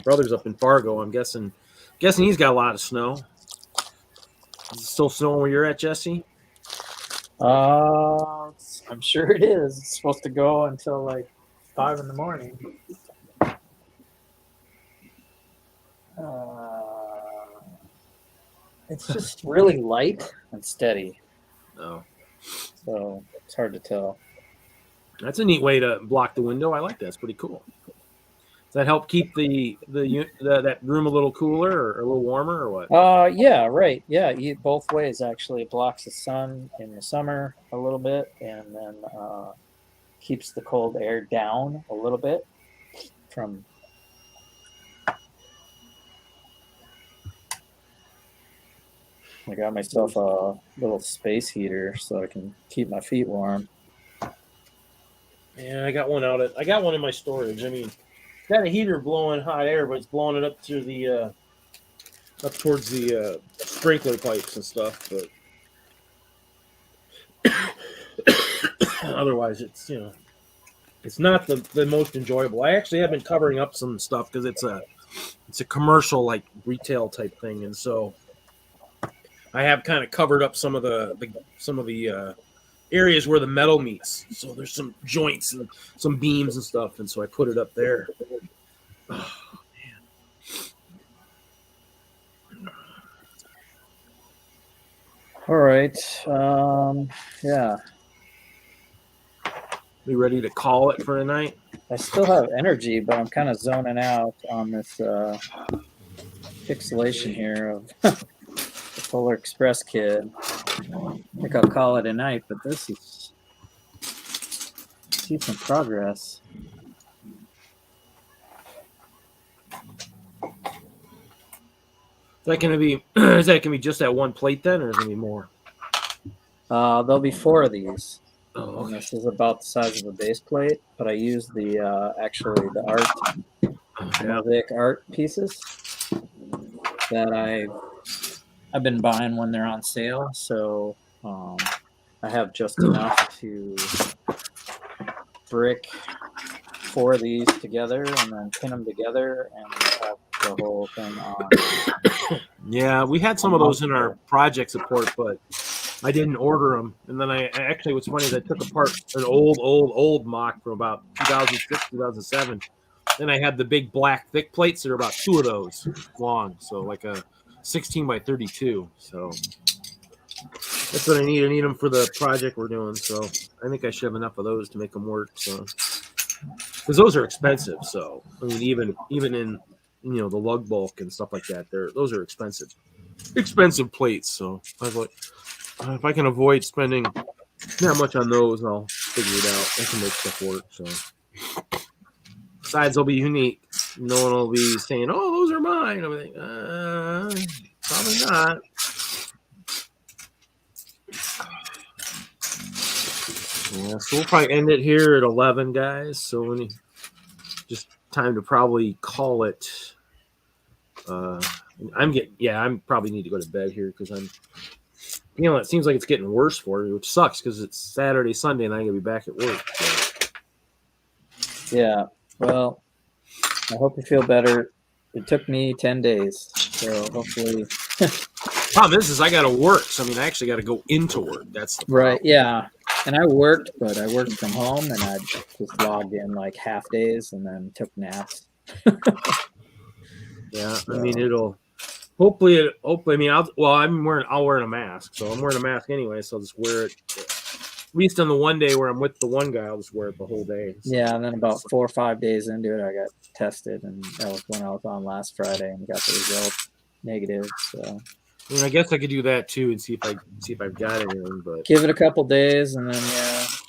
Speaker 1: brother's up in Fargo. I'm guessing he's got a lot of snow. Is it still snowing where you're at, Jesse?
Speaker 2: I'm sure it is. It's supposed to go until like 5 in the morning. It's just really light and steady.
Speaker 1: Oh,
Speaker 2: so it's hard to tell.
Speaker 1: That's a neat way to block the window. I like that. It's pretty cool. Does that help keep that room a little cooler or a little warmer or what?
Speaker 2: Yeah, right. Yeah, both ways actually. It blocks the sun in the summer a little bit, and then keeps the cold air down a little bit from. I got myself a little space heater so I can keep my feet warm.
Speaker 1: Yeah, I got one in my storage. I mean, got a heater blowing hot air, but it's blowing it up to the up towards the sprinkler pipes and stuff. But otherwise, it's it's not the most enjoyable. I actually have been covering up some stuff because it's a commercial like retail type thing, and so I have kind of covered up some of the areas where the metal meets. So there's some joints and some beams and stuff, and so I put it up there. Oh, man.
Speaker 2: All right. Yeah.
Speaker 1: We ready to call it for tonight?
Speaker 2: I still have energy, but I'm kind of zoning out on this pixelation here of the Polar Express kid. I think I'll call it a night, but this is decent progress.
Speaker 1: Is that gonna be just that one plate then, or is it gonna be more?
Speaker 2: There'll be 4 of these.
Speaker 1: Oh, okay.
Speaker 2: This is about the size of a base plate, but I used the mosaic art pieces that I I've been buying when they're on sale, so I have just enough to brick 4 of these together and then pin them together and have the whole thing on.
Speaker 1: Yeah, we had some of those in our project support, but I didn't order them. And then I actually, what's funny is I took apart an old mock from about 2006, 2007. Then I had the big black thick plates. There are about 2 of those long, so like a 16 by 32. So that's what I need. I need them for the project we're doing. So I think I should have enough of those to make them work. So because those are expensive. So I mean, even in the lug bulk and stuff like that, those are expensive plates. So I was like, if I can avoid spending that much on those, I'll figure it out. I can make stuff work. So besides, they'll be unique. No one will be saying, "Oh, those are mine." I'm like, probably not. Yeah, so we'll probably end it here at 11, guys. So just time to probably call it. I'm probably need to go to bed here because I'm. It seems like it's getting worse for me, which sucks because it's Saturday, Sunday, and I'm gonna be back at work. So.
Speaker 2: Yeah. Well, I hope you feel better. It took me 10 days, so hopefully.
Speaker 1: Problem is I got to work. So I mean, I actually got to go into work. That's the problem.
Speaker 2: Right. Yeah. And I worked, but I worked from home, and I just logged in like half days and then took naps.
Speaker 1: Yeah. I mean, it'll. Hopefully. I mean, I'll wear a mask. So I'm wearing a mask anyway. So I'll just wear it. At least on the one day where I'm with the one guy, I'll just wear it the whole day. So.
Speaker 2: Yeah, and then about 4 or 5 days into it, I got tested, and that was when I was on last Friday and got the result negative. So
Speaker 1: I mean, I guess I could do that too and see if I've got anything. But
Speaker 2: give it a couple days, and then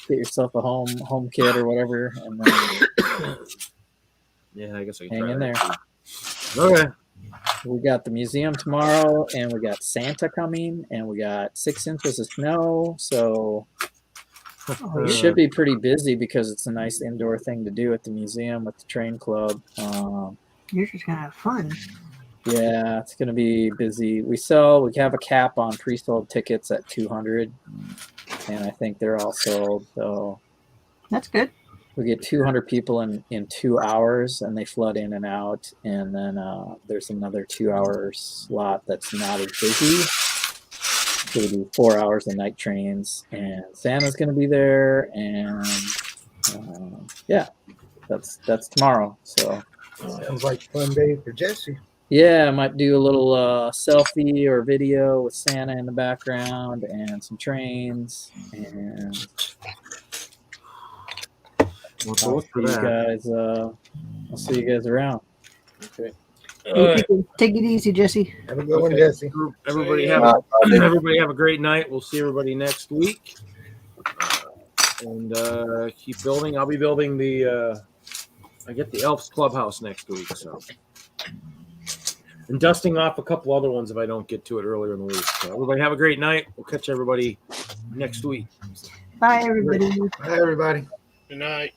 Speaker 2: get yourself a home kit or whatever, and then
Speaker 1: yeah, I guess I can
Speaker 2: hang
Speaker 1: try
Speaker 2: in
Speaker 1: that
Speaker 2: there.
Speaker 1: Okay.
Speaker 2: We got the museum tomorrow, and we got Santa coming, and we got 6 inches of snow, so it should be pretty busy because it's a nice indoor thing to do at the museum with the train club.
Speaker 11: You're just gonna have fun.
Speaker 2: Yeah, it's gonna be busy. We have a cap on pre-sold tickets at 200, and I think they're all sold. So
Speaker 11: That's good.
Speaker 2: we get 200 people in 2 hours, and they flood in and out. And then there's another 2-hour slot that's not as busy. So we do 4 hours of night trains, and Santa's gonna be there, and that's tomorrow. So
Speaker 10: Sounds like a fun day for Jesse.
Speaker 2: yeah, I might do a little selfie or video with Santa in the background and some trains, and
Speaker 1: We'll
Speaker 2: I'll
Speaker 1: look for
Speaker 2: see you
Speaker 1: that.
Speaker 2: guys. I'll see you guys around.
Speaker 1: Okay.
Speaker 11: Take it easy, Jesse.
Speaker 10: Have a good one, Jesse.
Speaker 1: Everybody have a great night. We'll see everybody next week. And keep building. I'll be building I get the Elf's Clubhouse next week, so and dusting off a couple other ones if I don't get to it earlier in the week. So everybody have a great night. We'll catch everybody next week.
Speaker 11: Bye, everybody.
Speaker 10: Bye, everybody.
Speaker 8: Good night.